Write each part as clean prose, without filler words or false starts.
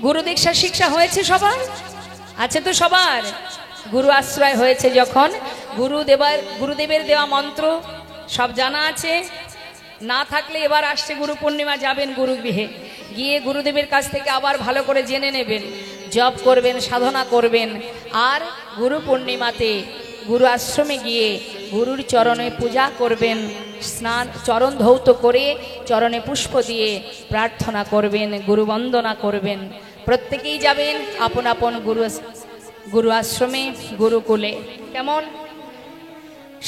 গুরু দীক্ষা শিক্ষা হয়েছে সবার? আছে তো সবার? গুরু আশ্রয় হয়েছে যখন, গুরুদেবের দেওয়া মন্ত্র সব জানা আছে। না থাকলে এবার আসছে গুরু পূর্ণিমা, যাবেন গুরুগৃহে, গিয়ে গুরুদেবের কাছ থেকে আবার ভালো করে জেনে নেবেন, জপ করবেন, সাধনা করবেন। আর গুরু পূর্ণিমাতে গুরু আশ্রমে গিয়ে গুরুর চরণে পূজা করবেন, স্নান চরণ ধৌত করে চরণে পুষ্প দিয়ে প্রার্থনা করবেন, গুরু বন্দনা করবেন। প্রত্যেকেই যাবেন আপন আপন গুরু আশ্রমে, গুরুকুলে। কেমন?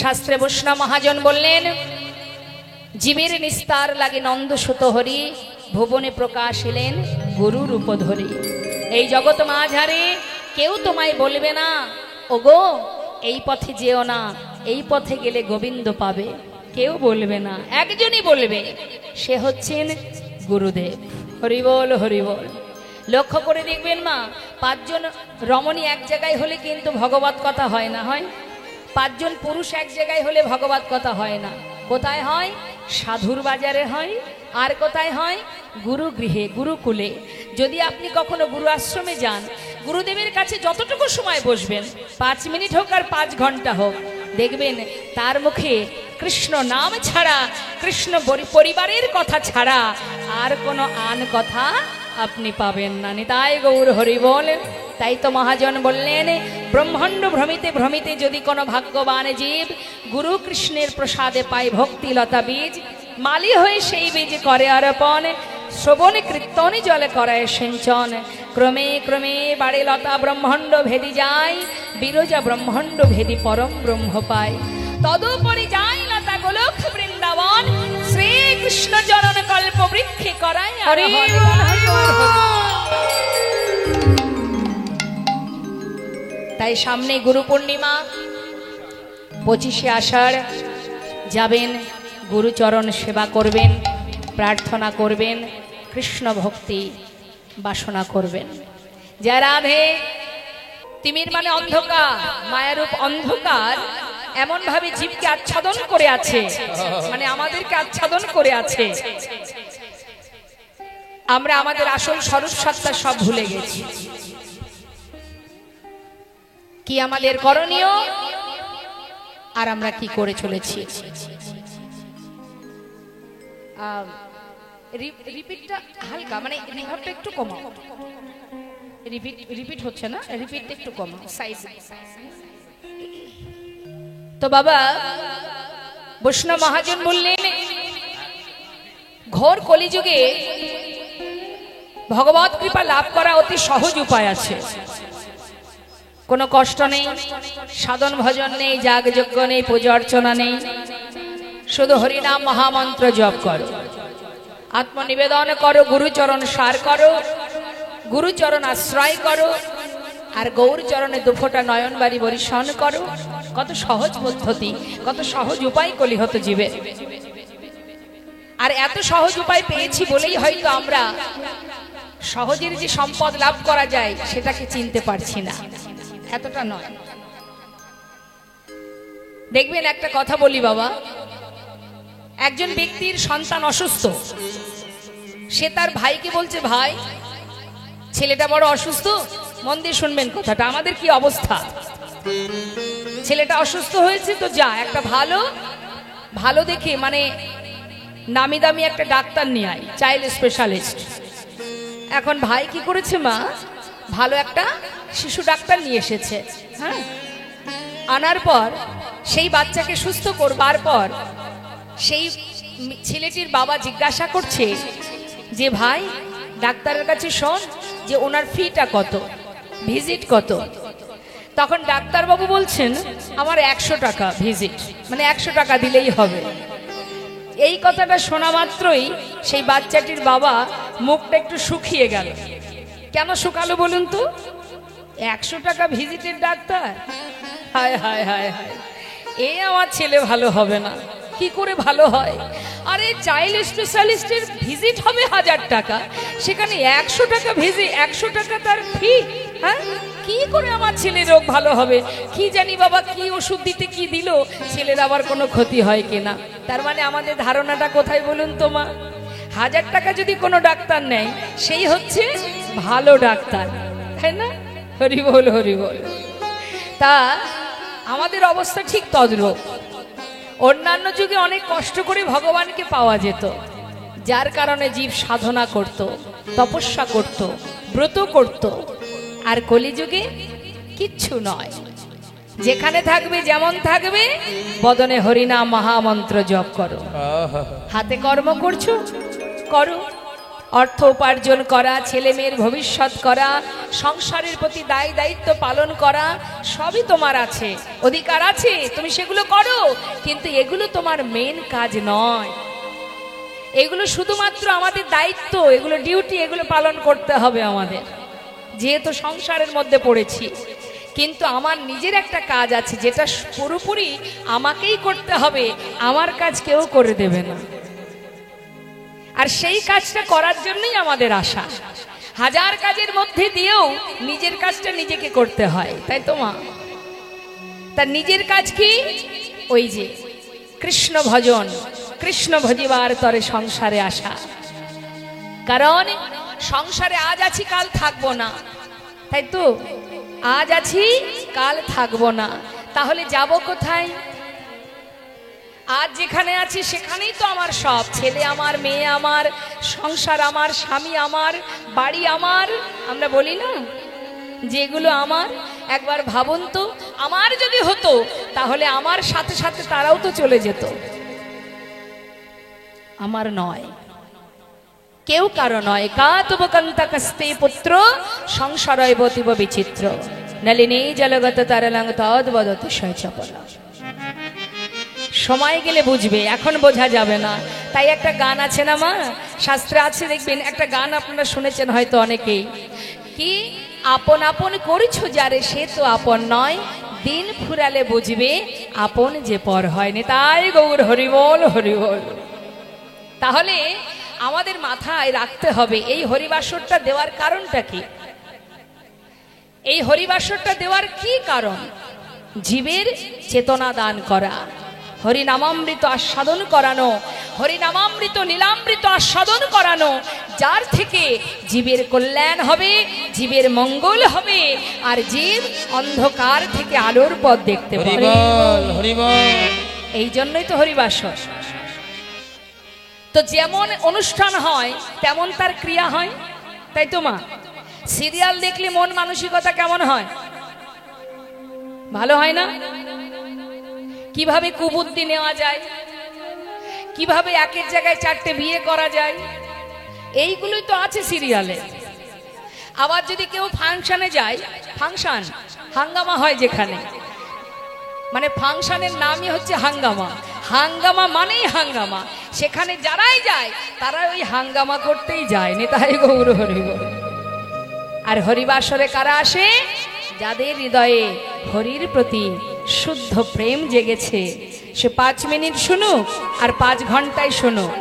শাস্ত্রে বৈষ্ণব মহাজন বললেন, জীবের নিস্তার লাগে নন্দ সুত হরি, ভুবনে প্রকাশ এলেন গুরু রূপ ধরি। এই জগৎ মাঝারে কেউ তোমায় বলবে না, ওগো এই পথে যেও না, এই পথে গেলে গোবিন্দ পাবে। কেউ বলবে না, একজনই বলবে, সে হচ্ছেন গুরুদেব। হরিবল হরিবল। লক্ষ্য করে দেখবেন মা, 5 জন রমণী এক জায়গায় হলে কিন্তু ভগবত কথা হয় না, হয়? 5 জন পুরুষ এক জায়গায় হলে ভগবত কথা হয় না। কোথায় হয়? সাধুর বাজারে হয়। আর কোথায় হয়? গুরুগৃহে, গুরুকুলে। যদি আপনি কখনো গুরু আশ্রমে যান, গুরুদেবের কাছে যতটুকু সময় বসবেন, 5 মিনিট হোক আর 5 ঘন্টা হোক, দেখবেন তার মুখে কৃষ্ণ নাম ছাড়া, কৃষ্ণ পরিবারের কথা ছাড়া আর কোনো আন কথা আপনি পাবেন না। নিতাই গৌর হরি বল। তাই তো মহাজন বললেন, ব্রহ্মাণ্ড ভ্রমিতে ভ্রমিতে যদি কোনো ভাগ্যবান জীব গুরু কৃষ্ণের প্রসাদে পায় ভক্তিলতা বীজ, মালি হয়ে সেই বীজ করে অর্পণ, শ্রবণে কীর্তনে জলে করায় সিঞ্চন। ক্রমে ক্রমে বাড়ে লতা ব্রহ্মাণ্ড ভেদি যায়, বিরজা ব্রহ্মাণ্ড ভেদি পরম ব্রহ্ম পায়। তদুপরি যায় লতা গোলক বৃন্দাবন, শ্রীকৃষ্ণ চরণ কল্প বৃক্ষে করায় আরোহণ। তাই সামনে গুরু পূর্ণিমা, 25শে আষাঢ়, যাবেন গুরুচরণ সেবা করবেন, প্রার্থনা করবেন, কৃষ্ণ ভক্তি বাসনা করবেন। জয় রাধে। তিমির মানে অন্ধকার, মায়ারূপ অন্ধকার এমন ভাবে জীবকে আচ্ছাদন করে আছে, মানে আমাদেরকে আচ্ছাদন করে আছে, আমরা আমাদের আসল স্বরূপ সত্তা সব ভুলে গেছি। কি আমাদের করণীয় আর আমরা কি করে চলেছি। রিপিটটা হালকা, মানে রিভাবটা একটু কমাও। রিপিট হচ্ছে না, রিপিটটা একটু কমাও সাইড। তো বাবা বৈষ্ণব মহাজন বললেন, ঘোর কলিযুগে ভগবত কৃপা লাভ করা অতি সহজ উপায় আছে। কোনো কষ্ট নেই, সাধন ভজন নেই, যাগ যজ্ঞ নেই, পূজা অর্চনা নেই, শুধু হরিনাম মহামন্ত্র জপ করো, আত্মনিবেদন করো, গুরুচরণ সার করো, গুরুচরণ আশ্রয় করো, আর গৌরচরণে দুফোটা নয়ন বাড়ি বরিশন করো। কত সহজ পদ্ধতি, কত সহজ উপায় কলিহত জীবে। আর এত সহজ উপায় পেয়েছি বলেই হয়তো আমরা সহজের যে সম্পদ লাভ করা যায় সেটাকে চিনতে পারছি না। এতটা নয়। দেখবেন একটা কথা বলি বাবা, একজন ব্যক্তির সন্তান অসুস্থ, সে তার ভাইকে বলছে, ভাই ছেলেটা বড় অসুস্থ, মন দিয়ে শুনবেন কথাটা, আমাদের কি অবস্থা। ছেলেটা অসুস্থ হয়েছে, তো যা একটা ভালো দেখে, মানে নামি দামি একটা ডাক্তার নিয়ে আয়, চাইল্ড স্পেশালিস্ট। এখন ভাই কি করেছে, মা ভালো একটা শিশু ডাক্তার নিয়ে এসেছে। হ্যাঁ, আনার পর সেই বাচ্চাকে সুস্থ করবার পর সেই ছেলেটির বাবা জিজ্ঞাসা করছে যে, ভাই ডাক্তারের কাছে শোন যে ওনার ফিটা কত, ভিজিট কত। তখন ডাক্তারবাবু বলছেন, আমার 100 টাকা ভিজিট, মানে 100 টাকা দিলেই হবে। এই কথাটা শোনা মাত্রই সেই বাচ্চাটির বাবা মুখটা একটু শুকিয়ে গেল। কেন শুকালো বলুন তো? 100 টাকা ভিজিটের ডাক্তার, হায় হায় হায় হায়, এ আমার ছেলে ভালো হবে না। কি করে ভালো হয়? আরে চাইল্ড স্পেশালিস্টের ভিজিট হবে 1000 টাকা, সেখানে 100 টাকা ভিজিট, 100 টাকা তার ফি। হ্যাঁ, কি করে আমার ছেলের রোগ ভালো হবে? কি জানি বাবা কি ওষুধ দিতে কি দিল, ছেলের আবার কোনো ক্ষতি হয় কিনা। তার মানে আমাদের ধারণাটা কোথায় বলুন তো মা? 1000 টাকা যদি কোনো ডাক্তার নেয় সেই হচ্ছে ভালো ডাক্তার, তাই না? হরি বল হরি বল। তা আমাদের অবস্থা ঠিক তদ্রূপ। অন্যান্য যুগে অনেক কষ্ট করে ভগবানকে পাওয়া যেত, যার কারণে জীব সাধনা করত, তপস্যা করত, ব্রত করত। আর কলিযুগে কিচ্ছু নয়, যেখানে থাকবে যেমন থাকবে, বদনে হরিনাম মহামন্ত্র জপ করো, হাতে কর্ম করছো করো, অর্থ উপার্জন করা, ছেলে মেয়ের ভবিষ্যৎ করা, সংসারের প্রতি দায় দায়িত্ব পালন করা, সবই তোমার আছে, অধিকার আছে, তুমি সেগুলো করো। কিন্তু এগুলো তোমার মেন কাজ নয়, এগুলো শুধুমাত্র আমাদের দায়িত্ব, এগুলো ডিউটি, এগুলো পালন করতে হবে আমাদের, যেহেতু সংসারের মধ্যে পড়েছি। কিন্তু আমার নিজের একটা কাজ আছে, যেটা পুরোপুরি আমাকেই করতে হবে, আমার কাজ কেউ করে দেবে না। আর সেই কাজটা করার জন্যই আমাদের আশা। 1000 কাজের মধ্যে দিয়েও নিজের কাজটা নিজেকে করতে হয়, তাই তো মা? তার নিজের কাজ কি? ওই যে কৃষ্ণ ভজন, কৃষ্ণ ভজিবার তরে সংসারে আসা। কারণ সংসারে আজ আছি কাল থাকবো না, তাই তো? আজ আছি কাল থাকবো না, তাহলে যাব কোথায়? আজ যেখানে আছি সেখানেই তো আমার সব, ছেলে আমার, মেয়ে আমার, সংসার আমার, স্বামী আমার, বাড়ি আমার। আমরা বলি না যেগুলো আমার, একবার ভাবুন তো, আমার যদি হতো তাহলে আমার সাথে সাথে তারাও তো চলে যেত। আমার নয়, কেউ কারো নয়। কাতবকান্তাকস্তে পুত্র সংসারয় বতিব বিচিত্র, নলিনী জলগত তারলাং তদ্বদতি শয়চপলা। সময় গেলে বুঝবে, এখন বোঝা যাবে না। তাই একটা গান আছে না মা, শাস্ত্রে আছে, দেখবেন একটা গান আপনারা শুনেছেন হয়তো অনেকেই, কি আপন আপন করেছো যারে সে তো আপন নয়, দিন ফুরালে বুঝবে আপন যে পর হয়নি। তাই গৌর হরিবল হরিবল। তাহলে আমাদের মাথায় রাখতে হবে এই হরিবাসরটা দেওয়ার কারণটা কি? এই হরিবাসরটা দেওয়ার কি কারণ? জীবের চেতনা দান করা, হরিনামামৃত আস্বাদন করানো, হরিনামামৃত নীলামৃত আস্বাদন করানো, যার থেকে জীবের কল্যাণ হবে, জীবের মঙ্গল হবে, আর জীব অন্ধকার থেকে আলোর পথ দেখতে পাবে। এই জন্যই তো হরিবাসর। তো যেমন অনুষ্ঠান হয় তেমন তার ক্রিয়া হয়, তাই তো মা? সিরিয়াল দেখলে মন মানসিকতা কেমন হয়? ভালো হয় না? কিভাবে কুবুদ্ধি নেওয়া যায়, কিভাবে একের জায়গায় 4টে বিয়ে করা যায়, এইগুলোই তো আছে সিরিয়ালে। আবার যদি কেউ ফাংশনে যায়, ফাংশন হাঙ্গামা হয় যেখানে, মানে ফাংশনের নামই হচ্ছে হাঙ্গামা, হাঙ্গামা মানেই হাঙ্গামা, সেখানে যারাই যায় তারা ওই হাঙ্গামা করতেই যায়। নিতাই গৌর হরি বল। আর হরিবাসরে কারা আসে? যাদের হৃদয়ে হরির প্রতি শুদ্ধ প্রেম জেগেছে। সে 5 মিনিট শুনুক আর 5 ঘন্টায় শুনুক,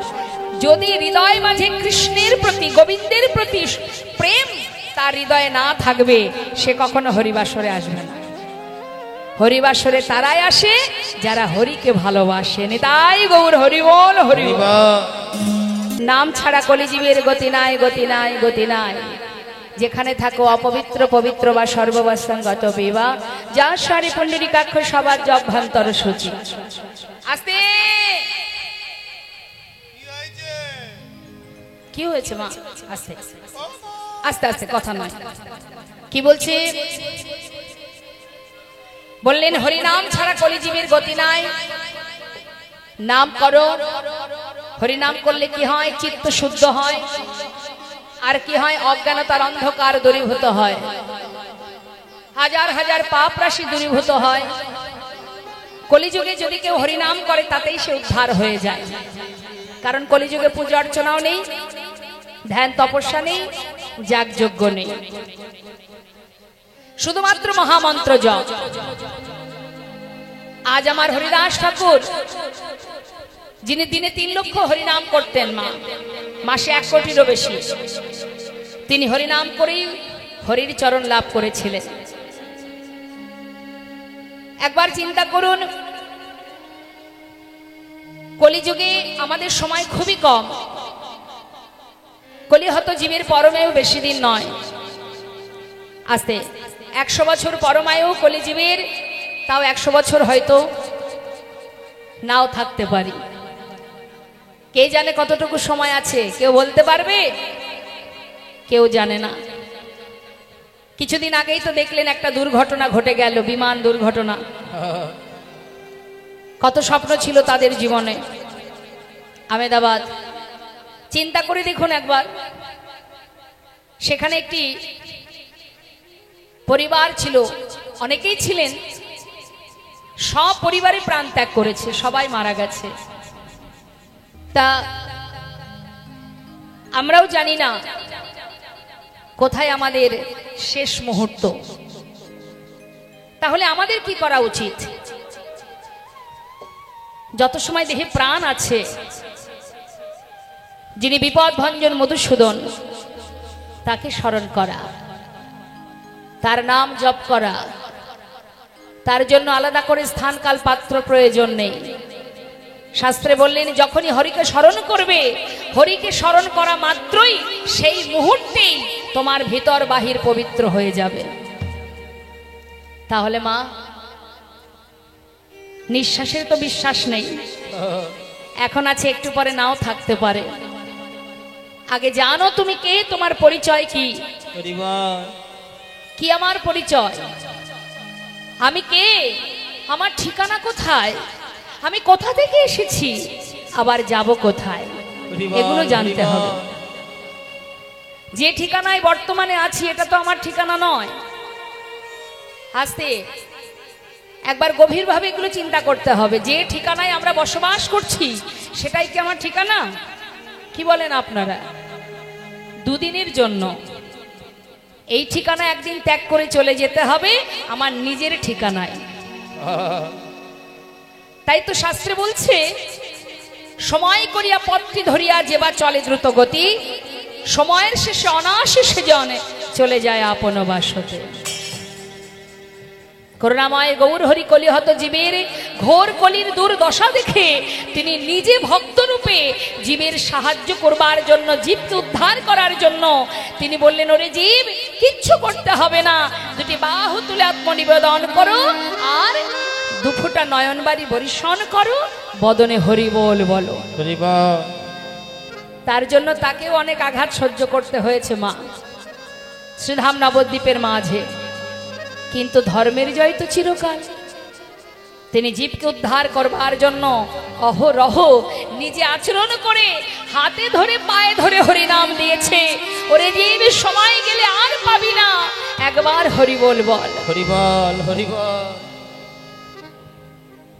যদি হৃদয় মাঝে কৃষ্ণের প্রতি, গোবিন্দের প্রতি প্রেম তার হৃদয়ে না থাকবে, সে কখনো হরিবাসরে আসবে না। হরিবাসরে তারাই আসে যারা হরিকে ভালোবাসে। নিতাই গৌর হরি বল হরি বল। নাম ছাড়া কলিজীবের গতি নাই, গতি নাই, গতি নাই। যেখানে থাকো অপবিত্র পবিত্র বা সর্ববস্থাঙ্গত বিবা, যা সারি পুণ্ডরীকাক্ষ সবার জভ্যন্তর সূচি। আস্তে কি হয়েছে মা? আস্তে আস্তে আস্তে, কথা নয়। কি বলছে? বললেন হরিনাম ছাড়া কলিজীবের গতি নাই। নাম করো, হরিনাম করলে কি হয়? চিত্ত শুদ্ধ হয়। আর কি হয়? অজ্ঞানতার অন্ধকার দূরীভূত হয়, হাজার হাজার পাপ রাশি দূরীভূত হয়। কলিযুগে যদি কেউ হরিনাম করে তাতেই সে উদ্ধার হয়ে যায়। কারণ কলিযুগে পূজা অর্চনাও নেই, ধ্যান তপস্যা নেই, যাগযজ্ঞ নেই, শুধুমাত্র মহামন্ত্র জপ। আজ আমার হরিদাস ঠাকুর, যিনি দিনে 3 লক্ষ হরিনাম করতেন, মা মাসে 1 কোটিরও বেশি, তিনি হরিনাম করেই হরির চরণ লাভ করেছিলেন। একবার চিন্তা করুন, কলিযুগে আমাদের সময় খুবই কম, কলিহত জীবের পরমায়ু বেশি দিন নয়, আস্তে 100 বছর পরমায়ু কলিজীবের, তাও 100 বছর হয়তো নাও থাকতে পারি। কে জানে কতটুকু সময় আছে, কেউ বলতে পারবে? কেউ জানে না। কিছুদিন আগেই তো দেখলেন একটা দুর্ঘটনা ঘটে গেল, বিমান দুর্ঘটনা। কত স্বপ্ন ছিল তাদের জীবনে। আহমেদাবাদ, চিন্তা করে দেখুন একবার, সেখানে একটি পরিবার ছিল, অনেকেই ছিলেন, সব পরিবারে প্রাণ ত্যাগ করেছে, সবাই মারা গেছে। তা আমরাও জানি না কোথায় আমাদের শেষ মুহূর্ত। তাহলে আমাদের কি করা উচিত? যত সময় দেহে প্রাণ আছে, যিনি বিপদ ভঞ্জন মধুসূদন, তাকে স্মরণ করা, তার নাম জপ করা। তার জন্য আলাদা করে স্থান কাল পাত্র প্রয়োজন নেই। শাস্ত্রে বললেন, যখনই হরিকে স্মরণ করবে, হরিকে স্মরণ করা মাত্রই সেই মুহূর্তেই তোমার ভিতর বাহির পবিত্র হয়ে যাবে। তাহলে মা, নিঃশ্বাসের তো বিশ্বাস নেই, এখন আছে, একটু পরে নাও থাকতে পারে। আগে জানো তুমি কে, তোমার পরিচয় কি? কি আমার পরিচয়? আমি কে? আমার ঠিকানা কোথায়? আমি কোথা থেকে এসেছি, আবার যাব কোথায়? এগুলো জানতে হবে। যে ঠিকানায় বর্তমানে আছি, এটা তো আমার ঠিকানা নয়। আস্তে একবার গভীরভাবে এগুলো চিন্তা করতে হবে। যে ঠিকানায় আমরা বসবাস করছি, সেটাই কি আমার ঠিকানা? কি বলেন আপনারা? দুদিনের জন্য এই ঠিকানা একদিন ত্যাগ করে চলে যেতে হবে আমার নিজের ঠিকানায়। তাই তো শাস্ত্রে বলছে, সময় করিয়া পথটি ধরিয়া যেবা চলে দ্রুত গতি, সময়ের শেষে অনায়াসে সেজনে চলে যায় আপন বাসতে। করুণাময় গৌর হরি কলিহত জীবের ঘোর কলির দুর্দশা দেখে তিনি নিজে ভক্ত রূপে জীবের সাহায্য করবার জন্য, জীবকে উদ্ধার করার জন্য তিনি বললেন, ওরে জীব, কিচ্ছু করতে হবে না, দুটি বাহু তুলে আত্মনিবেদন করো আর দুফোঁটা নয়নবাড়ি বরিশন করো, বদনে হরি বল বলো। তার জন্য তাকেও অনেক আঘাত সহ্য করতে হয়েছে মা, শ্রীধাম নবদ্বীপের মাঝে। কিন্তু ধর্মের জয় তো চিরকাল। তিনি জীবকে উদ্ধার করবার জন্য অহরহ নিজে আচরণ করে হাতে ধরে পায়ে ধরে হরি নাম দিয়েছে। ওরে জীব, সময় গেলে আর পাবি না, একবার হরি বল বল, হরি বল, হরি বল।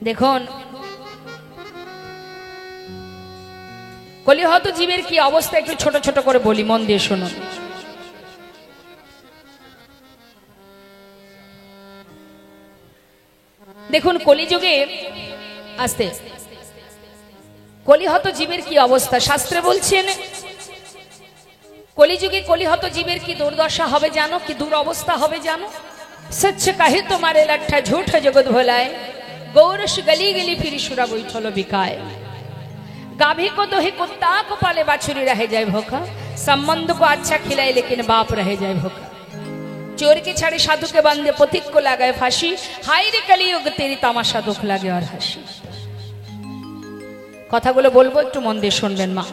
দেখুন কলিহত জীবের কি অবস্থা, একটু ছোট ছোট করে বলি, মন দিয়ে শুনুন। দেখুন কলিযুগে আসতে কলিহত জীবের কি অবস্থা। শাস্ত্রে বলছেন, কলিযুগে কলিহত জীবের কি দুর্দশা হবে জানো, কি দুরবস্থা হবে জানো? সচ্চ কাহে তোমারে লঠা ঝুঠ জগৎ ভোলায়, গৌরস গলি গলি ফিরি সুরা বৈঠল বিকায়। गाभी को दोहे कुत्ता को पाले बाछुरी रह जाए भूखा, संबंध को अच्छा खिलाए लेकिन बाप रह जाए भूखा। चोर के छाड़े साधु के बंदे पथिक को लगाए फांसी, हाय रे कलियुग तेरी तमाशा दुख लागे और हाসি। কথাগুলো বলবো, একটু মন দিয়ে শুনবেন মা।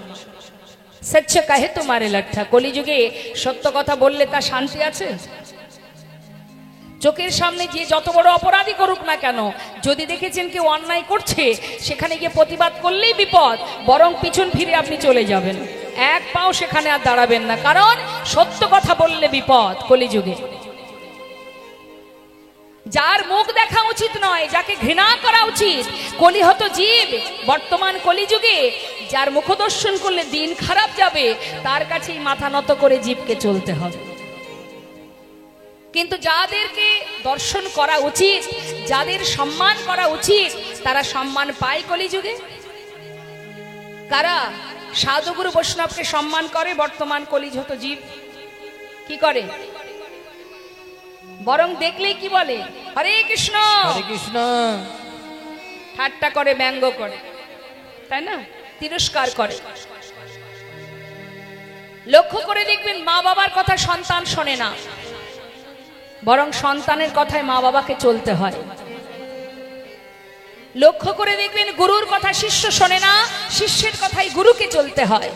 সচ্চ কাহে তোমারে লঠা, কলিযুগে সত্য কথা বললে তা শান্তি আছে? চোখের সামনে যে যত বড় অপরাধী করুক না কেন, যদি দেখেছেন কেউ অন্যায় করছে, সেখানে গিয়ে প্রতিবাদ করলেই বিপদ, বরং পিছন ফিরে আপনি চলে যাবেন, এক পাও সেখানে আর দাঁড়াবেন না, কারণ সত্য কথা বললে বিপদ। কলিযুগে যার মুখ দেখা উচিত নয়, যাকে ঘৃণা করা উচিত, কলিহত জীব বর্তমান কলিযুগে যার মুখ দর্শন করলে দিন খারাপ যাবে, তার কাছেই মাথা নত করে জীবকে চলতে হবে। কিন্তু যাদেরকে দর্শন করা উচিত, যাদের সম্মান করা উচিত, তারা সম্মান পায় কলিযুগে। কারা? সাধুগুরু বৈষ্ণবকে সম্মান করে বর্তমান কলিযুগ জীব কি করে? বরং দেখলেই কি বলে, হরে কৃষ্ণ হরে কৃষ্ণ, ঠাট্টা করে, ব্যঙ্গ করে, তাই না? তিরস্কার করে। লক্ষ্য করে দেখবেন মা বাবার কথা সন্তান শোনে না, বরং সন্তানের কথায় মা বাবাকে চলতে হয়। লক্ষ্য করে দেখবেন গুরুর কথা শিষ্য শোনে না, শিষ্যের কথায় গুরুকে চলতে হয়।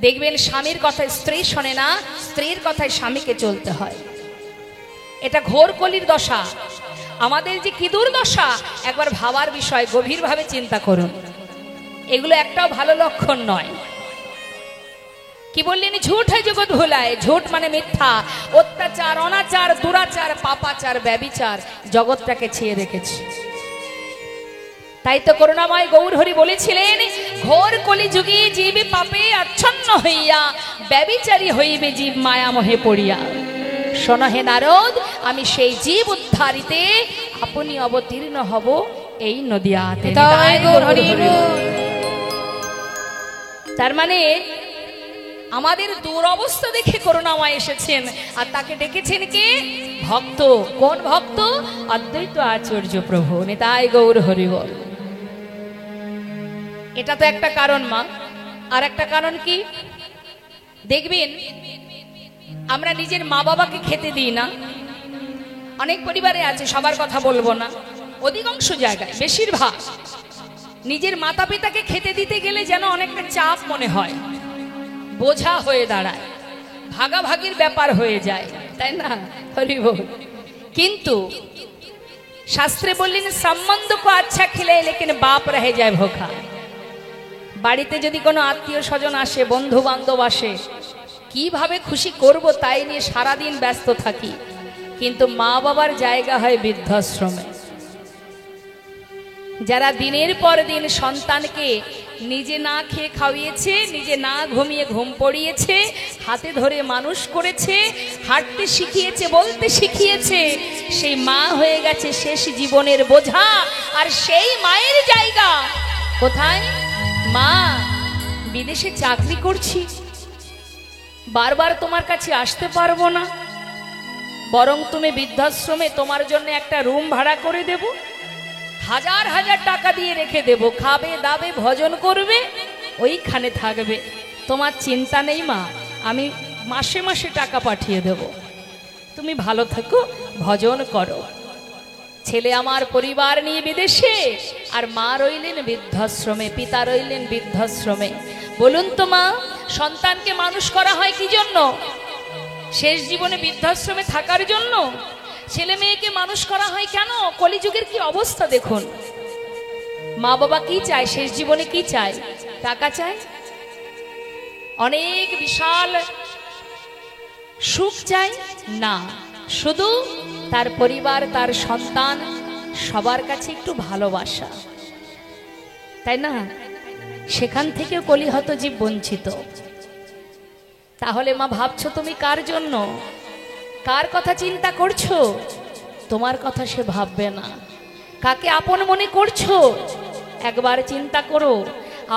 দেখবেন স্বামীর কথায় স্ত্রী শোনে না, স্ত্রীর কথায় স্বামীকে চলতে হয়। এটা ঘোর কলির দশা। আমাদের যে কি দুর্দশা একবার ভাবার বিষয়, গভীরভাবে চিন্তা করুন। এগুলো একটাও ভালো লক্ষণ নয়। কি বললেন? ঝুট হয় জগৎ ভোলায়। ঝুট মানে মিথ্যা, অত্যাচার, অনাচার, দুরাচার, পাপাচার, ব্যভিচার জগৎটাকে ছেয়ে রেখেছে। তাই তো করুণাময় গৌরহরি বলেছিলেন, ঘোর কলিযুগে জীব পাপে আচ্ছন্ন হইয়া ব্যভিচারী হইবে জীব মায়ামোহে পড়িয়া। শোনো হে নারদ, আমি সেই জীব উদ্ধারিতে আপনি অবতীর্ণ হব এই নদিয়াতে। তার মানে আমাদের দুরবস্থা দেখে করুণাময় এসেছেন, আর তাকে ডেকেছেন কে? ভক্ত। কোন ভক্ত? অদ্বৈত আচার্য প্রভু। নিতাই গৌর হরি বল। এটা তো একটা কারণ মা। আর একটা কারণ কি দেখবেন, আমরা নিজের মা বাবাকে খেতে দিই না। অনেক পরিবারে আছে, সবার কথা বলবো না, অধিকাংশ জায়গায় বেশিরভাগ নিজের মাতা পিতাকে খেতে দিতে গেলে যেন অনেকটা চাপ মনে হয়, বোঝা হয়ে দাঁড়ায়, ভাগাভাগির ব্যাপার হয়ে যায়, তাই না? হরি বল। কিন্তু শাস্ত্রে বললেন সম্বন্ধ কো আচ্ছা খিলে লেকিন বাপ রহে যায় ভোখা। বাড়িতে যদি কোনো আত্মীয় স্বজন আসে, বন্ধু বান্ধব আসে, কিভাবে খুশি করব তাই নিয়ে সারাদিন ব্যস্ত থাকি, কিন্তু মা বাবার জায়গা হয় বৃদ্ধাশ্রমে। যারা দিনের পর দিন সন্তানকে নিজে না খেয়ে খাওয়িয়েছে, নিজে না ঘুমিয়ে ঘুম পড়িয়েছে, হাতে ধরে মানুষ করেছে, হাঁটতে শিখিয়েছে, বলতে শিখিয়েছে, সেই মা হয়ে গেছে শেষ জীবনের বোঝা। আর সেই মায়ের জায়গা কোথায়? মা, বিদেশে চাকরি করছি, বারবার তোমার কাছে আসতে পারবো না, বরং তুমি বৃদ্ধাশ্রমে তোমার জন্য একটা রুম ভাড়া করে দেব, হাজার হাজার টাকা দিয়ে রেখে দেব, খাবে দাবে ভজন করবে, ওইখানে থাকবে, তোমার চিন্তা নেই মা, আমি মাসে মাসে টাকা পাঠিয়ে দেব, তুমি ভালো থাকো, ভজন করো। ছেলে আমার পরিবার নিয়ে বিদেশে, আর মা রইলেন বৃদ্ধাশ্রমে, পিতা রইলেন বৃদ্ধাশ্রমে। বলুন তো মা, সন্তানকে মানুষ করা হয় কি জন্য? শেষ জীবনে বৃদ্ধাশ্রমে থাকার জন্য? ছেলে মেয়েকে মানুষ করা হয় কেন? কলিযুগের কি অবস্থা দেখুন। মা বাবা কি চায়? শেষ জীবনে কি চায়? টাকা চায়, অনেক বিশাল সুখ চায় না, শুধু তার পরিবার, তার সন্তান, সবার কাছে একটু ভালোবাসা, তাই না? সেখান থেকেও কলিহত জীব বঞ্চিত। তাহলে মা ভাবছো তুমি কার জন্য, কার কথা চিন্তা করছো? তোমার কথা সে ভাববে না। কাকে আপন মনে করছো? একবার চিন্তা করো,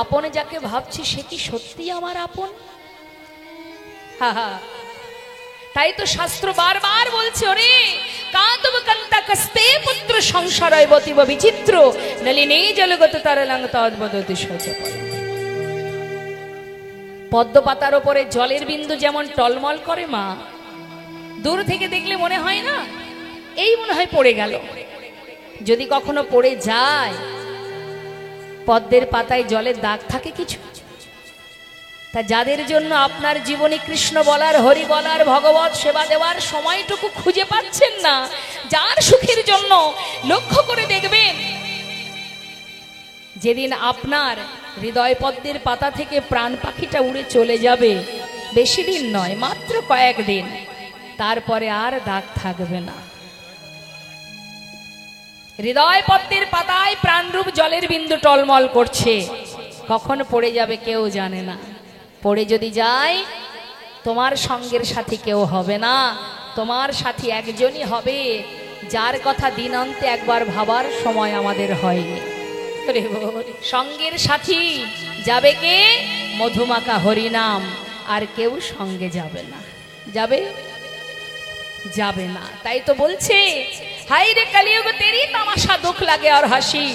আপন যাকে ভাবছি সে কি সত্যি আমার আপন? হা হা। তাই তো শাস্ত্র বারবার বলছে, ওরে কাতব কান্তা কস্তে পুত্র সংসারয় বতিব বিচিত্র নলিনে জলগত তরলাং তদ্বদতি সচপল। পদ্ম পাতার ওপরে জলের বিন্দু যেমন টলমল করে মা, দূর থেকে দেখলে মনে হয় না এই মনে হয় পড়ে গেল। যদি কখনো পড়ে যায়, পদ্মের পাতায় জলের দাগ থাকে কিছু? তা যাদের জন্য আপনার জীবনে কৃষ্ণ বলার, হরি বলার, ভগবত সেবা দেওয়ার সময়টুকু খুঁজে পাচ্ছেন না, যার সুখের জন্য লক্ষ্য করে দেখবেন, যেদিন আপনার হৃদয় পদ্মের পাতা থেকে প্রাণ পাখিটা উড়ে চলে যাবে, বেশি দিন নয়, মাত্র কয়েকদিন, তারপরে আর দাগ থাকবে না। হৃদয় পদ্মের পাতায় প্রাণরূপ জলের বিন্দু টলমল করছে, কখন পড়ে যাবে কেউ জানে না। পড়ে যদি যায়, তোমার সঙ্গের সাথী কেউ হবে না, তোমার সাথী একজনই হবে, যার কথা দিন অন্তে একবার ভাবার সময় আমাদের হয়নি। সঙ্গের সাথী যাবে কে? মধুমাখা হরিনাম, আর কেউ সঙ্গে যাবে না। যাবে? যাবে না। তাই তো বলছে, হাই রে কলিযুগ তেরি তামাশা, দুঃখ লাগে আর হাসি।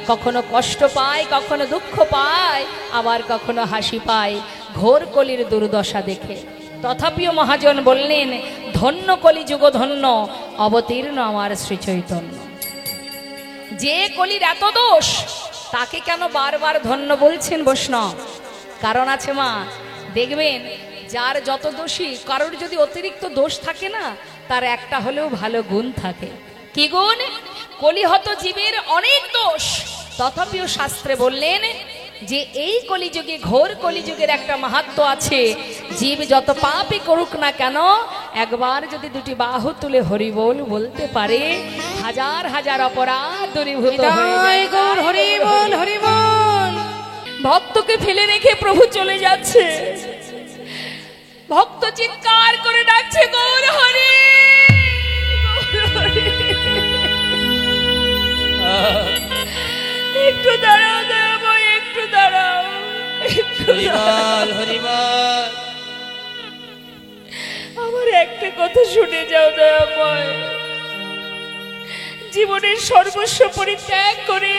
কখনো কষ্ট পায়, কখনো দুঃখ পায়, আবার কখনো হাসি পায়। ঘোর কলির দুর্দশা দেখে। তথাপিও মহাজন বললেন, ধন্য কলিযুগ ধন্য, অবতীর্ণ আমার শ্রী চৈতন্য। যে কলির এত দোষ, তাকে কেন বারবার ধন্য বলছেন বৈষ্ণব? কারণ আছে মা, দেখবেন যার যত দোষী, কারোর যদি অতিরিক্ত দোষ থাকে না, তার একটা হলেও ভালো গুণ থাকে। কি গুণ? কলিহত জীবের অনেক দোষ, তথাপিও শাস্ত্রে বললেন যে এই কলিযুগে, ঘোর কলিযুগের একটা মাহাত্ম্য আছে। জীব যত পাপই করুক না কেন, একবার যদি দুটি বাহু তুলে হরিবোল বলতে পারে, হাজার হাজার অপরাধ দূরীভূত হয়ে যায়। গৌর হরিবোল হরিবোল। ভক্তকে ফেলে রেখে প্রভু চলে যাচ্ছে, ভক্ত চিৎকার করে ডাকছে, গৌর হরি, গৌর হরি। একটু দাঁড়াও দয়াময়, একটু দাঁড়াও, হরিবল হরিবল। আমার একটা কথা শুনে যাও দয়াময়। জীবনের সর্বস্ব পরিত্যাগ করে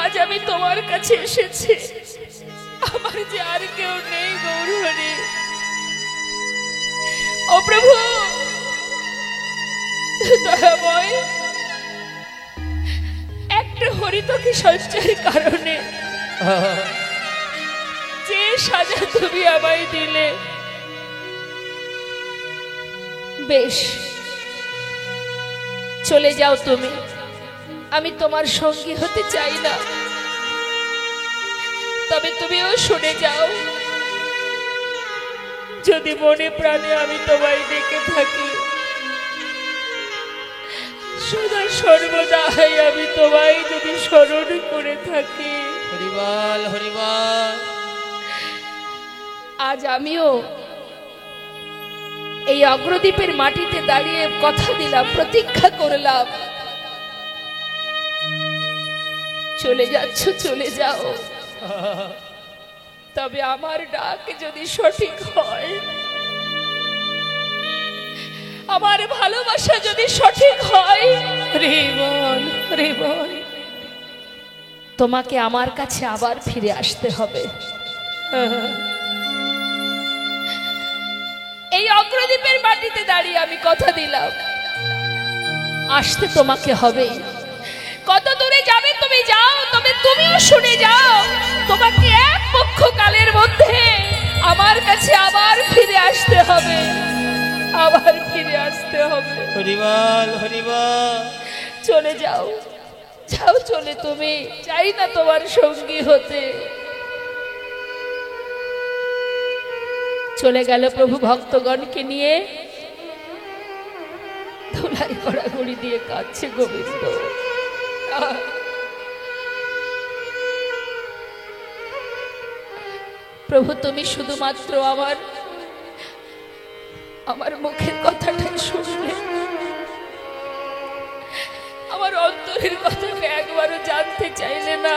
আজ আমি তোমার কাছে এসেছি। আমার যে আর কেউ নেই গৌর হরি। ও প্রভু দয়াময়, একটা হরিতকে সঞ্চয়ের কারণে যে সাজা তুমি আমায় দিলে, বেশ চলে যাও তুমি, আমি তোমার সঙ্গী হতে চাই না। তবে তুমিও শুনে যাও, যদি মনে প্রাণে আমি তোমায় ডেকে থাকি, সদা সর্বদাই আমি তোমায় যদি স্মরণ করে থাকি। হরিবল হরিবল। আজ আমিও এই অগ্রদ্বীপের মাটিতে দাঁড়িয়ে কথা দিলাম, প্রতিজ্ঞা করলাম, চলে যাচ্ছ চলে যাও, তবে আমার ডাক যদি সঠিক হয়, আমার ভালোবাসা যদি সঠিক হয়, হরিবল হরিবল, তোমাকে আমার কাছে আবার ফিরে আসতে হবে। এই অগ্রদ্বীপের মাটিতে দাঁড়িয়ে আমি কথা দিলাম, আসতে তোমাকে হবে। কত দূরে যাবে তুমি যাও, তবে তুমিও শুনে যাও, তোমাকে এক পক্ষ কালের মধ্যে আমার কাছে আবার ফিরে আসতে হবে, আবার ফিরে আসতে হবে। হরিবল হরিবল। চলে যাও, যাও চলে, তুমি চাই না তোমার সঙ্গী হতে। চলে গেল প্রভু ভক্তগণকে নিয়ে, ধুলাই গড়াগড়ি দিয়ে কাঁদছে গোবিন্দ। প্রভু তুমি শুধুমাত্র আমার মুখের কথাটাই শুনলে, আমার অন্তরের কথাটা একবারও জানতে চাইলে না,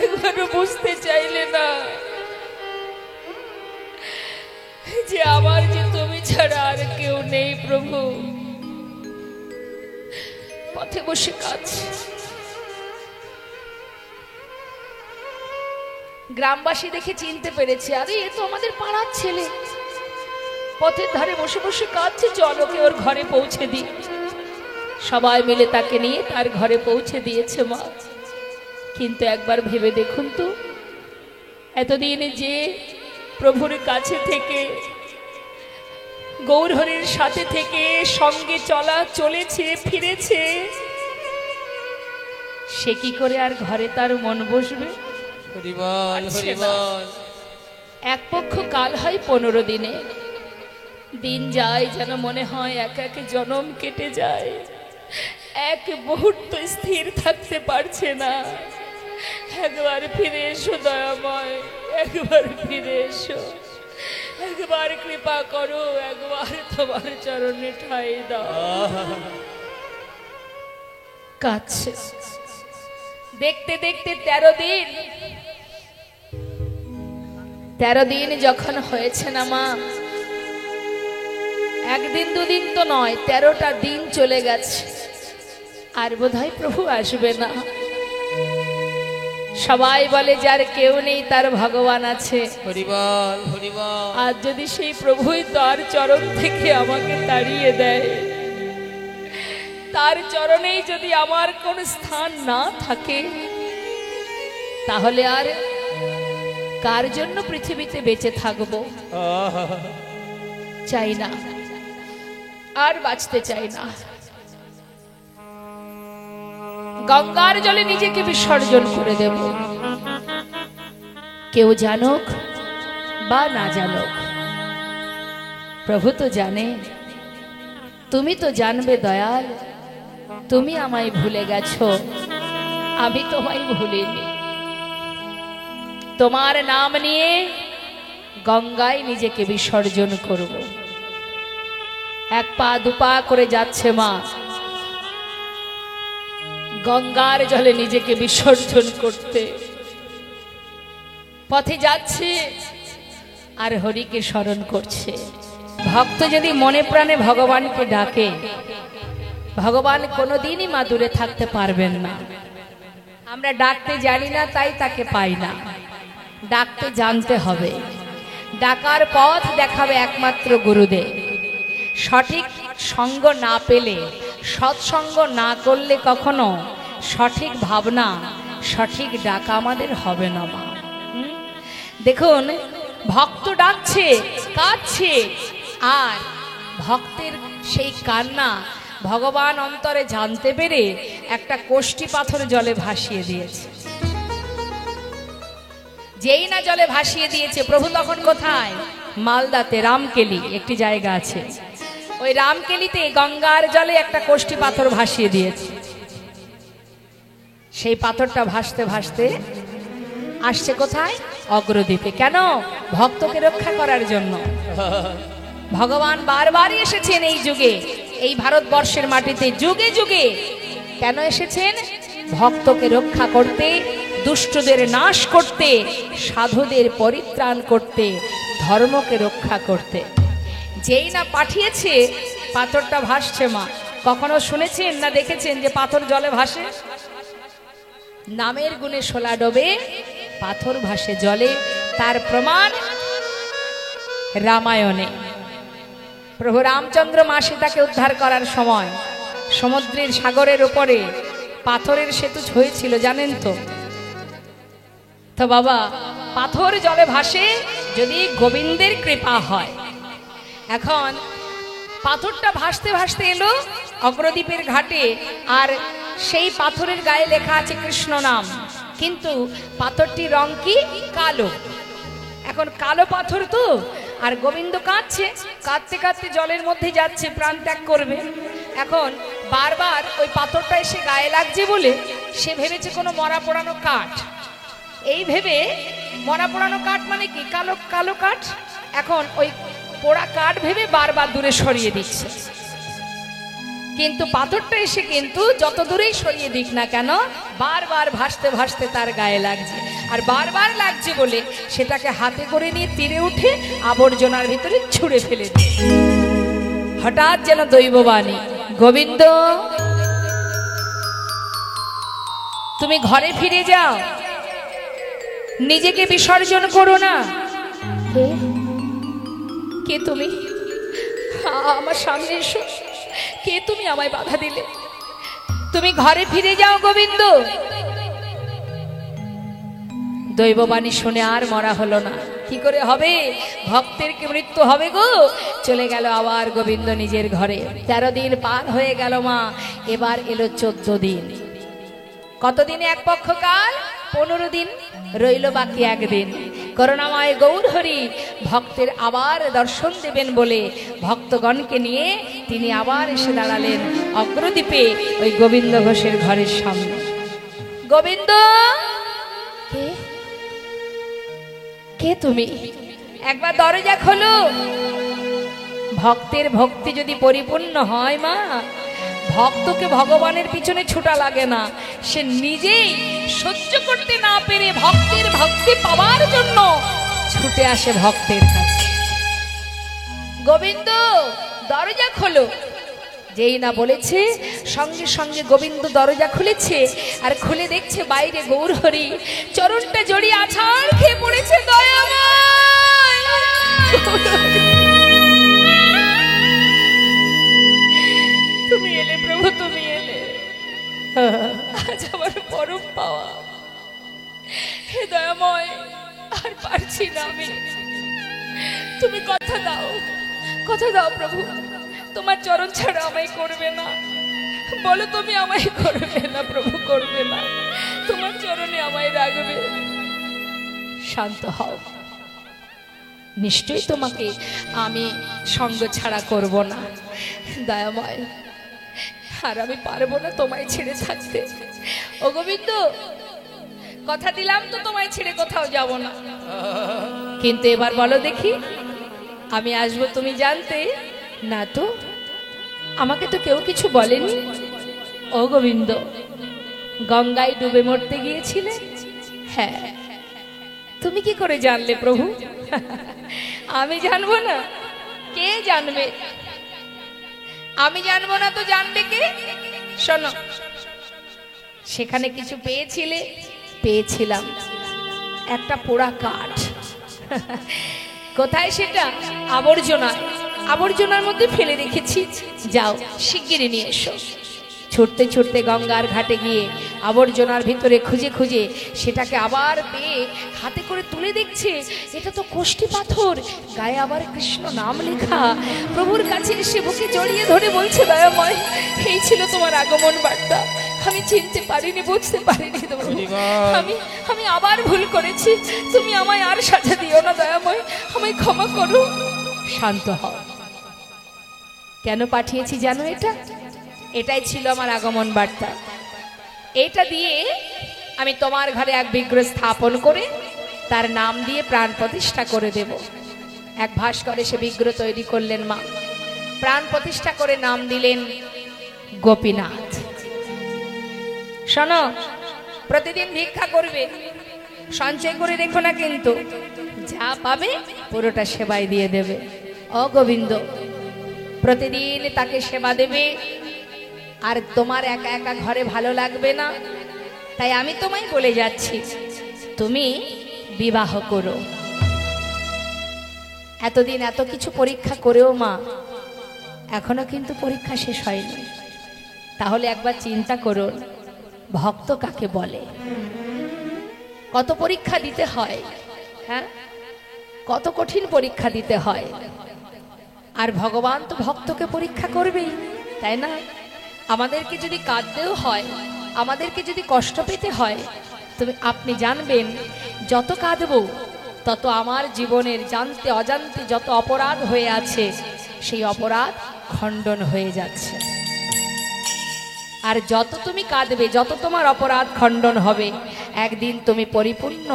একবারও বুঝতে চাইলে না যে আমার যে তুমি ছাড়া আর কেউ নেই। প্রভু পথে বসে কাঁদছে, গ্রামবাসী দেখে চিনতে পেরেছে, আরে এ তো আমাদের পাড়ার ছেলে, পথের ধারে বসে বসে কাঁদছে, চলো কে ওর ঘরে পৌঁছে দিই। সবাই মিলে তাকে নিয়ে তার ঘরে পৌঁছে দিয়েছে মা। কিন্তু একবার ভেবে দেখুন তো, এতদিনে যে প্রভুর কাছে থেকে, গৌরহরির সাথে থেকে সঙ্গে চলেছে ফিরেছে, সে কি করে আর ঘরে তার মন বসবে? হরিবল হরিবল। এক পক্ষ কাল হয় 15 দিনে, দিন যায় যেন মনে হয় এক এক জনম কেটে যায়, এক মুহূর্ত স্থির থাকতে পারছে না। একবার ফিরে এসো দয়াময়, একবার ফিরে এসো, একবার কৃপা করো, একবার তোমার চরণে ঠাঁই দাও। কাছে দেখতে দেখতে 13 দিন যখন হয়েছে না মা, একদিন দুদিন তো নয়, 13টা দিন চলে গেছে, আর বোধহয় প্রভু আসবে না। সবাই বলে যার কেউ নেই তার ভগবান আছে। হরিবল হরিবল। আর যদি সেই প্রভুই তার চরণ থেকে আমাকে তাড়িয়ে দেয়, তার চরণেই যদি আমার কোন স্থান না থাকে, তাহলে আর কার জন্য পৃথিবীতে বেঁচে থাকবো? চাই না, আর বাঁচতে চাই না। গঙ্গার জলে নিজেকে বিসর্জন করে দেব, কেউ জানুক বা না জানুক। প্রভু তো জানে, তুমি তো জানবে দয়াল। তুমি আমায় ভুলে গেছো, আমি তোমায় ভুলিনি। তোমার নাম নিয়ে গঙ্গায় নিজেকে বিসর্জন করব। এক পা দুপা করে যাচ্ছে মা, গঙ্গার জলে নিজেকে বিসর্জন করতে। পথে যাচ্ছে আর হরিকে স্মরণ করছে। ভক্ত যদি মনে প্রাণে ভগবানকে ডাকে, ভগবান কোনোদিনই মা দূরে থাকতে পারবেন না। আমরা ডাকতে জানি না, তাই তাকে পাই না। ডাকতে জানতে হবে। ডাকার পথ দেখাবে একমাত্র গুরুদেব। সঠিক সঙ্গ না পেলে, সৎসঙ্গ না করলে কখনো সঠিক ভাবনা, সঠিক ডাকা আমাদের হবে না মা। দেখুন, ভক্ত ডাকছে, কাঁদছে, আর ভক্তের সেই কান্না ভগবান অন্তরে জানতে পেরে একটা কোষ্ঠী পাথর জলে ভাসিয়ে দিয়েছে। যেই না জলে ভাসিয়ে দিয়েছে, প্রভু তখন কোথায়? মালদাতে রামকেলি একটি জায়গা আছে, ওই রামকেলিতে গঙ্গার জলে একটা কোষ্ঠী পাথর ভাসিয়ে দিয়েছে। সেই পাথরটা ভাসতে ভাসতে আসছে কোথায়? অগ্রদ্বীপে। কেন? ভক্তকে রক্ষা করার জন্য। ভগবান বারবারই এসেছেন এই যুগে, এই ভারতবর্ষের মাটিতে যুগে যুগে। কেন এসেছেন? ভক্তকে রক্ষা করতে, দুষ্টদের নাশ করতে, সাধুদের পরিত্রাণ করতে, ধর্মকে রক্ষা করতে। যেই না পাঠিয়েছে, পাথরটা ভাসছে মা। কখনো শুনেছেন না দেখেছেন যে পাথর জলে ভাসে? নামের গুণে শোলা ডোবে, পাথর ভাসে জলে। তার প্রমাণ রামায়ণে। প্রভু রামচন্দ্র মা সীতাকে উদ্ধার করার সময় সমুদ্রের সাগরের উপরে পাথরের সেতু হয়েছিল, জানেন তো? তো বাবা, পাথর জলে ভাসে যদি গোবিন্দের কৃপা হয়। এখন পাথরটা ভাসতে ভাসতে এলো অগ্রদ্বীপের ঘাটে, আর সেই পাথরের গায়ে লেখা আছে কৃষ্ণ নাম, কিন্তু পাথরটির রং কি? কালো। এখন কালো পাথর তো, আর গোবিন্দ কাঁদছে, কাঁদতে কাঁদতে জলের মধ্যে যাচ্ছে, প্রাণ ত্যাগ করবে। এখন বারবার ওই পাথরটা এসে গায়ে লাগছে বলে সে ভেবেছে কোনো মরা পোড়ানো কাঠ। এই ভেবে, মরা পোড়ানো কাঠ মানে কি? কালো কালো কাঠ। এখন ওই পোড়া কাঠ ভেবে বারবার দূরে সরিয়ে দিচ্ছে, কিন্তু পাথরটা এসে কিন্তু যত দূরেই সরিয়ে দিক না কেন, বারবার ভাসতে ভাসতে তার গায়ে লাগছে। আর বারবার লাগছে বলে সেটাকে হাতে করে নিয়ে তীরে উঠে আবর্জনার ভিতরে ছুঁড়ে ফেলে দিয়ে হঠাৎ যেন দৈববাণী, গোবিন্দ তুমি ঘরে ফিরে যাও, নিজেকে বিসর্জন করো না। কে তুমি? আমার সামনে এসো। কে তুমি? আমায় বাধা দিলে। তুমি ঘরে ফিরে যাও গোবিন্দ। দৈববাণী শুনে আর মরা হলো না। কি করে হবে? ভক্তের কি মৃত্যু হবে গো? চলে গেল আবার গোবিন্দ নিজের ঘরে। 13 দিন পার হয়ে গেল মা, এবার এলো 14 দিন। কতদিনে এক পক্ষ কাল? 15 দিন, রইল বাকি একদিন। করুণাময় গৌর হরি ভক্তের আবার দর্শন দেবেন বলে ভক্তগণকে নিয়ে তিনি আবার এসে দাঁড়ালেন অগ্রদ্বীপে ওই গোবিন্দ ঘোষের ঘরের সামনে। গোবিন্দ, কে? কে তুমি? একবার দরজা খোলো। ভক্তের ভক্তি যদি পরিপূর্ণ হয় মা, ভক্তকে ভগবানের পিছনে ছুটা লাগে না, সে নিজেই সহ্য করতে না পেরে ভক্তের ভক্তি পাওয়ার জন্য ছুটে আসে ভক্তের কাছে। গোবিন্দ, দরজা খোলো। যেই না বলেছে সঙ্গে সঙ্গে গোবিন্দ দরজা খুলেছে, আর খুলে দেখছে বাইরে গৌরহরি চরণটা জড়িয়ে আছাড় খেয়ে পড়েছে। দয়াময়, তুমি এলে প্রভু, তুমি এলে, আজ আমার পরম পাওয়া। হে দয়াময়, আর পারছি না আমি, তুমি কথা দাও, কথা দাও প্রভু, তোমার চরণ ছাড়া আমায় করবে না। বলো তুমি আমায় করবে না প্রভু, করবে না, তোমার চরণে আমায় রাখবে। শান্ত হও, নিশ্চয়ই তোমাকে আমি সঙ্গ ছাড়া করব না। দয়াময়, আর আমি পারবো না তোমায় ছেড়ে থাকতে। ও গোবিন্দ, কথা দিলাম তো তোমায় ছেড়ে কোথাও যাব না, কিন্তু এবার বলো দেখি আমি আসবো তুমি জানতে না তো? আমাকে তো কেউ কিছু বলেনি। ও গোবিন্দ, গঙ্গায় ডুবে মরতে গিয়েছিলে? হ্যাঁ। তুমি কি করে জানলে প্রভু? আমি জানবো না, কে জানবে? আমি জানবো না তো জানবে কে? শোনো, সেখানে কিছু পেয়েছিলে? পেয়েছিলাম একটা পোড়া কাঠ। কোথায় সেটা? আবর্জনায়, আবর্জনার মধ্যে ফেলে রেখেছি। যাও শিগগিরই নিয়ে এসো। ছুটতে ছুটতে গঙ্গার ঘাটে গিয়ে আবর্জনার ভিতরে খুঁজে খুঁজে সেটাকে আবার পেয়ে হাতে করে তুলে দেখছে এটা তো কোষ্ঠী পাথর, গায়ে আবার কৃষ্ণ নাম লেখা। প্রভুর কাছে এসে বুকে জড়িয়ে ধরে বলছে, দয়াময়, এই ছিল তোমার আগমন বার্তা। আমি চিনতে পারিনি, বুঝতে পারিনি, আমি আবার ভুল করেছি। তুমি আমায় আর সাজা দিও না দয়াময়, আমায় ক্ষমা করো। শান্ত হও। কেন পাঠিয়েছি জানো? এটাই ছিল আমার আগমন বার্তা। এটা দিয়ে আমি তোমার ঘরে এক বিগ্রহ স্থাপন করে তার নাম দিয়ে প্রাণ প্রতিষ্ঠা করে দেব। এক ভাস্করে সে বিগ্রহ তৈরি করলেন মা, প্রাণ প্রতিষ্ঠা করে নাম দিলেন গোপীনাথ। শোনো, প্রতিদিন ভিক্ষা করবে, সঞ্চয় করে রেখো না, কিন্তু যা পাবে পুরোটা সেবায় দিয়ে দেবে। ও গোবিন্দ, প্রতিদিন তাকে সেবা দেবে। আর তোমার একা একা ঘরে ভালো লাগবে না, তাই আমি তোমায় বলে যাচ্ছি, তুমি বিবাহ করো। এতদিন এত কিছু পরীক্ষা করেও মা এখনো কিন্তু পরীক্ষা শেষ হয়নি। তাহলে একবার চিন্তা করুন, ভক্ত কাকে বলে? কত পরীক্ষা দিতে হয়, হ্যাঁ, কত কঠিন পরীক্ষা দিতে হয়। আর ভগবান তো ভক্তকে পরীক্ষা করবেই, তাই না? আমাদেরকে যদি কাঁদতেও হয়, আমাদেরকে যদি কষ্ট পেতে হয়, আপনি জানবেন যত কাঁদবো তত আমার জীবনের জানতে অজান্তে যত অপরাধ হয়ে আছে সেই অপরাধ খণ্ডন হয়ে যাচ্ছে। আর যত তুমি কাঁদবে, যত তোমার অপরাধ খণ্ডন হবে, একদিন তুমি পরিপূর্ণ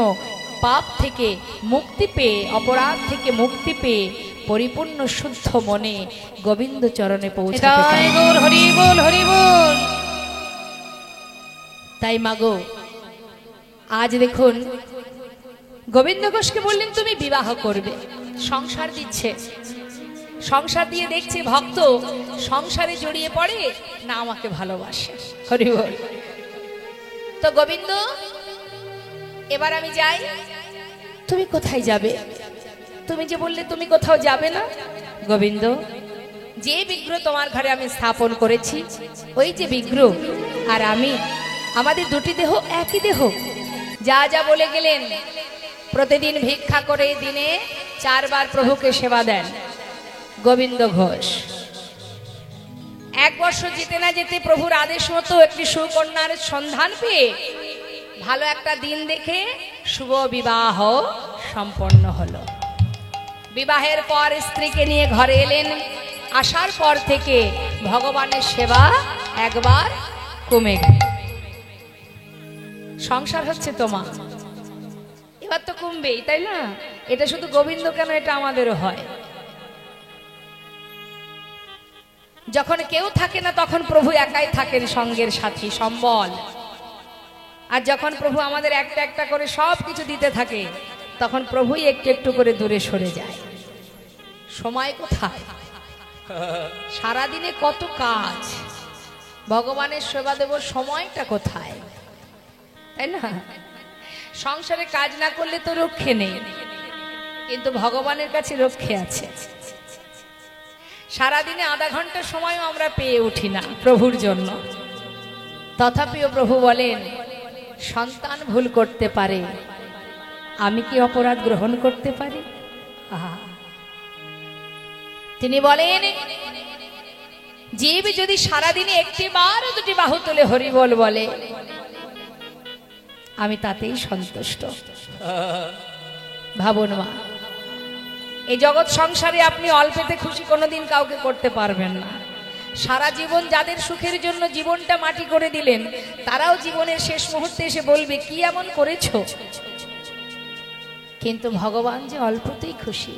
পাপ থেকে মুক্তি পেয়ে, অপরাধ থেকে মুক্তি পেয়ে পরিপূর্ণ শুদ্ধ মনে গোবিন্দ চরণে পৌঁছাতে পারবে। তাই মাগো, আজ দেখুন গোবিন্দ ঘোষকে বললেন তুমি বিবাহ করবে, সংসার দিচ্ছে। সংসার দিয়ে দেখছে ভক্ত সংসারে জড়িয়ে পড়ে না আমাকে ভালোবাসে। হরি বল। তো গোবিন্দ, এবার আমি যাই। তুমি কোথায় যাবে? তুমি যে বললে তুমি কোথাও যাবে না। গোবিন্দ, যে বিগ্রহ তোমার ঘরে আমি স্থাপন করেছি, ওই যে বিগ্রহ আর আমি, আমাদের দুটি দেহ একই দেহ। যা যা বলে গেলেন, প্রতিদিন ভিক্ষা করে দিনে 4 বার প্রভুকে সেবা দেন গোবিন্দ ঘোষ। 1 বছর যেতে না যেতে প্রভুর আদেশ মতো একটি সুকন্যার সন্ধান পেয়ে ভালো একটা দিন দেখে শুভ বিবাহ সম্পন্ন হলো। বিবাহের পর স্ত্রীকে নিয়ে ঘরে এলেন। আসার পর থেকে ভগবানের সেবা একবার কমে গেল। সংসার হচ্ছে তোমার, এবার তো কমবেই, তাই না? এটা শুধু গোবিন্দ কেন, এটা আমাদেরও হয়। যখন কেউ থাকে না তখন প্রভু একাই থাকেন, সঙ্গের সাথী সম্বল। আর যখন প্রভু আমাদের একটা একটা করে সব কিছু দিতে থাকে, তখন প্রভুই একটু একটু করে দূরে সরে যায়। সময় কোথায়? সারাদিনে কত কাজ, ভগবানের সেবা দেব সময়টা কোথায়, তাই না? সংসারে কাজ না করলে তো রক্ষে নেই, কিন্তু ভগবানের কাছে রক্ষে আছে। সারাদিনে আধা ঘন্টা সময়ও আমরা পেয়ে উঠি না প্রভুর জন্য। তথাপিও প্রভু বলেন, সন্তান ভুল করতে পারে, আমি কি অপরাধ গ্রহণ করতে পারি? তিনি বলেন, জীব যদি সারাদিনে একটি বার দুটি বাহু তুলে হরিবল বলে, আমি তাতেই সন্তুষ্ট। ভাবুন মা, এই জগৎ সংসারে আপনি অল্পেতে খুশি কোনোদিন কাউকে করতে পারবেন না। সারা জীবন যাদের সুখের জন্য জীবনটা মাটি করে দিলেন, তারাও জীবনের শেষ মুহূর্তে এসে বলবে, কি এমন করেছো? কিন্তু ভগবান যে অল্পতেই খুশি,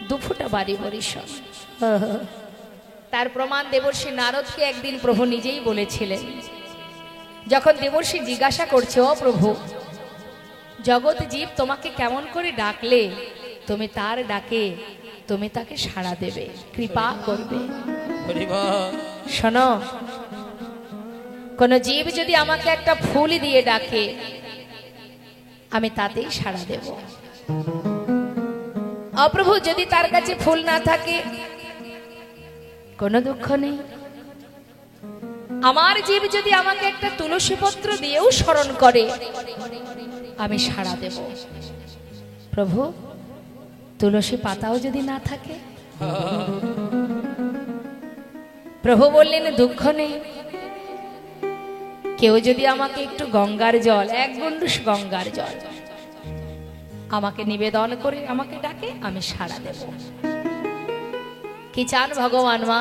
দুফুটা বাড়ি বরিশন। তার প্রমাণ দেবর্ষি নারদকে একদিন প্রভু নিজেই বলেছিলেন। যখন দেবর্ষি জিজ্ঞাসা করছে, ও প্রভু, জগৎ জীব তোমাকে কেমন করে ডাকলে তুমি তার ডাকে তুমি তাকে সাড়া দেবে, কৃপা করবে? শোনো, কোন জীব যদি আমাকে একটা ফুল দিয়ে ডাকে, আমি তাতেই সাড়া দেব। অপ্রভু, যদি তার কাছে ফুল না থাকে, কোনো দুঃখ নেই। আমার জীব যদি আমাকে একটা তুলসী পত্র দিয়েও স্মরণ করে, আমি সাড়া দেব। প্রভু, তুলসী পাতাও যদি না থাকে? প্রভু বললেন, দুঃখ নেই। কেউ যদি আমাকে একটু গঙ্গার জল, এক গণ্ডুষ গঙ্গার জল আমাকে নিবেদন করে আমাকে ডাকে, আমি সাড়া দেব। কি চান ভগবান মা?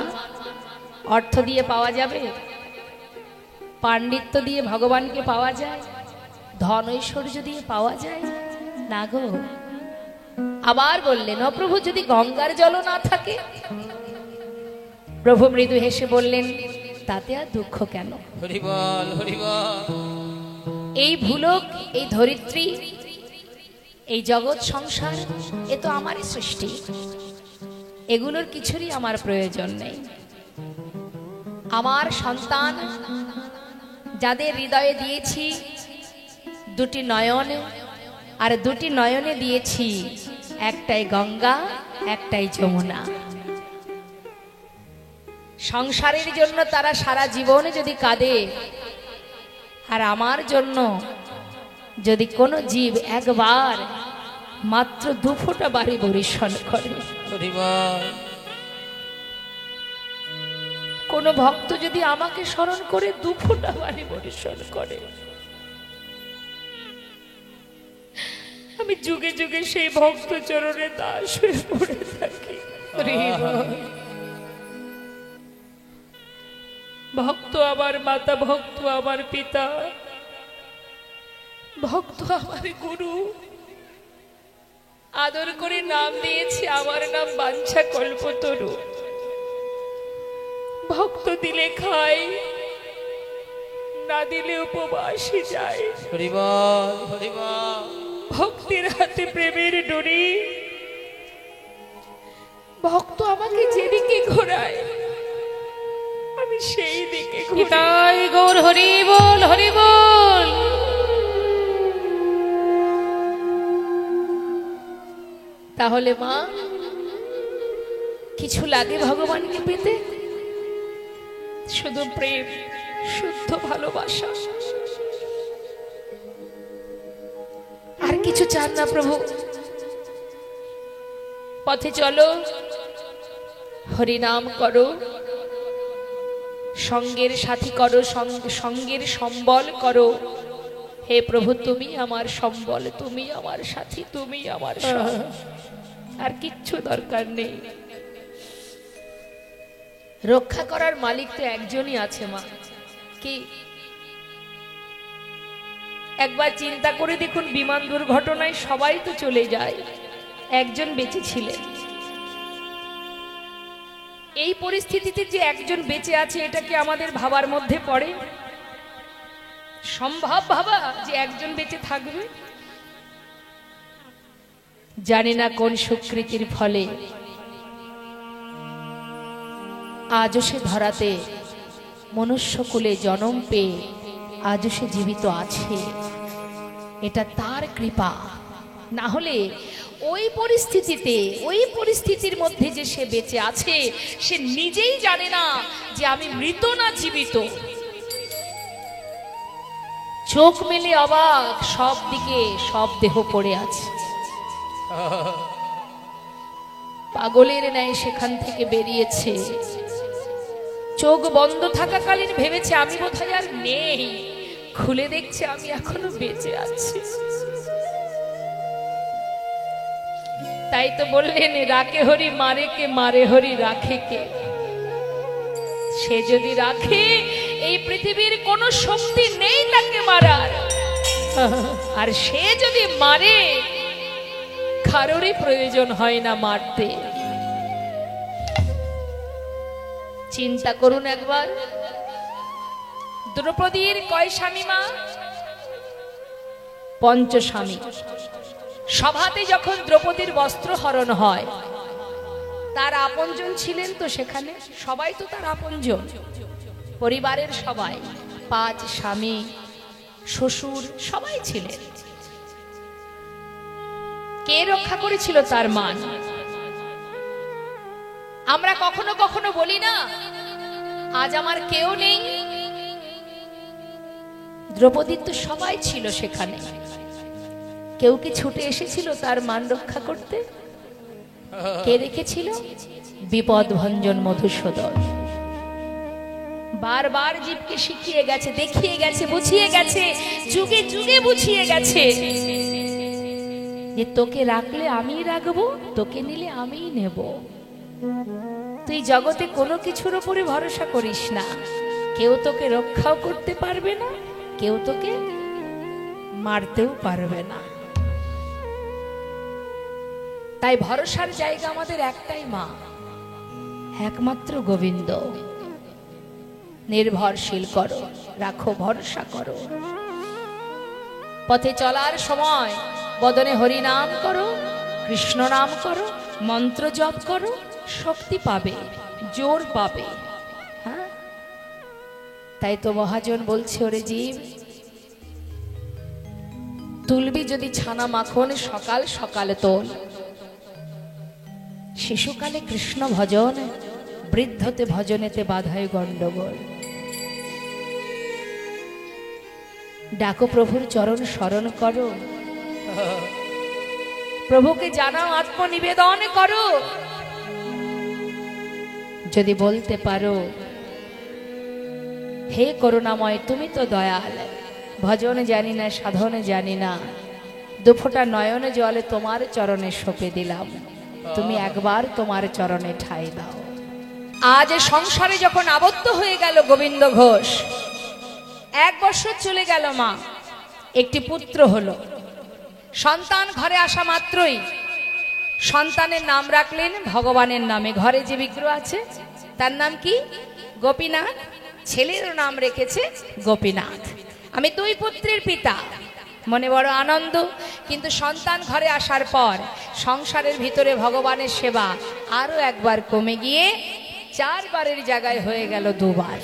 অর্থ দিয়ে পাওয়া যাবে? পাণ্ডিত্য দিয়ে ভগবানকে পাওয়া যায়? ধন ঐশ্বর্য দিয়ে পাওয়া যায় না গো। আবার বললেন, ও প্রভু, যদি গঙ্গার জলও না থাকে? প্রভু মৃদু হেসে বললেন, তাতে আর দুঃখ কেন? হরিবল হরিবল। এই ভুলক, এই ধরিত্রী, এই জগৎ সংসার, এ তো আমারই সৃষ্টি। এগুলোর কিছুরই আমার প্রয়োজন নেই। আমার সন্তান যাদের হৃদয়ে দিয়েছি দুটি নয়ন, আর দুটি নয়নে দিয়েছি একটাই গঙ্গা, একটাই যমুনা। সংসারের জন্য তারা সারা জীবন যদি কাঁদে, আর আমার জন্য যদি কোনো জীব একবার মাত্র দুফোঁটা বাড়ি বরিশন করে, কোন ভক্ত যদি আমাকে স্মরণ করে দুফোঁটা বাড়ি বরিশন করে, আমি যুগে যুগে সেই ভক্ত চরণে দাস হয়ে পড়ে থাকি। ভক্ত আমার মাতা, ভক্ত আমার পিতা, ভক্ত আমার গুরু। আদর করে নাম দিয়েছি, আমার নাম বাঞ্ছা কল্পতরু। ভক্ত দিলে খায়, না দিলে উপবাসে যায়। হরিবল হরিবল। ভক্তির হাতে প্রেমের ডোরি, ভক্ত আমাকে যেদিকে ঘোরায় আমি সেই দিকে ঘুরি। তাই গৌর হরিবল হরিবল। তাহলে মা, কিছু লাগে ভগবানকে পেতে? শুধু প্রেম, শুদ্ধ ভালোবাসা, আর কিছু চান না প্রভু? পথে চলো, হরিনাম করো, সঙ্গের সাথী করো, সঙ্গের সম্বল করো। হে প্রভু, তুমি আমার সম্বল, তুমি আমার সাথী, তুমি আমার সব। আর কিচ্ছু দরকার নেই। রক্ষা করার মালিক তো একজনই আছে মা। কি? একবার চিন্তা করে দেখুন, বিমান দুর্ঘটনায় সবাই তো চলে যায়, একজন বেঁচে ছিলেন। এই পরিস্থিতিতে যে একজন বেঁচে আছে, এটা কি আমাদের ভাবার মধ্যে পড়ে? সম্ভব ভাবা যে একজন বেঁচে থাকবে? জানি না কোন সুকৃতির ফলে আজও সে ধরাতে মনুষ্যকুলে জন্ম পেয়ে আজও সে জীবিত আছে, এটা তার কৃপা। না হলে ওই পরিস্থিতিতে, ওই পরিস্থিতির মধ্যে যে সে বেঁচে আছে, সে নিজেই জানে না যে আমি মৃত না জীবিত। চোখ মেলে অবাক, সব দিকে সব দেহ পড়ে আছে। পাগলের ন্যায় সেখান থেকে বেরিয়েছে। চোখ বন্ধ থাকাকালীন ভেবেছে আমি বোধহয় আর নেই, খুলে দেখছে আমি এখনো বেঁচে আছি। তাই তো বললেন, রাখে হরি মারে কে, মারে হরি রাখে কে। সে যদি রাখে, এই পৃথিবীর কোনো শক্তি নেই তাকে মারার। আর সে যদি মারে, কারোরই প্রয়োজন হয় না মারতে। চিন্তা করুন একবার, দ্রৌপদীর কয় স্বামী মা? পঞ্চস্বামী। সভাতে যখন দ্রৌপদীর বস্ত্র হরণ হয়, তার আপনজন ছিলেন তো সেখানে, সবাই তো তার আপনজন, পরিবারের সবাই, 5 স্বামী, শ্বশুর সবাই ছিলেন। কে রক্ষা করেছিল তার মান? আমরা কখনো কখনো বলি না, আজ আমার কেউ নেই। দ্রৌপদীর তো সবাই ছিল সেখানে, কেউ কি ছুটে এসেছিল তার মান রক্ষা করতে? কে রেখেছিল? বিপদ ভঞ্জন মধুসূদন। বারবার জীবকে শিখিয়ে গেছে, দেখিয়ে গেছে, বুঝিয়ে গেছে, যুগে যুগে বুঝিয়ে গেছে যে তোকে রাখলে আমি রাখবো, তোকে নিলে আমিই নেব। তুই জগতে কোনো কিছুর উপরে ভরসা করিস না, কেউ তোকে রক্ষাও করতে পারবে না, কেউ তোকে মারতেও পারবে না। তাই ভরসার জায়গা আমাদের একটাই মা, একমাত্র গোবিন্দ। নির্ভরশীল করো, রাখো, ভরসা করো। পথে চলার সময় বদনে হরি নাম করো, কৃষ্ণ নাম করো, মন্ত্র জপ করো, শক্তি পাবে, জোর পাবে। হ্যাঁ, তাই তো মহাজন বলছে, ওরে জীব, তুলবি যদি ছানা মাখন সকাল সকাল তোল। শিশুকালে কৃষ্ণ ভজন, বৃদ্ধতে ভজনেতে বাধায় গণ্ডগোল। ডাকো প্রভুর চরণ স্মরণ করো, প্রভুকে জানাও, আত্মনিবেদন করো। যদি বলতে পারো, হে করুণাময় তুমি তো দয়াল, ভজন জানি না, সাধন জানি না, দুফোঁটা নয়ন জলে তোমার চরণে সঁপে দিলাম, তুমি একবার তোমার চরণে ঠাঁই দাও। আজ সংসারে যখন আবদ্ধ হয়ে গেল গোবিন্দ ঘোষ, 1 বছর চলে গেল মা, একটি পুত্র হলো। সন্তান ঘরে আসা মাত্রই সন্তানের নাম রাখলেন ভগবানের নামে। ঘরে যে বিগ্রহ আছে তার নাম কি? গোপীনাথ। ছেলের নাম রেখেছে গোপীনাথ। আমি 2 পুত্রের পিতা, মনে বড় আনন্দ। কিন্তু সন্তান ঘরে আসার পর সংসারের ভিতরে ভগবানের সেবা আরো একবার কমে গিয়ে 4 বারের জায়গায় হয়ে গেল 2 বার।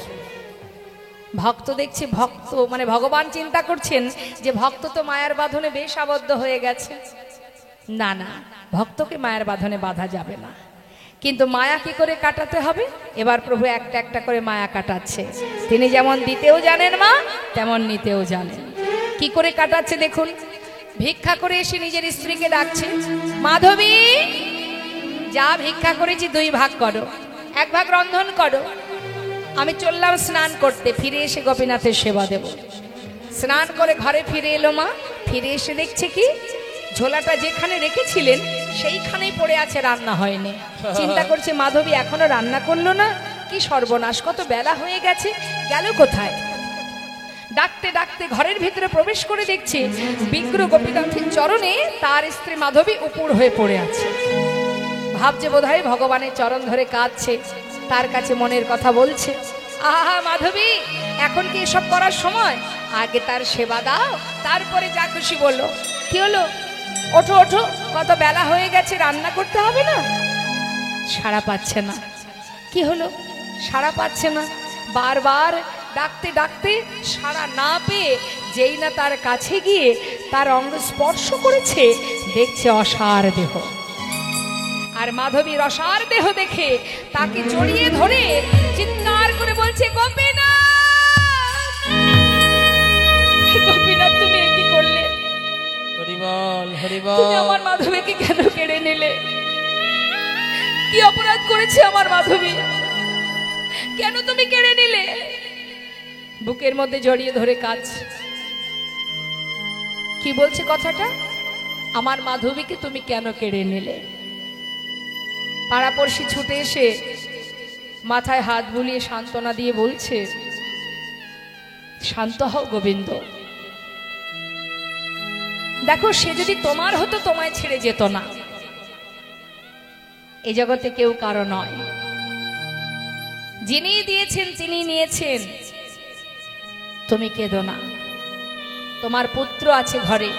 ভক্ত দেখছে, ভক্ত মানে ভগবান চিন্তা করছেন যে ভক্ত তো মায়ার বাঁধনে বেশ আবদ্ধ হয়ে গেছে। না না, ভক্তকে মায়ার বাঁধনে বাঁধা যাবে না, কিন্তু মায়া কি করে কাটাতে হবে? এবার প্রভু একটা একটা করে মায়া কাটাচ্ছে। তিনি যেমন দিতেও জানেন মা, তেমন নিতেও জানেন। কি করে কাটাচ্ছে দেখুন। ভিক্ষা করে এসে নিজের স্ত্রীকে ডাকছে, মাধবী যা ভিক্ষা করেছি 2 ভাগ করো, 1 ভাগ রন্ধন করো, আমি চললাম স্নান করতে, ফিরে এসে গোপীনাথের সেবা দেব। স্নান করে ঘরে ফিরে এলো মা, ফিরে এসে দেখছে কি ঝোলাটা যেখানে রেখেছিলেন সেইখানেই পড়ে আছে, রান্না হয়নি। চিন্তা করছে মাধবী এখনো রান্না করলো না, কি সর্বনাশ, কত বেলা হয়ে গেছে, গেল কোথায়? ডাকতে ডাকতে ঘরের ভিতরে প্রবেশ করে দেখছে বিগ্রহ গোপীনাথের চরণে তার স্ত্রী মাধবী উপুড় হয়ে পড়ে আছে। ভাবছে বোধহয় ভগবানের চরণ ধরে কাঁদছে, তার কাছে মনের কথা বলছে। আহা মাধবী, এখন কি এসব করার সময়? আগে তার সেবা দাও, তারপরে যা খুশি বললো। কি হলো? ওঠো ওঠো, কত বেলা হয়ে গেছে, রান্না করতে হবে না। সাড়া পাচ্ছে না। কি হলো? সাড়া পাচ্ছে না, বারবার ডাকতে ডাকতে সাড়া না পেয়ে যেই না তার কাছে গিয়ে তার অঙ্গ স্পর্শ করেছে, দেখছে অসার দেহ। আর মাধবীর অসার দেহ দেখে তাকে জড়িয়ে ধরে চিৎকার করে বলছে, গোপীনাথ, গোপীনাথ, তুমি কি করলে? হরিবল হরিবল। তুমি আমার মাধবীকে কেন কেড়ে নিলে? কি অপরাধ করেছে আমার মাধবী? কেন তুমি কেড়ে নিলে? বুকের মধ্যে জড়িয়ে ধরে কাঁদছে। কি বলছে কথাটা? আমার মাধবীকে তুমি কেন কেড়ে নিলে? পাড়াপড়শি ছুটে এসে মাথায় হাত বুলিয়ে সান্ত্বনা দিয়ে বলছে, শান্ত হও গোবিন্দ, দেখো সে যদি তোমার হতো তোমায় ছেড়ে যেত না। এই জগতে কেউ কারো নয়, যিনি দিয়েছেন তিনি নিয়েছেন। তুমি কেঁদো না, তোমার পুত্র আছে ঘরে,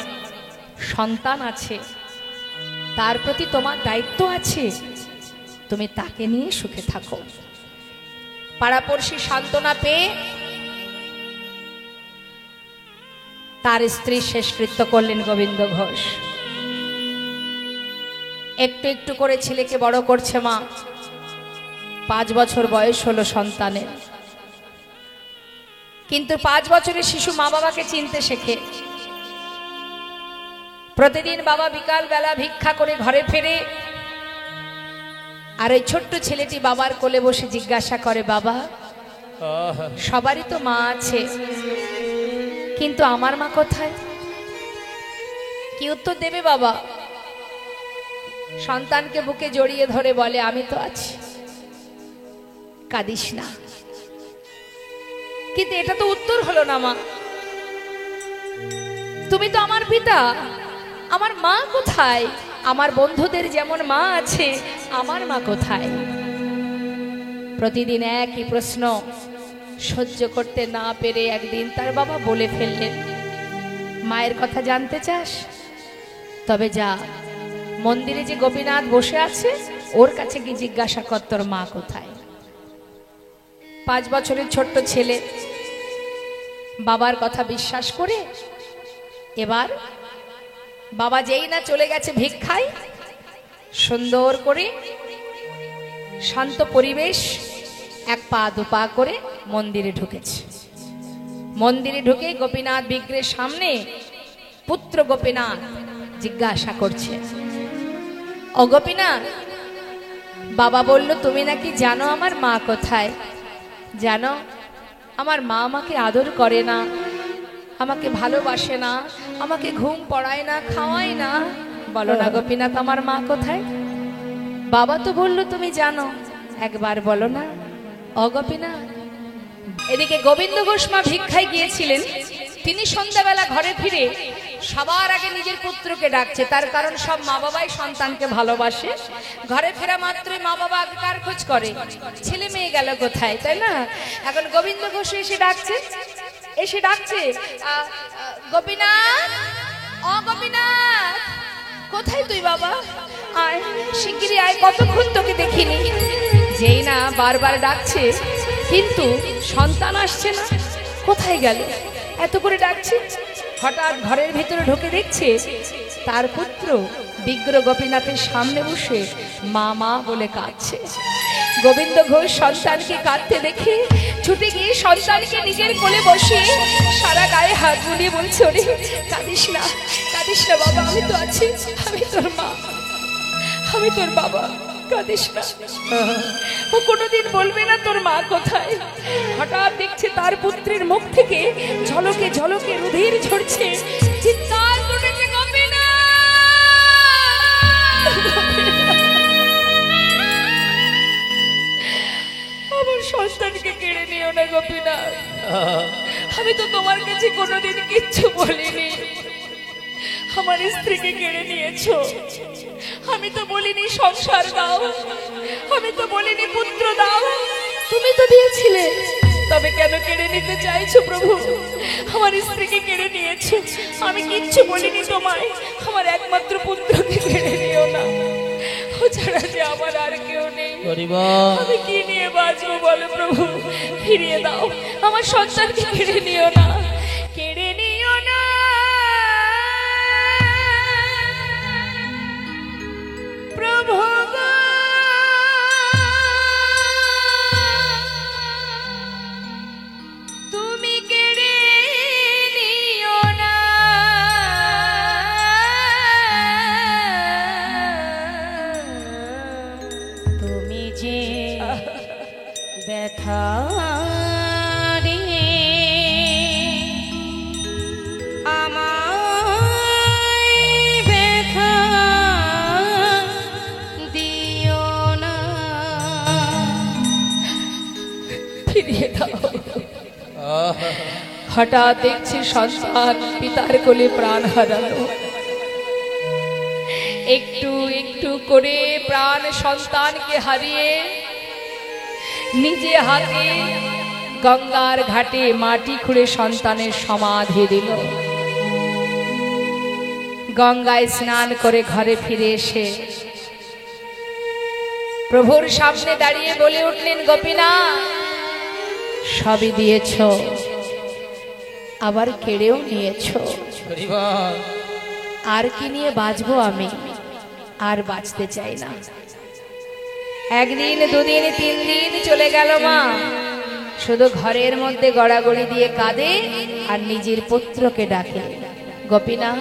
সন্তান আছে, তার প্রতি তোমার দায়িত্ব আছে, তুমি তাকে নিয়ে সুখে থাকো। পাড়াপড়শি সান্ত্বনা পেয়ে তার স্ত্রী শেষকৃত্য করলেন গোবিন্দ ঘোষ। একটু একটু করে ছেলেকে বড় করছে মা। 5 বছর বয়স হলো সন্তানের, কিন্তু 5 বছরের শিশু মা বাবাকে চিনতে শেখে। প্রতিদিন বাবা বিকাল বেলা ভিক্ষা করে ঘরে ফেরে, আর ওই ছোট্ট ছেলেটি বাবার কোলে বসে জিজ্ঞাসা করে, বাবা, সবারই তো মা আছে, কিন্তু আমার মা কোথায়? কি উত্তর দেবে বাবা? সন্তানকে বুকে জড়িয়ে ধরে বলে, আমি তো আছি, কাঁদিস না। কিন্তু এটা তো উত্তর হলো না মা, তুমি তো আমার পিতা, আমার মা কোথায়? আমার বন্ধুদের যেমন মা আছে, আমার মা কোথায়? প্রতিদিন একই প্রশ্ন সহ্য করতে না পেরে একদিন তার বাবা বলে ফেললেন, মায়ের কথা জানতে চাস? তবে যা, মন্দিরে যে গোপীনাথ বসে আছে ওর কাছে গিয়ে জিজ্ঞাসা কর তোর মা কোথায়। 5 বছরের ছোট্ট ছেলে বাবার কথা বিশ্বাস করে এবার বাবা যেই না চলে গেছে ভিক্ষায়, সুন্দর করে শান্ত পরিবেশ, 1 পা 2 পা করে মন্দিরে ঢুকেছে। মন্দিরে ঢুকে গোপীনাথ বিগ্রহের সামনে পুত্র গোপীনাথ জিজ্ঞাসা করছে, ও গোপীনাথ, বাবা বলল তুমি নাকি জানো আমার মা কোথায়? জানো, আমার মা আমাকে আদর করে না, আমাকে ভালোবাসে না, আমাকে ঘুম পড়ায় না, খাওয়ায় না। বলো না গোপীনাথ, আমার মা কোথায়? বাবা তো বললো তুমি জানো, একবার বলো না ও গোপীনাথ। এদিকে গোবিন্দ ঘোষ মা ভিক্ষায় গিয়েছিলেন, তিনি সন্ধ্যাবেলা ঘরে ফিরে সবার আগে নিজের পুত্রকে ডাকছে, তার কারণ সব মা বাবাই সন্তানকে ভালোবাসে। ঘরে ফেরা মাত্রই মা বাবা আগে কার খোঁজ করে, ছেলে মেয়ে গেল কোথায়, তাই না? এখন গোবিন্দ ঘোষ এসে ডাকছে, গোপীনাথ, ও গোপীনাথ, কোথায় তুই বাবা? আয় শিগগিরই আয়, কতক্ষণ তোকে দেখিনি। যেই না বারবার ডাকছে, কিন্তু সন্তান আসছে না। কোথায় গেল? এত করে ডাকছে, হঠাৎ ঘরের ভিতরে ঢুকে দেখছে তার পুত্র বিগ্রহ গোপীনাথের সামনে বসে মা মা বলে কাঁদছে। গোবিন্দ ঘোষ সন্তানকে কাঁদতে দেখে ছুটে গিয়ে সন্তানকে নিজের কোলে বসিয়ে সারা গায়ে হাত বুলিয়ে বলছে, ওরে কাঁদিস না, কাঁদিস না বাবা, আমি তো আছি, আমি তোর মা, আমি তোর বাবা, কাঁদিস না। ও কোনোদিন বলবে না তোর মা কোথায়। হঠাৎ দেখছে তার পুত্রের মুখ থেকে ঝলকে ঝলকে রুধির ঝরছে, চিৎকার করেছে, আমার সন্তানকে কেড়ে নিও না গোপীনাথ, আমি তো তোমার কাছে কোনোদিন কিচ্ছু বলিনি। আমার স্ত্রীকে কেড়ে নিয়েছো, আমি তো বলিনি সংসার দাও, আমি তো বলিনি পুত্র দাও, তুমি তো দিয়েছিলে, তবে কেন কেড়ে নিতে চাইছো প্রভু? আমার স্ত্রীকে কেড়ে নিয়েছো, আমি কিচ্ছু বলিনি তোমায়, আমার একমাত্র পুত্রকে কেড়ে নিও না, ও ছাড়া যে আমার আর কেউ নেই। হরি বল আমি কি নিয়ে বাঁচবো বলো প্রভু, ফিরিয়ে দাও, আমার সন্তানকে কেড়ে নিও না, কেড়ে নিও না। প্রভু গো, তুমি কেড়ে নিও না, তুমি যে ব্যথা দিয়ে আমায় ব্যথা দিও না, ফিরিয়ে দাও। হঠাৎ দেখছি সন্তান পিতার কোলে প্রাণ হারালো, একটু একটু করে প্রাণ সন্তানকে হারিয়ে নিজে হাতে গঙ্গার ঘাটে মাটি খুঁড়ে সন্তানের সমাধি দিল। গঙ্গায় স্নান করে ঘরে ফিরে এসে প্রভুর সামনে দাঁড়িয়ে বলে উঠলেন, গোপীনাথ, সবই দিয়েছ, আবার কেড়েও নিয়েছ, হরি বল আর কি নিয়ে বাঁচবো আমি, আর বাঁচতে চাই না। একদিন, দুদিন, 3 দিন চলে গেল মা, শুধু ঘরের মধ্যে গড়াগড়ি দিয়ে কাঁদে আর নিজের পুত্রকে ডাকে, গোপীনাথ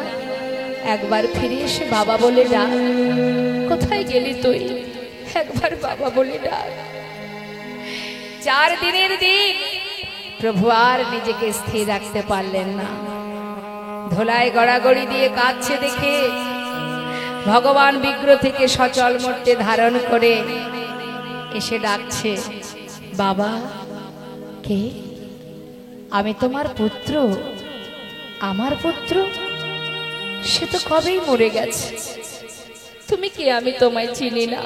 একবার ফিরে এসে বাবা বলে ডাক, কোথায় গেলি তুই, একবার বাবা বলে ডাক। 4 দিনের দিন প্রভু আর নিজেকে স্থির রাখতে পারলেন না, ধোলায় গড়াগড়ি দিয়ে কাঁদছে দেখে ভগবান বিগ্রহ থেকে সচল মূর্তি ধারণ করে এসে ডাকছে, বাবা কে? আমি তোমার পুত্র, আমার পুত্র, সে তো কবেই মরে গেছে, তুমি কে আমি তোমায় চিনি না।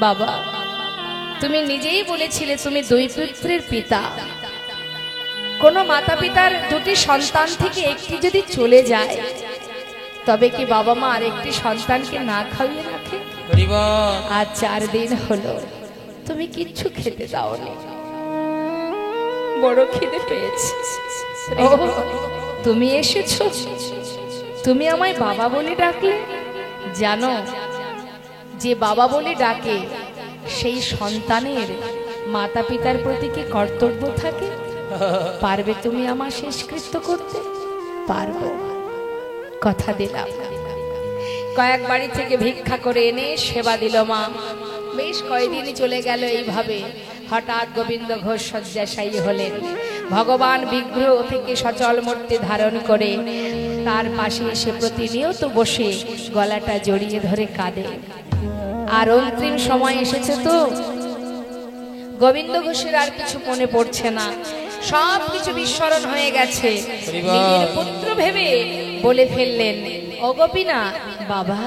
বাবা, তুমি নিজেই বলেছিলে তুমি 2 পুত্রের পিতা, কোনো মাতা পিতার 2টি সন্তান থেকে একটি যদি চলে যায়, তবে কি বাবা মা আরেকটি সন্তানকে না খাইয়ে রাখে? হরি বল আজ 4 দিন হলো তুমি কিচ্ছু খেতে দাওনি, বড় খিদে পেয়েছে। ও, তুমি এসেছো, তুমি আমায় বাবা বলে ডাকলে। জানো, যে বাবা বলে ডাকে সেই সন্তানের মাতা পিতার প্রতি কি কর্তব্য থাকে? পারবে তুমি আমার শেষকৃত্য করতে? পারবো, কথা দিলাম। কয়েক বাড়ি থেকে ভিক্ষা করে এনে সেবা দিল মা। বেশ কয়েকদিনই চলে গেল এইভাবে। হঠাৎ গোবিন্দ ঘোষ শয্যাশায়ী হলেন, ভগবান বিগ্রহ থেকে সচল মূর্তি ধারণ করে তার পাশে এসে প্রতিনিয়ত বসে গলাটা জড়িয়ে ধরে কাঁদে। আর অন্তিম সময় এসেছে তো, গোবিন্দ ঘোষের আর কিছু মনে পড়ছে না, সব কিছু বিস্মরণ হয়ে গেছে। নিজের পুত্র ভেবে বলে ফেললেন, ও গোপীনাথ, বাবা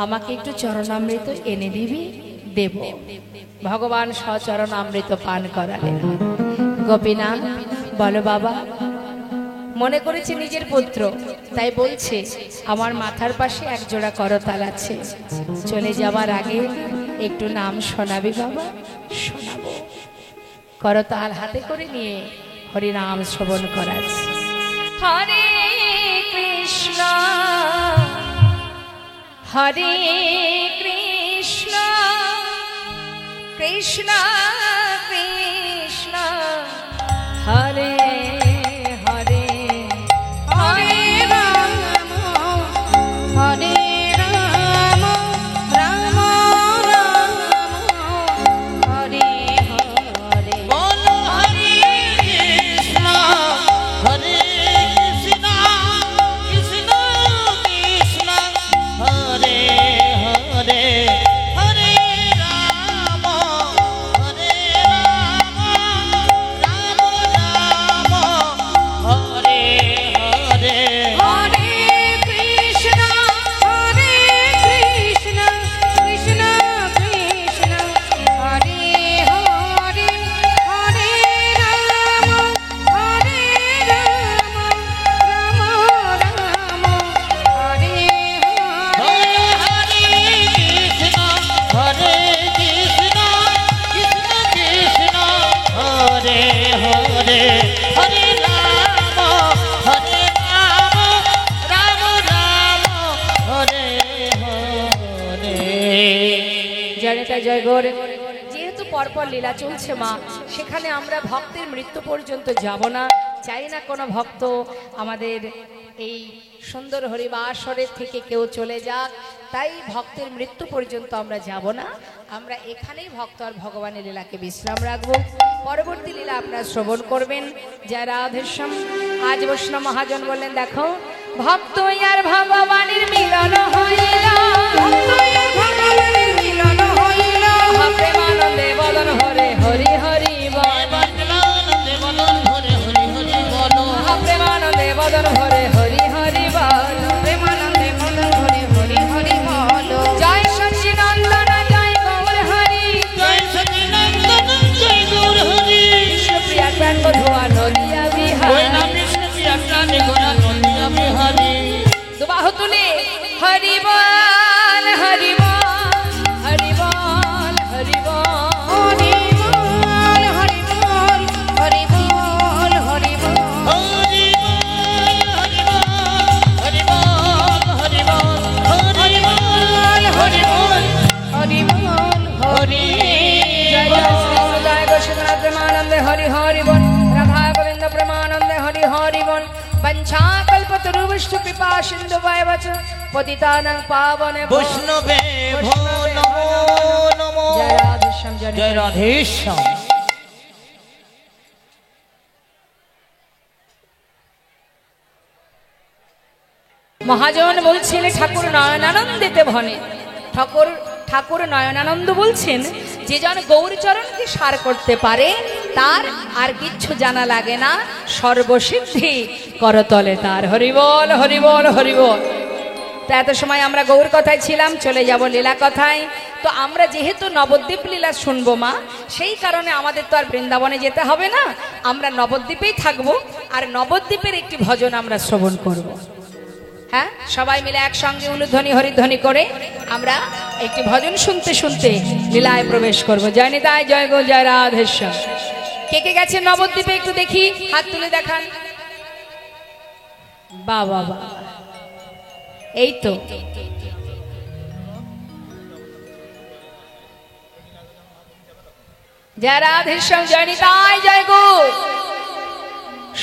আমাকে একটু চরণামৃত এনে দিবি? দেব। ভগবান সচরণামৃত পান করালেন। গোপীনাথ বলো বাবা, মনে করেছে নিজের পুত্র, তাই বলছে আমার মাথার পাশে 1 জোড়া করতাল আছে, চলে যাবার আগে একটু নাম শোনাবি বাবা? শোনাবো। করতাল হাতে করে নিয়ে হরিনাম শ্রবণ করাচ্ছে। হরে কৃষ্ণ হরে কৃষ্ণ কৃষ্ণ কৃষ্ণ হরে হরে, হরে রাম হরে রাম রাম রাম হরে হরে। বলো হরে কৃষ্ণ হরে কৃষ্ণ কৃষ্ণ কৃষ্ণ হরে হরে, হরে রাম হরে জয় গৌর। যেহেতু পরপর লীলা চলছে মা, সেখানে আমরা ভক্তের মৃত্যু পর্যন্ত যাব না, চাই না কোনো ভক্ত আমাদের এই সুন্দর হরিবাসরের থেকে কেউ চলে যাক, তাই ভক্তের মৃত্যু পর্যন্ত আমরা যাব না। আমরা এখানেই ভক্ত আর ভগবানের লীলাকে বিশ্রাম রাখবো। পরবর্তী লীলা আপনারা শ্রবণ করবেন। জয় রাধেশ্যাম। আজ বৈষ্ণব মহাজন বললেন, দেখো ভক্ত আর ভগবানের মিলন হইল, প্রেমানন্দে বদন হরে হরি হরি বল, প্রেমানন্দে বদন হরে হরি হরি বল, প্রেমানন্দে বদন হরে হরি হরি বল। জয় সচিনন্দন জয় গৌর হরি, জয় সচিনন্দন জয় গৌর হরি, বিষ্ণুপ্রিয়া প্রাণ বধুয়া নদিয়া বিহার, বিষ্ণুপ্রিয়া প্রাণ গোরা নদিয়া বিহারি। দুবাহু তুলে হরি বল হরি বল হরি বল হরি বল হরি বল হরি বল হরি বল হরি বল। হরি বল হরি বল হরি বল হরি বল হরি বল হরি জয় জয় শ্রী গুরুদায় গোস্বামী প্রেমানন্দে হরি হরি বল, রাধা গোবিন্দ প্রেমানন্দে হরি হরি বল। পঞ্চাকল্পতরুভ্যশ্চ কৃপা সিন্ধুভ্যেব চ পতিতানাং পাবনেভ্যো বৈষ্ণবে ভো নমো নমো। জয় রাধেশ্যাম জয় রাধেশ্যাম। মহাজন বলছেন ঠাকুর নয়নানন্দেতে ভনে, ঠাকুর নয়নানন্দ বলছেন যে জন গৌরচরণকে সার করতে পারে তার আর কিচ্ছু জানা লাগে না, সর্বসিদ্ধি করতলে তার। হরিবল হরিবল হরিবল। তো এত সময় আমরা গৌর কথায় ছিলাম, চলে যাব লীলা কথায়। তো আমরা যেহেতু নবদ্বীপ লীলা শুনবো মা, সেই কারণে আমাদের তো আর বৃন্দাবনে যেতে হবে না, আমরা নবদ্বীপেই থাকবো, আর নবদ্বীপের একটি ভজন আমরা শ্রবণ করব। হ্যাঁ, সবাই মিলে একসঙ্গে উলুধ্বনি হরিধ্বনি করে আমরা একটি ভজন শুনতে শুনতে লীলায় প্রবেশ করব। জয় নিতাই জয় গো জয় রাধেশ্যাম। কে কে গেছে নবদ্বীপে একটু দেখি, হাত তুলে দেখান। বাবা বাবা, এই তো জয় রাধেশ্যাম জয় নিতাই জয় গো।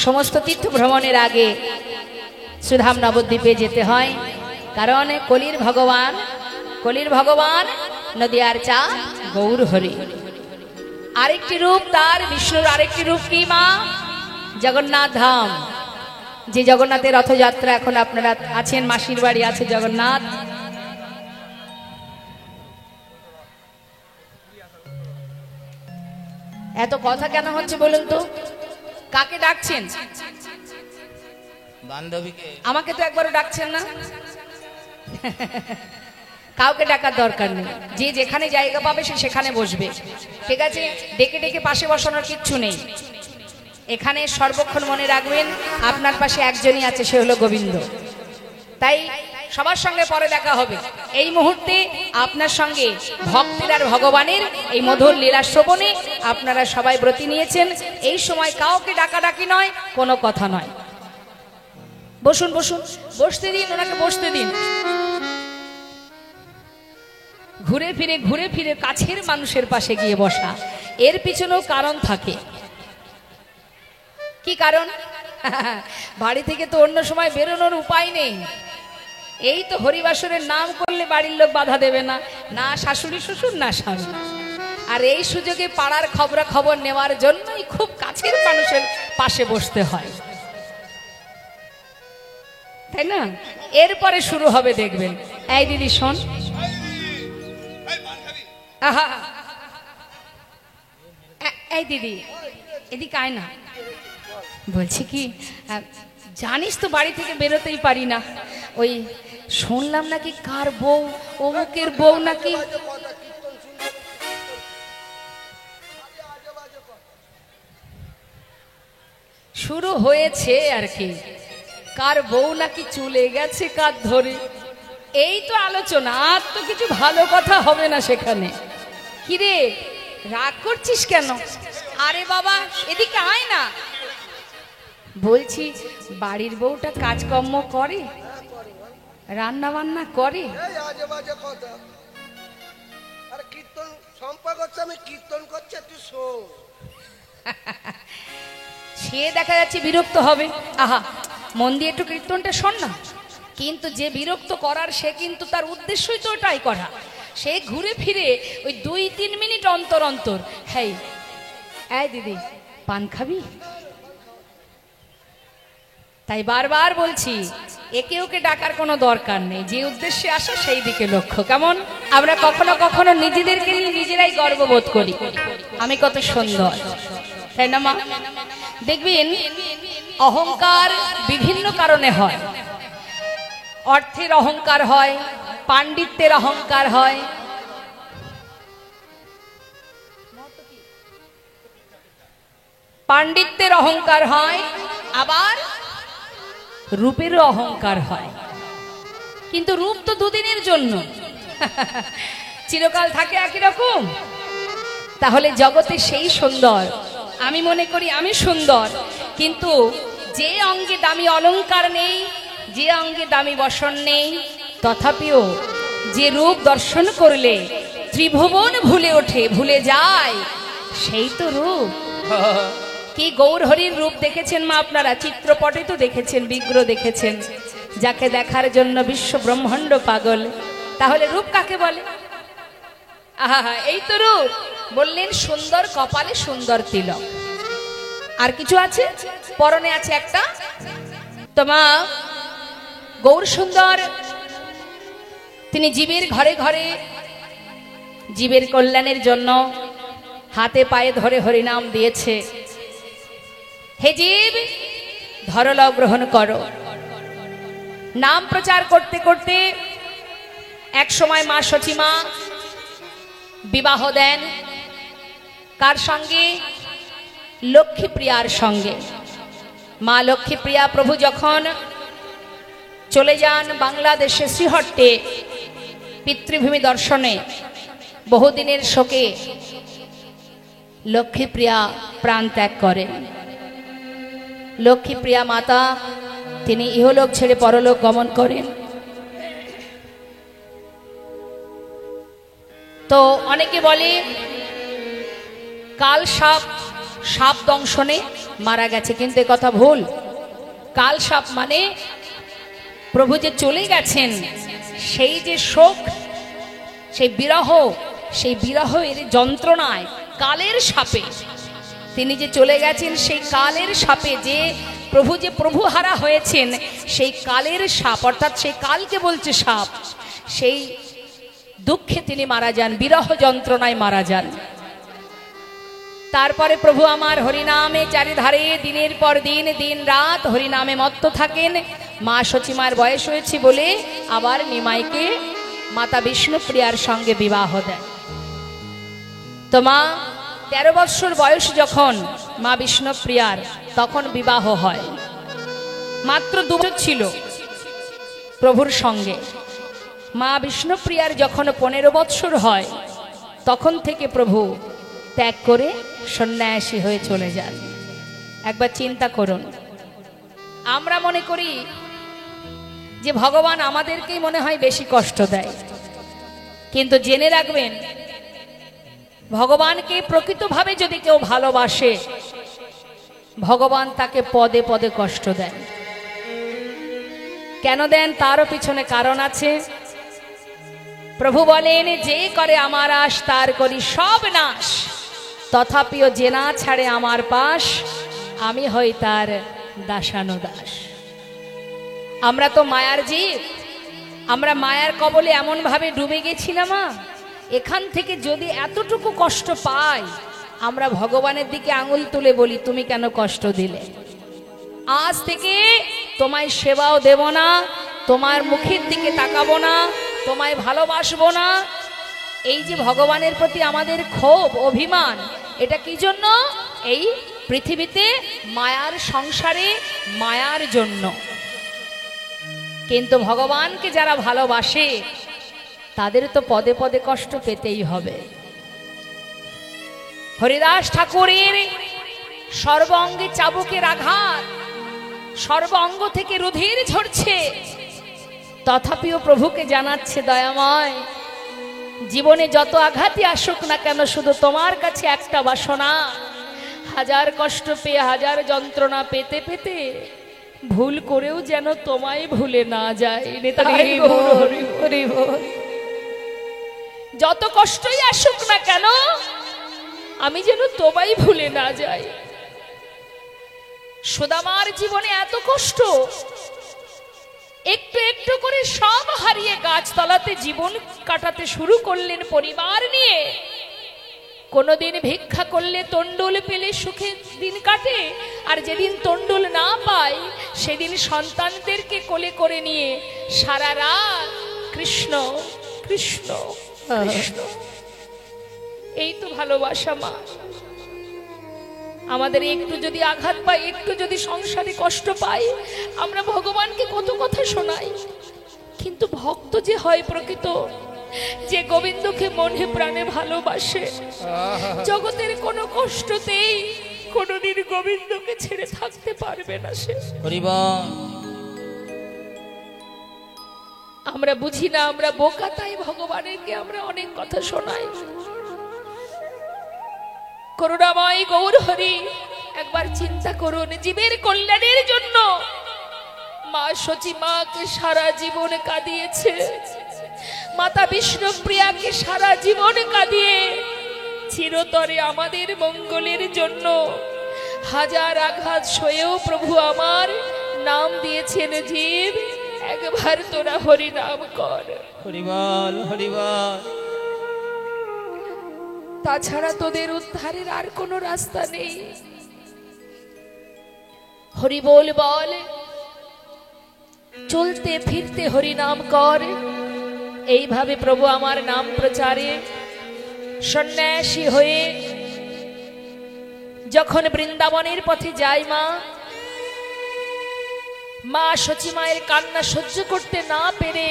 সমস্ত তীর্থ ভ্রমণের আগে সুধাম নবদ্বীপে যেতে হয়, কারণ কলির ভগবান নদিয়ার চা গৌর হরি। আরেকটি রূপ তার, বিষ্ণুর আরেকটি রূপ কি মা? জগন্নাথ ধাম। যে জগন্নাথের রথযাত্রা এখন আপনারা আছেন, মাসির বাড়ি আছে জগন্নাথ। এত কথা কেন হচ্ছে বলুন তো? কাকে ডাকছেন? বান্ধবীকে। আমাকে তো একবারও ডাকছেন না। কাউকে ডাকার দরকার নেই, যে যেখানে জায়গা পাবে সে সেখানে বসবে, ঠিক আছে? ডেকে ডেকে পাশে বসানোর কিচ্ছু নেই। এখানে সর্বক্ষণ মনে রাখবেন আপনার পাশে একজনই আছে, সে হলো গোবিন্দ। তাই সবার সঙ্গে পরে দেখা হবে। এই মুহূর্তে আপনার সঙ্গে ভক্তের আর ভগবানের এই মধুর লীলা শ্রবণে আপনারা সবাই ব্রতী নিয়েছেন। এই সময় কাউকে ডাকাডাকি নয়, কোনো কথা নয়। বসুন বসুন, বসতে দিন, ওনাকে বসতে দিন। ঘুরে ফিরে কাছের মানুষের পাশে গিয়ে বসা, এর পিছনেও কারণ থাকে। কি কারণ? বাড়ি থেকে তো অন্য সময় বেরোনোর উপায় নেই। এই তো হরিবাসরের নাম করলে বাড়ির লোক বাধা দেবে না, না শাশুড়ি শ্বশুর না স্বামী। আর এই সুযোগে পাড়ার খবরাখবর নেওয়ার জন্যই খুব কাছের মানুষের পাশে বসতে হয়, তাই না? এরপরে শুরু হবে দেখবেন। এই দিদি শোন, এই দিদি এদিকে আয় না। বলছি কি, জানিস তো বাড়ি থেকে বেরোতেই পারি না। ওই শুনলাম নাকি কার বউ, অমুকের বউ নাকি। শুরু হয়েছে আর কি, কার বউ নাকি চলে গেছে কার ধরে। এই তো আলোচনা, আর তো কিছু ভালো কথা হবে না সেখানে। কিরে রাগ করছিস কেন? আরে বাবা এদিকে আয় না। বলছি বাড়ির বউটা কাজকর্ম করে, রান্না বান্না করে? সম্পা করছে, আমি কীর্তন করছি, তুই শোন। সে দেখা যাচ্ছে বিরক্ত হবে, আহা মন দিয়ে একটু কীর্তনটা শোন না। কিন্তু যে বিরক্ত করার সে কিন্তু তার উদ্দেশ্যই তো ওটাই করা। সে ঘুরে ফিরে ওই 2-3 মিনিট অন্তর অন্তর, হ্যাঁ এই দিদি পান খাবি? তাই বারবার বলছি, একে ওকে ডাকার কোনো দরকার নেই, যে উদ্দেশ্যে আসা সেই দিকে লক্ষ্য। কেমন আমরা কখনো কখনো নিজেদেরকে নিয়ে নিজেরাই গর্ববোধ করি, আমি কত সুন্দর, তাই না মা? দেখবেন অহংকার বিভিন্ন কারণে হয়। অর্থের অহংকার হয়, পাণ্ডিত্যের অহংকার হয়, পাণ্ডিত্যের অহংকার হয়, আবার রূপেরও অহংকার হয়। কিন্তু রূপ তো দুদিনের জন্য, চিরকাল থাকে একই রকম। তাহলে জগতে সেই সুন্দর, আমি মনে করি আমি সুন্দর, কিন্তু যে অঙ্গে দামি অলংকার নেই, যে অঙ্গে দামি বসন নেই, তথাপিও যে রূপ দর্শন করলে ত্রিভুবন ভুলে ওঠে, ভুলে যায়, সেই তো রূপ। কি গৌর হরির রূপ দেখেছেন মা আপনারা? চিত্রপটে তো দেখেছেন, বিগ্রহ দেখেছেন, যাকে দেখার জন্য বিশ্ব ব্রহ্মাণ্ড পাগল। তাহলে রূপ কাকে বলে? আহা, এই তো রূপ। বললেন সুন্দর কপালে সুন্দর তিলক, আর কিছু আছে? পরনে আছে একটা। তোমা গৌর সুন্দর, তিনি জীবের ঘরে ঘরে জীবের কল্যাণের জন্য হাতে পায়ে ধরে হরিনাম দিয়েছে। হে জীব, ধরলভ গ্রহণ করো। নাম প্রচার করতে করতে এক সময় মা সচিমা বিবাহ দেন। কার সঙ্গে? লক্ষ্মীপ্রিয়ার সঙ্গে। মা লক্ষ্মীপ্রিয়া প্রভু যখন চলে যান বাংলাদেশে শ্রীহট্টে পিতৃভূমি দর্শনে, বহুদিনের শোকে লক্ষ্মীপ্রিয়া প্রাণ ত্যাগ করেন। লক্ষ্মীপ্রিয়া মাতা তিনি ইহলোক ছেড়ে পরলোক গমন করেন। তো অনেকে বলে কাল সাপ, সাপ দংশনে মারা গেছে, কিন্তু এ কথা ভুল। কাল সাপ মানে প্রভু যে চলে গেছেন, সেই যে শোক, সেই বিরহ, সেই বিরহের যন্ত্রণায় কালের সাপে তিনি যে চলে গেছেন, সেই কালের সাপে যে প্রভু হারা হয়েছেন, সেই কালের সাপ, অর্থাৎ সেই কালকে বলছে সাপ, সেই দুঃখে তিনি মারা যান, বিরহ যন্ত্রণায় মারা যান। তারপরে প্রভু আমার হরিনামে চারিধারে দিনের পর দিন, দিন রাত হরিনামে মত্ত থাকেন। মা সচিমার বয়স হয়েছে বলে আবার নিমাইকে মাতা বিষ্ণুপ্রিয়ার সঙ্গে বিবাহ দেন। তো মা 13 বৎসর বয়স যখন মা বিষ্ণুপ্রিয়ার, তখন বিবাহ হয়। মাত্র 2 বছর ছিল প্রভুর সঙ্গে। মা বিষ্ণুপ্রিয়ার যখন 15 বৎসর হয়, তখন থেকে প্রভু ত্যাগ করে সন্ন্যাসী হয়ে চলে যান। একবার চিন্তা করুন। আমরা মনে করি যে ভগবান আমাদেরকেই মনে হয় বেশি কষ্ট দেয়, কিন্তু জেনে রাখবেন, ভগবানকে প্রকৃতভাবে যদি কেউ ভালোবাসে, ভগবান তাকে পদে পদে কষ্ট দেন। কেন দেন? তারও পিছনে কারণ আছে। প্রভু বলেন, যে করে আমার আশ তার করি সব নাশ, তথাপিও যে না ছাড়ে আমার পাশ, আমি হই তার দাসানুদাস। আমরা তো মায়ার জীব, আমরা মায়ার কবলে এমন ভাবে ডুবে গেছি না মা, এখান থেকে যদি এতটুকু কষ্ট পাই, আমরা ভগবানের দিকে আঙুল তুলে বলি, তুমি কেন কষ্ট দিলে? আজ থেকে তোমায় সেবাও দেব না, তোমার মুখের দিকে তাকাবো না, তোমায় ভালোবাসবো না। এই যে ভগবানের প্রতি আমাদের ক্ষোভ, অভিমান, এটা কি জন্য? এই পৃথিবীতে মায়ার সংসারে, মায়ার জন্য। কিন্তু ভগবানকে যারা ভালোবাসে, তাদের তো পদে পদে কষ্ট পেতেই হবে। হরিদাস ঠাকুরের সর্ব অঙ্গে চাবুকের আঘাত, সর্ব অঙ্গ থেকে রুধির ঝরছে, তথাপিও প্রভুকে জানাচ্ছে, দয়াময় জীবনে যত আঘাতই আসুক না কেন, শুধু তোমার কাছে একটা বাসনা, হাজার কষ্ট পেয়ে হাজার যন্ত্রণা পেতে পেতে ভুল করেও যেন তোমায় ভুলে না যায়। নিতাই গৌর হরি হরি বল। যত কষ্টই আসুক না কেন, আমি যেন তোমায় ভুলে না যাই। সুদামার জীবনে এত কষ্ট, একটু একটু করে সব হারিয়ে গাছতলাতে জীবন কাটাতে শুরু করলেন পরিবার নিয়ে। কোনোদিন ভিক্ষা করলে তন্ডুল পেলে সুখে দিন কাটে, আর যেদিন তন্ডুল না পায় সেদিন সন্তানদেরকে কোলে করে নিয়ে সারা রাত কৃষ্ণ কৃষ্ণ কৃষ্ণ। এই তো ভালোবাসা মা। আমাদের একটু যদি আঘাত পাই, একটু যদি সংসারে কষ্ট পাই, আমরা ভগবানকে কত কথা শোনাই, কিন্তু ভক্ত যে হয় প্রকৃত, যে গোবিন্দকে মনে প্রাণে ভালোবাসে, জগতের কোনো কষ্টতেই কোনোদিন গোবিন্দকে ছেড়ে থাকতে পারবে না সে। আমরা বুঝি না, আমরা বোকা, তাই ভগবানেরকে আমরা অনেক কথা শোনাই। করুণাময় গৌর হরি, একবার চিন্তা করুন, জীবের কল্যাণের জন্য মা সচী মাকে সারা জীবন কাঁদিয়েছে, মাতা বিষ্ণুপ্রিয়াকে সারা জীবন কাঁদিয়ে চিরতরে আমাদের মঙ্গলের জন্য হাজার আঘাত সয়েও প্রভু আমার নাম দিয়েছেন, জীব একবার তোরা হরি নাম কর। হরিবল হরিবল। তাছাড়া তোদের উদ্ধারের আর কোনো রাস্তা নেই। হরি বল বল, চলতে ফিরতে হরি নাম কর। এইভাবে প্রভু আমার নাম প্রচারে সন্ন্যাসী হয়ে যখন বৃন্দাবনের পথে যায় মা সচী মায়ের কান্না সহ্য করতে না পেরে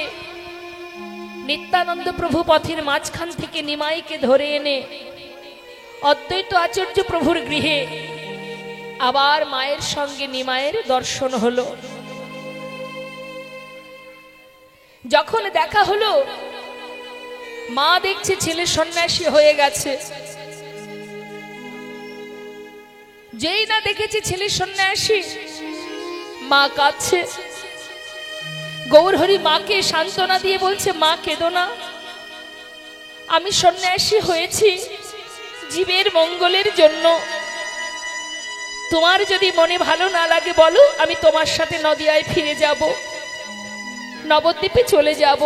নিত্যানন্দ প্রভু পথের মাঝখান থেকে নিমাইকে ধরে এনে অদ্বৈত আচার্য প্রভুর গৃহে আবার মায়ের সঙ্গে নিমাইয়ের দর্শন হলো। যখন দেখা হলো, মা দেখছে ছেলে সন্ন্যাসী হয়ে গেছে। যেই না দেখেছে ছেলে সন্ন্যাসী, মা কাঁদছে। গৌরহরি মাকে সান্ত্বনা দিয়ে বলছে, মা কেঁদো না, আমি সন্ন্যাসী হয়েছি জীবের মঙ্গলের জন্য। তোমার যদি মনে ভালো না লাগে বলো, আমি তোমার সাথে নদিয়ায় ফিরে যাব, নবদ্বীপে চলে যাব।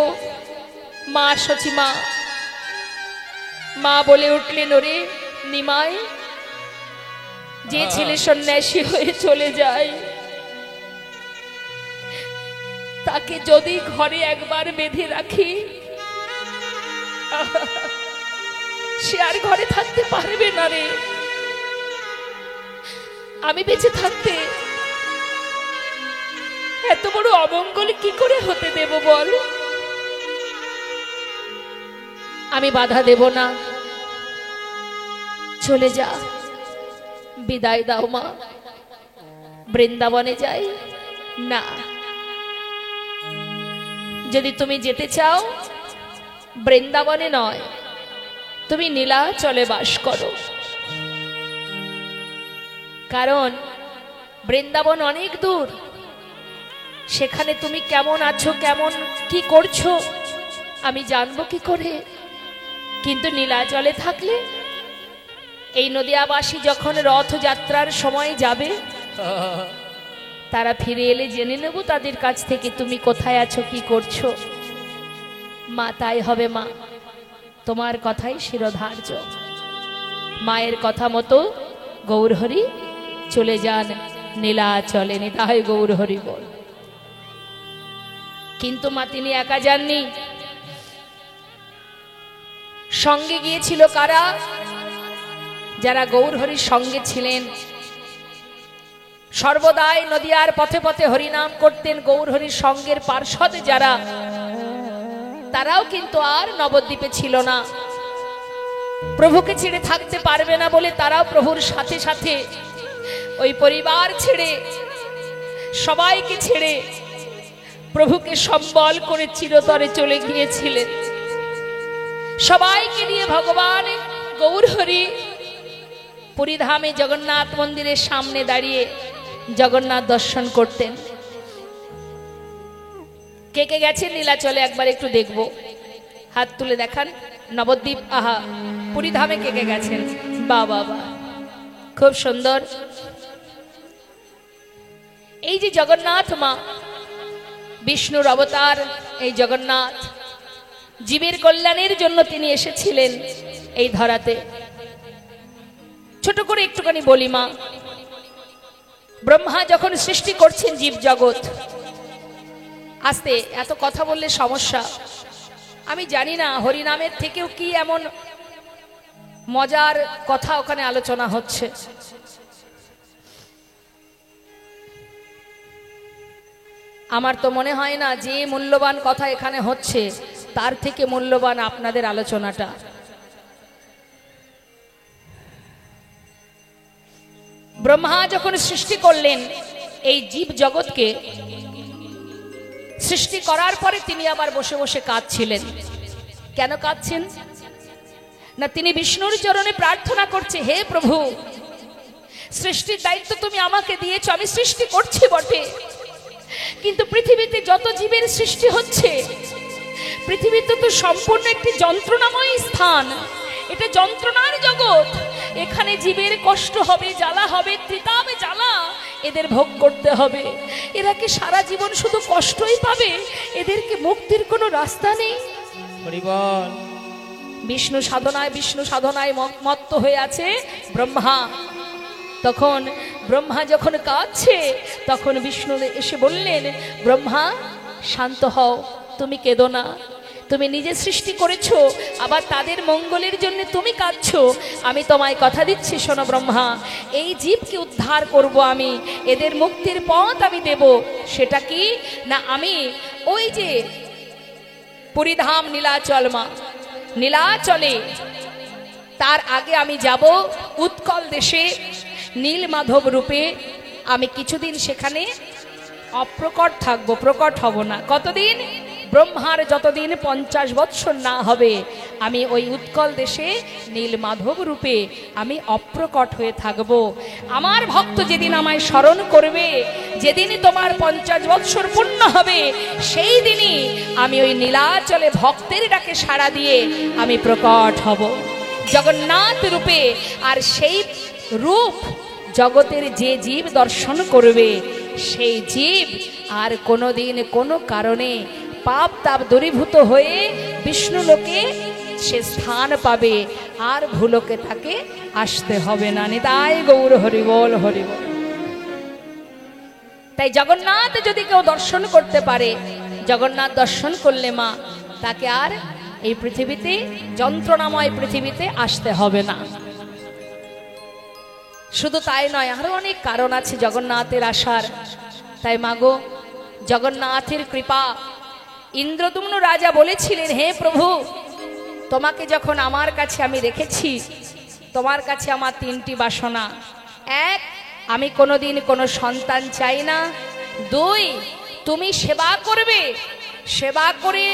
মা সচী মা বলে উঠলেন, ওরে নিমাই, যে ছেলে সন্ন্যাসী হয়ে চলে যায় তাকে যদি ঘরে একবার বেঁধে রাখি, সে আর ঘরে থাকতে পারবে না রে। আমি বেঁচে থাকতে এত বড় অমঙ্গল কি করে হতে দেব বল? আমি বাধা দেব না, চলে যা, বিদায় দাও মা, বৃন্দাবনে যাই। না, যদি তুমি যেতে চাও বৃন্দাবনে নয়, তুমি নীলাচলে বাস করো। কারণ বৃন্দাবন অনেক দূর, সেখানে তুমি কেমন আছো, কেমন কি করছো আমি জানবো কি করে? কিন্তু নীলাচলে থাকলে, এই নদিয়াবাসী যখন রথযাত্রার সময় যাবে, তারা ফিরে এলে জেনে নেব তাদের কাছ থেকে তুমি কোথায় আছো, কি করছো। মা তাই হবে মা, তোমার কথাই শিরোধার্য। মায়ের কথা মতো গৌরহরি চলে যান নীলাচলে। নিতাই গৌরহরি বল। কিন্তু মা তিনি একা যাননি, সঙ্গে গিয়েছিল কারা? যারা গৌরহরির সঙ্গে ছিলেন, সর্বদাই নদিয়ার পথে পথে হরিনাম করতেন গৌরহরির সঙ্গের পার্ষদ যারা, তারাও কিন্তু আর নবদ্বীপে ছিল না। প্রভুকে ছেড়ে থাকতে পারবে না বলে তারাও প্রভুর সাথে সাথে ওই পরিবার ছেড়ে, সবাইকে ছেড়ে প্রভুকে সম্বল করে চিরতরে চলে গিয়েছিলেন। সবাইকে নিয়ে ভগবান গৌর হরি পুরীধামে জগন্নাথ মন্দিরের সামনে দাঁড়িয়ে জগন্নাথ দর্শন করতেন। কে কে গেছেন নীলাচলে একবার একটু দেখব, হাত তুলে দেখান। নবদ্বীপ, আহা, পুরীধামে কে কে গেছেন? বা বাবা, খুব সুন্দর। এই যে জগন্নাথ মা, বিষ্ণুর অবতার এই জগন্নাথ, জীবের কল্যাণের জন্য তিনি এসেছিলেন এই ধরাতে। ছোট করে একটুখানি বলি মা, ব্রহ্মা যখন সৃষ্টি করছেন জীব জগৎ, আস্তে এত কথা বললে সমস্যা, আমি জানি না হরিনামের থেকেও কি এমন মজার কথা ওখানে আলোচনা হচ্ছে। আমার তো মনে হয় না যে মূল্যবান কথা এখানে হচ্ছে তার থেকে মূল্যবান আপনাদের আলোচনাটা। ব্রহ্মা যখন সৃষ্টি করলেন এই জীব জগৎকে, সৃষ্টি করার পরে তিনি আবার বসে বসে কাঁদছিলেন। কেন কাঁদছেন? না তিনি বিষ্ণুর চরণে প্রার্থনা করছে, হে প্রভু, সৃষ্টির দায়িত্ব তুমি আমাকে দিয়েছো, আমি সৃষ্টি করছি বটে, কিন্তু পৃথিবীতে যত জীবের সৃষ্টি হচ্ছে, পৃথিবীতে তো সম্পূর্ণ একটি যন্ত্রণাময় স্থান, এটা যন্ত্রণার জগৎ। এখানে জীবের কষ্ট হবে, জ্বালা হবে, ত্রিতাবে জ্বালা এদের ভোগ করতে হবে। এরা কি সারা জীবন শুধু কষ্টই পাবে? এদেরকে মুক্তির কোনো রাস্তা নেই? বিষ্ণু সাধনায় মত্ত হয়ে আছে ব্রহ্মা। তখন ব্রহ্মা যখন কাঁদছে, তখন বিষ্ণু এসে বললেন, ব্রহ্মা শান্ত হও, তুমি কেঁদো না, তুমি নিজে সৃষ্টি করেছো, আবার তাদের মঙ্গলের জন্য তুমি কাঁদছো। আমি তোমায় কথা দিচ্ছি, শোনো ব্রহ্মা, এই জীবকে উদ্ধার করব আমি, এদের মুক্তির পথ আমি দেব। সেটা কি না, আমি ওই যে পুরীধাম নীলাচল মা, নীলাচলে তার আগে আমি যাব উৎকল দেশে নীলমাধব রূপে। আমি কিছুদিন সেখানে অপ্রকট থাকবো, প্রকট হব না। কতদিন? ব্রহ্মার যতদিন 50 বৎসর না হবে, আমি ওই উৎকল দেশে নীলমাধব রূপে আমি অপ্রকট হয়ে থাকব। আমার ভক্ত যেদিন আমায় স্মরণ করবে, যেদিনই তোমার 50 বৎসর পূর্ণ হবে, সেই দিনই আমি ওই নীলাচলে ভক্তের ডাকে সাড়া দিয়ে আমি প্রকট হব জগন্নাথ রূপে। আর সেই রূপ জগতের যে জীব দর্শন করবে, সেই জীব আর কোনোদিন কোনো কারণে পাপ তাপ দূরীভূত হয়ে বিষ্ণু লোকে সে স্থান পাবে, আর ভুলোকে তাকে আসতে হবে না। নিতাই গৌর হরিবল হরিবল। তাই জগন্নাথ যদি কেউ দর্শন করতে পারে, জগন্নাথ দর্শন করলে মা তাকে আর এই পৃথিবীতে, যন্ত্রণাময় পৃথিবীতে আসতে হবে না। শুধু তাই নয়, আরো অনেক কারণ আছে জগন্নাথের আসার। তাই মাগো, জগন্নাথের কৃপা। ইন্দ্রদুম্ন রাজা বলেছিলেন, হে প্রভু, তোমাকে যখন আমার কাছে আমি রেখেছি, তোমার কাছে আমার 3টি বাসনা। 1, আমি কোনোদিন কোনো সন্তান চাই না। 2, তুমি সেবা করবে, সেবা করে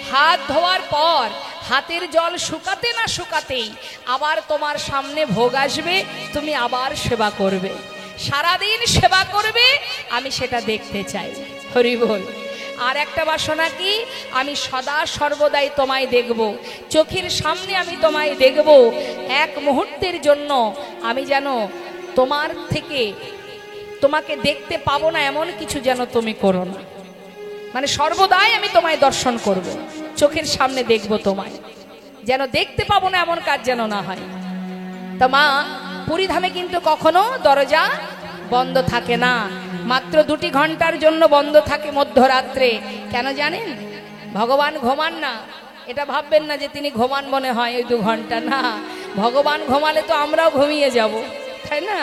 হাত ধোয়ার পর হাতের জল শুকাতে না শুকাতেই আবার তোমার সামনে ভোগ আসবে, তুমি আবার সেবা করবে, সারাদিন সেবা করবে, আমি সেটা দেখতে চাই। হরি বল। আর একটা বাসনা কি? আমি সদা সর্বদাই তোমায় দেখব, চোখের সামনে আমি তোমায় দেখব। এক মুহূর্তের জন্য আমি যেন তোমার থেকে তোমাকে দেখতে পাবো না এমন কিছু যেন তুমি করো না। মানে সর্বদাই আমি তোমায় দর্শন করব, চোখের সামনে দেখব, তোমায় যেন দেখতে পাবো না এমন কাজ যেন না হয়। তা মা, পুরীধামে কিন্তু কখনো দরজা বন্ধ থাকে না, মাত্র 2টি ঘন্টার জন্য বন্ধ থাকে মধ্যরাত্রে। কেন জানেন? ভগবান ঘুমান না, এটা ভাববেন না যে তিনি ঘুমান মনে হয় ওই 2 ঘন্টা, না, ভগবান ঘুমালে তো আমরাও ঘুমিয়ে যাব, তাই না?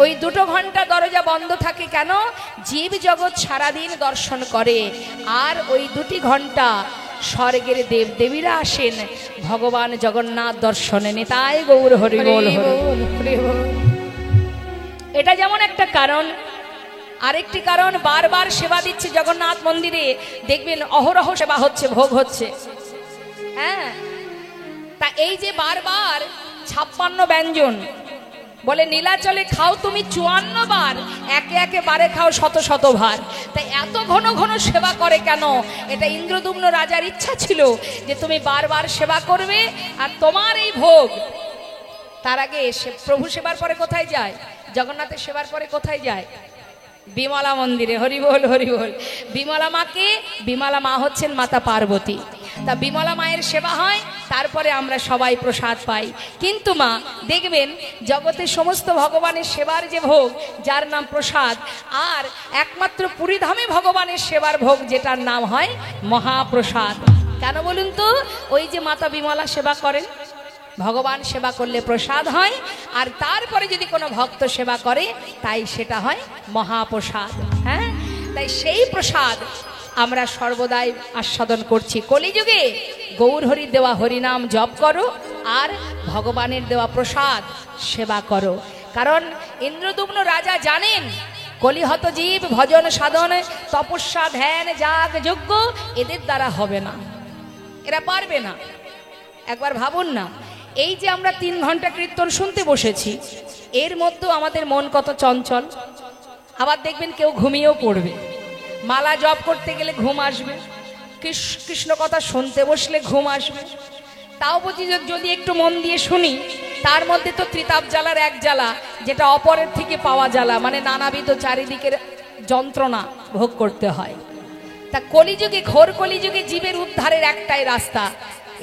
ওই 2 ঘন্টা দরজা বন্ধ থাকে কেন? জীব জগৎ সারাদিন দর্শন করে, আর ওই 2টি ঘন্টা স্বর্গের দেব দেবীরা আসেন ভগবান জগন্নাথ দর্শনে। নিতাই গৌর হরি বল হরি বল। এটা যেমন একটা কারণ। আরেকটি কারণ, বারবার সেবা দিচ্ছে জগন্নাথ মন্দিরে, দেখবেন অহরহ সেবা হচ্ছে, ভোগ হচ্ছে। হ্যাঁ, তা এই যে বারবার 56 ব্যঞ্জন বলে নীলাচলে খাও তুমি 54 বার, একে একে বারে খাও শত শত ভার। তাই এত ঘন ঘন সেবা করে কেন? এটা ইন্দ্রদুম্ন রাজার ইচ্ছা ছিল যে তুমি বারবার সেবা করবে। আর তোমার এই ভোগ, তার আগে প্রভু সেবার পরে কোথায় যায়? জগন্নাথের সেবার পরে কোথায় যায়? বিমলা মন্দিরে। হরি বল হরি বল। বিমলা মাকে, বিমলা মা হচ্ছেন মাতা পার্বতী। তা বিমলা মায়ের সেবা হয়, তারপরে আমরা সবাই প্রসাদ পাই। কিন্তু মা দেখবেন জগতের সমস্ত ভগবানের সেবার যে ভোগ, যার নাম প্রসাদ, আর একমাত্র পুরীধামে ভগবানের সেবার ভোগ যেটার নাম হয় মহাপ্রসাদ। কেন বলুন তো? ওই যে মাতা বিমলা সেবা করেন, ভগবান সেবা করলে প্রসাদ হয়, আর তারপরে যদি কোনো ভক্ত সেবা করে তাই সেটা হয় মহাপ্রসাদ। হ্যাঁ, তাই সেই প্রসাদ আমরা সর্বদাই আস্বাদন করছি। কলিযুগে গৌরহরির দেওয়া হরিনাম জপ করো আর ভগবানের দেওয়া প্রসাদ সেবা করো। কারণ ইন্দ্রদুম্ন রাজা জানেন কলিহত জীব ভজন সাধন তপস্যা ধ্যান যাগ যজ্ঞ এদের দ্বারা হবে না, এরা পারবে না। একবার ভাবুন না, এই যে আমরা 3 ঘন্টা কীর্তন শুনতে বসেছি, এর মধ্যেও আমাদের মন কত চঞ্চল। আবার দেখবেন কেউ ঘুমিয়েও পড়বে, মালা জপ করতে গেলে ঘুম আসবে, কৃষ্ণ কথা শুনতে বসলে ঘুম আসবে। তাও বুঝি যদি একটু মন দিয়ে শুনি, তার মধ্যে তো ত্রিতাপ জ্বালার এক জ্বালা, যেটা অপরের থেকে পাওয়া জ্বালা, মানে নানাবিধ চারিদিকের যন্ত্রণা ভোগ করতে হয়। তা কলিযুগে, ঘোর কলিযুগে জীবের উদ্ধারের একটাই রাস্তা।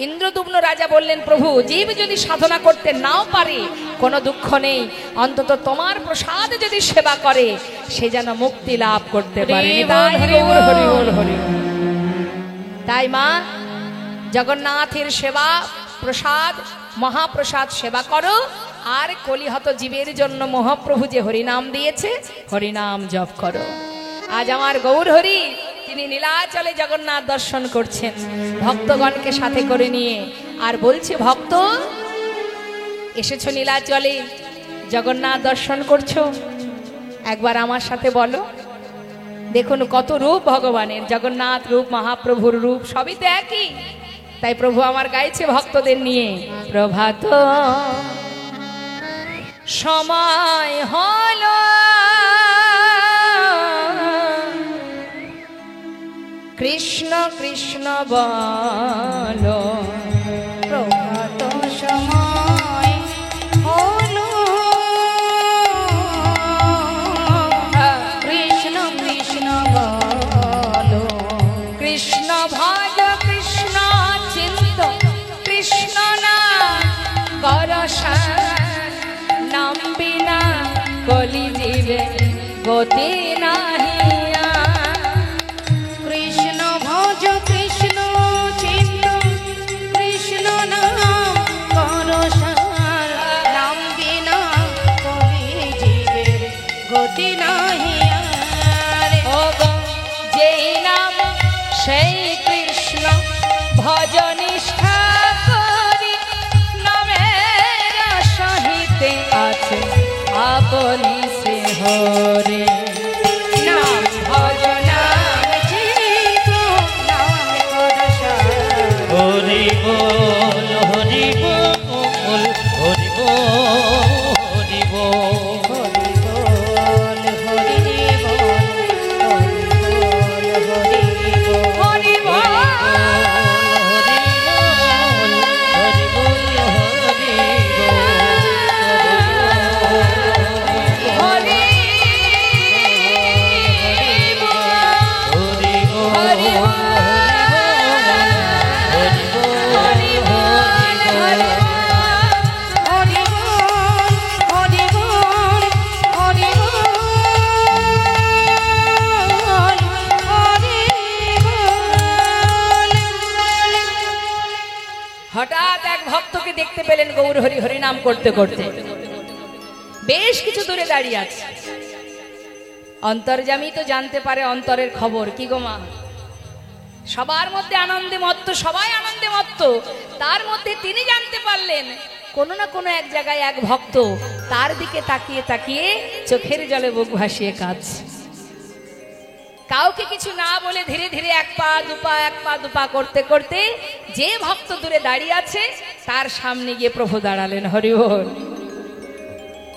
ইন্দ্রদুম্ন রাজা বললেন, প্রভু জীব যদি সাধনা করতে নাও পারে কোনো দুঃখ নেই, অন্তত তোমার প্রসাদ যদি সেবা করে সে যেন মুক্তি লাভ করতে পারে। তাই মা জগন্নাথের সেবা, প্রসাদ, মহাপ্রসাদ সেবা করো, আর কলিহত জীবের জন্য মহাপ্রভু যে হরিনাম দিয়েছে হরিনাম জপ করো। আজ আমার গৌরহরি তিনি নীলাচলে জগন্নাথ দর্শন করছেন ভক্তগণকে সাথে করে নিয়ে, আর বলছে, ভক্ত এসেছো নীলাচলে, জগন্নাথ দর্শন করছো, একবার আমার সাথে বলো। দেখুন কত রূপ ভগবানের, জগন্নাথ রূপ, মহাপ্রভুর রূপ, সবই তো একই। তাই প্রভু আমার গাইছে ভক্তদের নিয়ে, প্রভাত সময় হলো কৃষ্ণ কৃষ্ণ বলো, প্রভাত সময় হলো কৃষ্ণ কৃষ্ণ বলো, কৃষ্ণ ভজ কৃষ্ণ চিন্ত কৃষ্ণ না করসান, নাম বিনা কলি জীবে গতি নাহি। কৃষ্ণ ভজ কৃষ্ণ চিন্ত কৃষ্ণ নাম করসার, নাম বিনা কলি জীবের গতি নাহি আর। ও গো যেই নাম সেই কৃষ্ণ ভজ নিষ্ঠা করি, নামের সহিতে আছে আপনি সে হরে। নাম ভজ নাম চিন্ত নাম করসার, হরি বল হরি বল হরি বল হরি বল। হরি বল হরি বল হরি বল হরি বল। হরি বল হরি বল হরি বল হরি হঠাৎ এক ভক্তকে দেখতে পেলেন গৌর হরি হরি নাম করতে করতে, বেশ কিছু দূরে দাঁড়িয়ে আছে। অন্তর্যামী তো জানতে পারে অন্তরের খবর। কি গো মা, সবার মধ্যে আনন্দে মত্ত, সবাই আনন্দে মত্ত, তার মধ্যে তিনি জানতে পারলেন কোনো না কোনো এক জায়গায় এক ভক্ত তার দিকে তাকিয়ে তাকিয়ে চোখের জলে বুক ভাসিয়ে কাঁদছে। কাউকে কিছু না বলে ধীরে ধীরে এক পা দুপা করতে করতে যে ভক্ত দূরে দাঁড়িয়ে আছে তার সামনে গিয়ে প্রভু দাঁড়ালেন। হরি বল।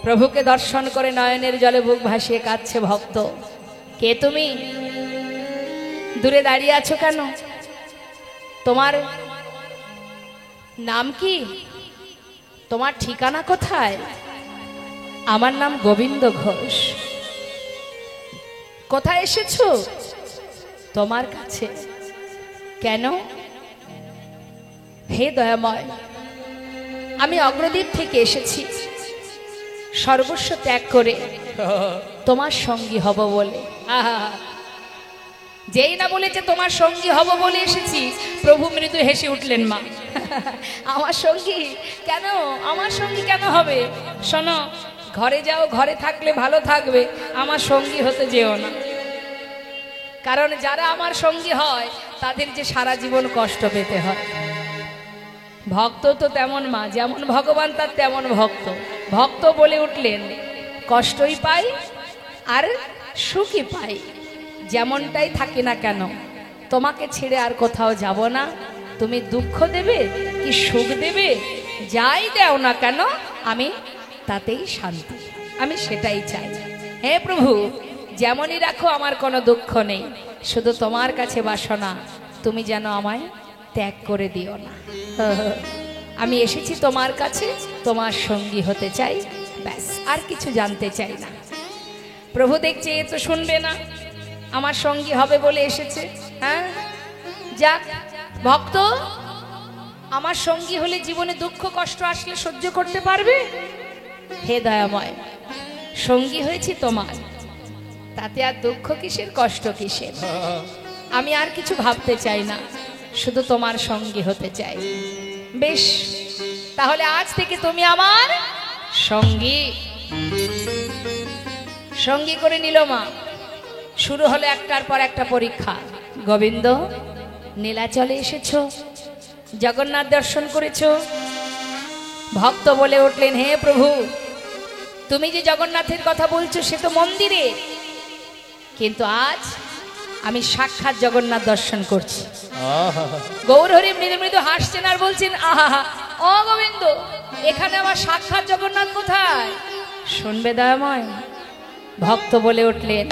প্রভুকে দর্শন করে নয়নের জলে বুক ভাসিয়ে কাঁদছে ভক্ত। কে তুমি? দূরে দাঁড়িয়ে আছো কেন? তোমার নাম কি? তোমার ঠিকানা কোথায়? আমার নাম গোবিন্দ ঘোষ। কোথায় এসেছো? তোমার কাছে। কেন? হে দয়াময়, আমি অগ্রদ্বীপ থেকে এসেছি সর্বস্ব ত্যাগ করে তোমার সঙ্গী হব বলে। আহা, যেই না বলেছে তোমার সঙ্গী হব বলে এসেছি, প্রভু মৃদু হেসে উঠলেন। মা, আমার সঙ্গী কেন? আমার সঙ্গী কেন হবে? শোনো, ঘরে যাও, ঘরে থাকলে ভালো থাকবে, আমার সঙ্গী হতে যেও না। কারণ যারা আমার সঙ্গী হয় তাদের যে সারা জীবন কষ্ট পেতে হয়। ভক্ত তো তেমন মা, যেমন ভগবান তার তেমন ভক্ত। ভক্ত বলে উঠলেন, কষ্টই পাই আর সুখই পাই, যেমনটাই থাকি না কেন তোমাকে ছেড়ে আর কোথাও যাব না। তুমি দুঃখ দেবে কি সুখ দেবে, যাই দাও না কেন আমি তাতেই শান্তি, আমি সেটাই চাই। হে প্রভু, যেমনই রাখো আমার কোনো দুঃখ নেই, শুধু তোমার কাছে বাসনা তুমি যেন আমায় ত্যাগ করে দিও না। আমি এসেছি তোমার কাছে, তোমার সঙ্গী হতে চাই, ব্যাস, আর কিছু জানতে চাই না। প্রভু দেখছে এ তো শুনবে না, আমার সঙ্গী হবে বলে এসেছে। হ্যাঁ, যাক, ভক্ত আমার সঙ্গী হলে জীবনে দুঃখ কষ্ট আসলে সহ্য করতে পারবে। হে দয়াময়, সঙ্গী হয়েছি তোমার, তাতে আর দুঃখ কিসের, কষ্ট কিসের? আমি আর কিছু ভাবতে চাই না, শুধু তোমার সঙ্গী হতে চাই। বেশ, তাহলে আজ থেকে তুমি আমার সঙ্গী। সঙ্গী করে নিল মা। শুরু হলো একটার পর একটা পরীক্ষা। গোবিন্দ, নীলাচলে এসেছো, জগন্নাথ দর্শন করেছো। ভক্ত বলে উঠলেন, হে প্রভু, তুমি যে জগন্নাথের কথা বলছো সে তো মন্দিরে, কিন্তু আজ আমি সাক্ষাৎ জগন্নাথ দর্শন করছি। গৌরহরি মৃদু মৃদু হাসছেন আর বলছেন, আহা, ও গোবিন্দ, এখানে আমার সাক্ষাৎ জগন্নাথ কোথায়? শুনবে দয়াময়। ভক্ত বলে উঠলেন,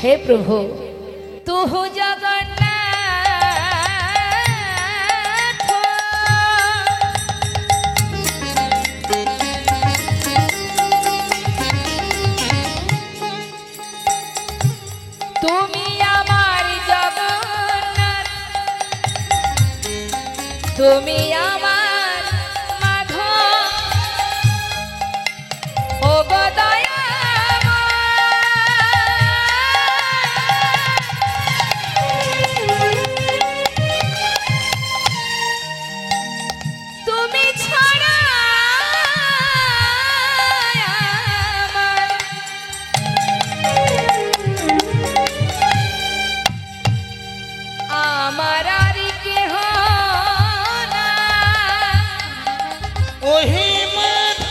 হে প্রভু, তুহু জগন্নাথ, তুমি আমার জগন্নাথ, তুমি আমার মাধব, ও গো তুমি ছাড়া আমার আর কেহ না। ওহে মাধব,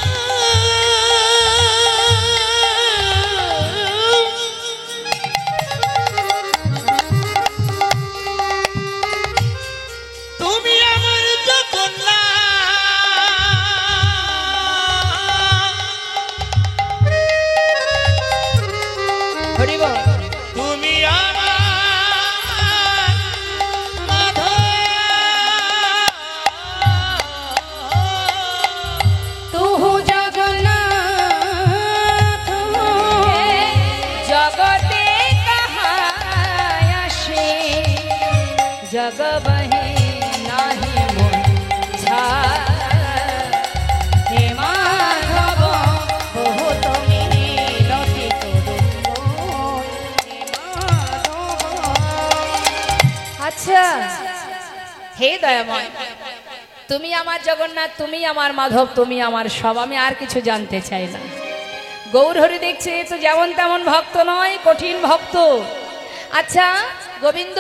তুমি আমার জগন্নাথ, হরি বল। তুমি আমার মাধব। তুহু জগন্নাথ, জগতে কাহায় আসে, জগ বহে নাহি মন ছায়। হে মাধব, বহু তুমি মিনতি করো, হে মাধব। আচ্ছা, হে দয়াময়, তুমি আমার জগন্নাথ, তুমি আমার মাধব, তুমি আমার সব, আমি আর কিছু জানতে চাই না। গৌরহরি দেখছে এ তো যেমন তেমন ভক্ত নয়, কঠিন ভক্ত। আচ্ছা গোবিন্দ,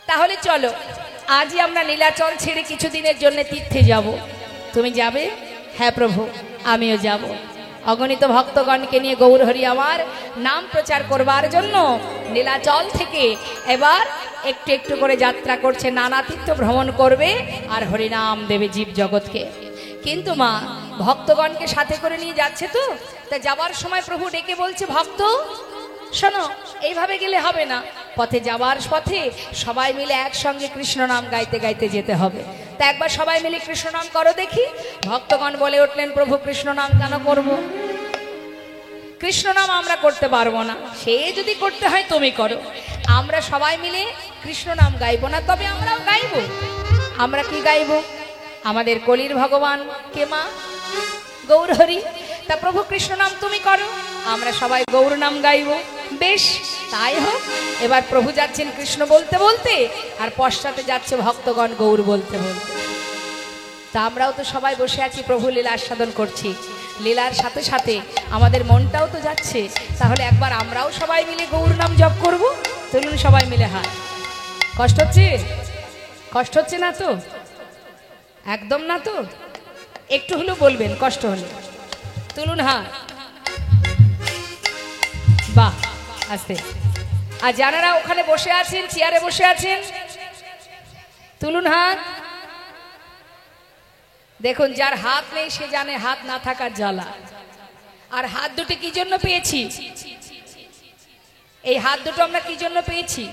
তাহলে চলো আজই আমরা নীলাচল ছেড়ে কিছুদিনের জন্য তীর্থে যাব। তুমি যাবে? হ্যাঁ প্রভু, আমিও যাব। অগণিত ভক্তগণকে নিয়ে গৌরহরি আমার নাম প্রচার করবার জন্য নীলাচল থেকে এবার একটু একটু করে যাত্রা করছে, নানা তীর্থ ভ্রমণ করবে আর হরিনাম দেবে জীব জগৎকে। কিন্তু মা ভক্তগণকে সাথে করে নিয়ে যাচ্ছে তো, তা যাবার সময় প্রভু ডেকে বলছে, ভক্ত শোনো, এইভাবে গেলে হবে না, পথে যাবার পথে সবাই মিলে একসঙ্গে কৃষ্ণ নাম গাইতে গাইতে যেতে হবে। তা একবার সবাই মিলে কৃষ্ণ নাম করো দেখি। ভক্তগণ বলে উঠলেন, প্রভু কৃষ্ণ নাম কেন করব? কৃষ্ণ নাম আমরা করতে পারবো না, সে যদি করতে হয় তুমি করো, আমরা সবাই মিলে কৃষ্ণ নাম গাইবো না, তবে আমরাও গাইবো। আমরা কি গাইবো? আমাদের কলির ভগবান কে মা? গৌরহরি। তা প্রভু কৃষ্ণ নাম তুমি করো, আমরা সবাই গৌর নাম গাইবো। বেশ, তাই হোক। এবার প্রভু যাচ্ছেন কৃষ্ণ বলতে বলতে, আর পশ্চাতে যাচ্ছে ভক্তগণ গৌর বলতে বলতে। তা আমরাও তো সবাই বসে আছি, প্রভু লীলা আস্বাদন করছি, লীলার সাথে সাথে আমাদের মনটাও তো যাচ্ছে। তাহলে একবার আমরাও সবাই মিলে গৌর নাম জপ করব। তুলুন সবাই মিলে হাত। কষ্ট হচ্ছে? কষ্ট হচ্ছে না তো? একদম না তো? একটু হলেও বলবেন কষ্ট হলে। তুলুন হাত। বাহ, আস্তে। আর যারা ওখানে বসে আছেন, চেয়ারে বসে আছেন, তুলুন হাত। দেখুন, যার হাত নেই সে জানে হাত না থাকার জ্বালা। আর হাত দুটো কি জন্য পেয়েছি? এই হাত দুটো আমরা কি জন্য পেয়েছি?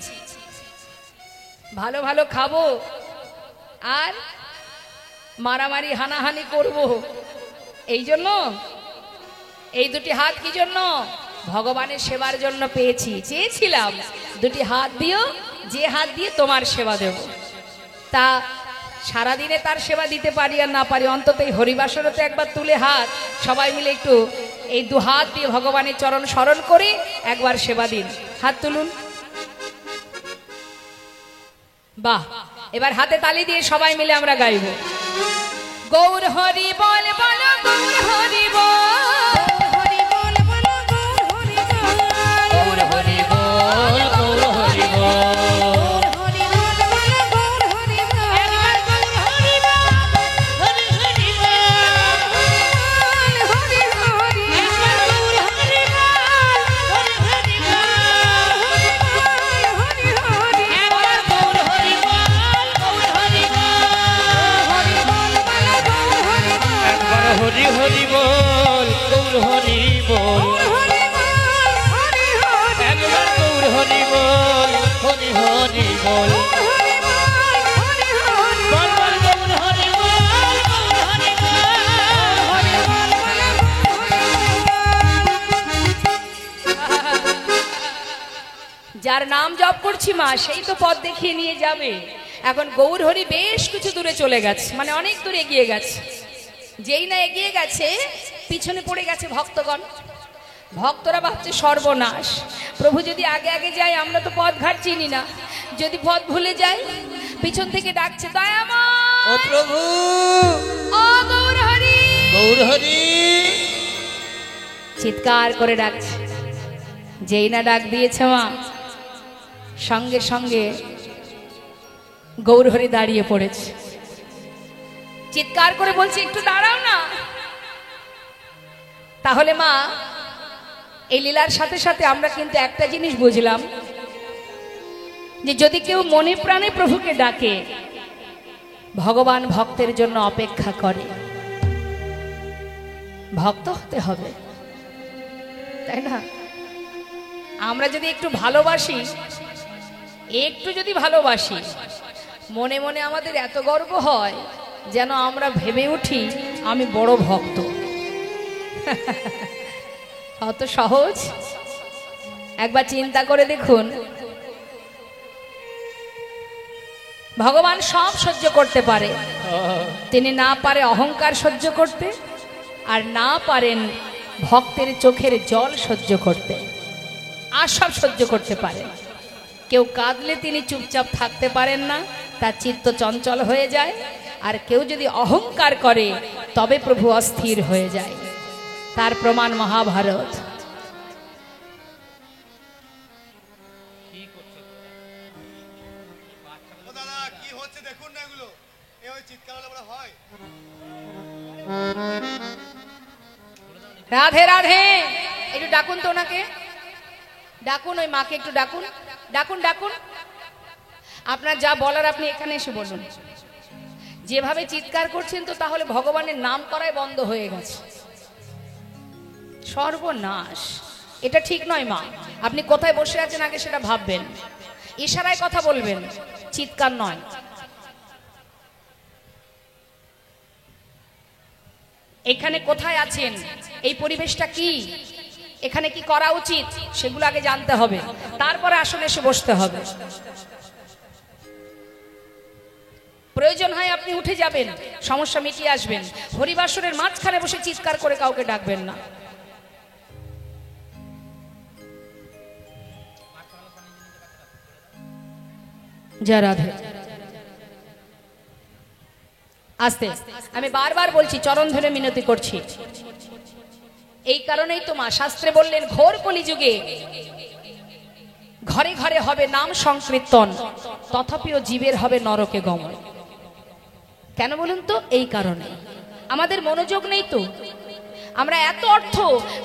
ভালো ভালো খাবো আর মারামারি হানাহানি করব, এই জন্য। এই দুটি হাত কি জন্য? ভগবানের সেবার জন্য পেয়েছি। চেয়েছিলাম দুটি হাত দিও, যে হাত দিয়ে তোমার সেবা দেব। তা সারাদিনে তার সেবা দিতে পারি আর না পারি, অন্তত এই হরিবাসরে তো একবার তুলে হাত সবাই মিলে একটু এই দু হাত দিয়ে ভগবানের চরণ স্মরণ করে একবার সেবা দিন। হাত তুলুন। বাহ, এবার হাতে তালি দিয়ে সবাই মিলে আমরা গাইব, গৌর হরি বল বল, গৌর হরি বল, গৌর হরি বল, গৌর হরি বল, একবার গৌর হরি বল, হরি হরি বল, একবার গৌর হরি বল, হরি হরি বল, একবার গৌর হরি বল, গৌর হরি বল, একবার হরি হরি বল, গৌর হরি বল, একবার গৌর হরি বল, হরি হরি বল, বল বল গৌর হরি বল, গৌর হরি যার নাম জপ করছি মা সেই তো পথ দেখিয়ে নিয়ে যাবে। এখন গৌর হরি বেশ কিছু দূরে চলে গেছে, মানে অনেক দূরে এগিয়ে গেছে। যেই না এগিয়ে গেছে, পিছনে পড়ে গেছে ভক্তগণ। ভক্তরা ভাবছে সর্বনাশ, প্রভু যদি আগে আগে যায়, আমরা তো পথ ঘাট চিনি না, যদি পথ ভুলে যাই। পিছন থেকে ডাকছে, দয়াময় ও প্রভু, ও গৌর হরি, গৌর হরি, চিৎকার করে ডাকছে। যেই না ডাক দিয়েছে মা, সঙ্গে সঙ্গে গৌরহরি দাঁড়িয়ে পড়েছে, চিৎকার করে বলছে, একটু দাঁড়াও না। তাহলে মা, এই লীলার সাথে সাথে আমরা কিন্তু একটা জিনিস বুঝলাম, যে যদি কেউ মনে প্রাণে প্রভুকে ডাকে, ভগবান ভক্তের জন্য অপেক্ষা করে। ভক্ত হতে হবে, তাই না? আমরা যদি একটু ভালোবাসি, একটু যদি ভালোবাসি, মনে মনে আমাদের এত গর্ব হয় যেন আমরা ভেবে উঠি আমি বড় ভক্ত। অত সহজ? একবার চিন্তা করে দেখুন, ভগবান সব সহ্য করতে পারে, তিনি না পারে অহংকার সহ্য করতে, আর না পারেন ভক্তের চোখের জল সহ্য করতে। আর সব সহ্য করতে পারেন। কেউ কাঁদলে তিনি চুপচাপ থাকতে পারেন না, তার চিত্ত চঞ্চল হয়ে যায়। আর কেউ যদি অহংকার করে তবে প্রভু অস্থির হয়ে যায়। তার প্রমাণ মহাভারত। দাদা কি হচ্ছে দেখুন না, এগুলো এই চিৎকার হলে হয়। রাধে রাধে। একটু ডাকুন তো ওনাকে, ডাকুন, ওই মাকে একটু ডাকুন, ডাকুন ডাকুন। আপনার যা বলার আপনি এখানে এসে বলুন। যেভাবে চিৎকার করছেন তো তাহলে ভগবানের নাম করাই বন্ধ হয়ে গেছে। সর্বনাশ, এটা ঠিক নয় মা। আপনি কোথায় বসে আছেন আগে সেটা ভাববেন, ইশারায় কথা বলবেন, চিৎকার নয়। এখানে কোথায় আছেন, এই পরিবেশটা কি, এখানে কি করা উচিত সেগুলো আগে জানতে হবে, তারপরে আসলে এসে বসতে হবে। প্রয়োজন হয় আপনি উঠে যাবেন, সমস্যা মিটিয়ে আসবেন। হরিবাসরের মাঝখানে বসে চিৎকার করে কাউকে ডাকবেন না। জয় রাধে। আস্তে, আমি বারবার বলছি, চরণ ধরে মিনতি করছি। এই কারণেই তো মা শাস্ত্রে বললেন, ঘোর কলিযুগে ঘরে ঘরে হবে নাম সংকীর্তন, তথাপিও জীবের হবে নরকে গমন। কেন বলুন তো? এই কারণে আমাদের মনোযোগ নেই তো। আমরা এত অর্থ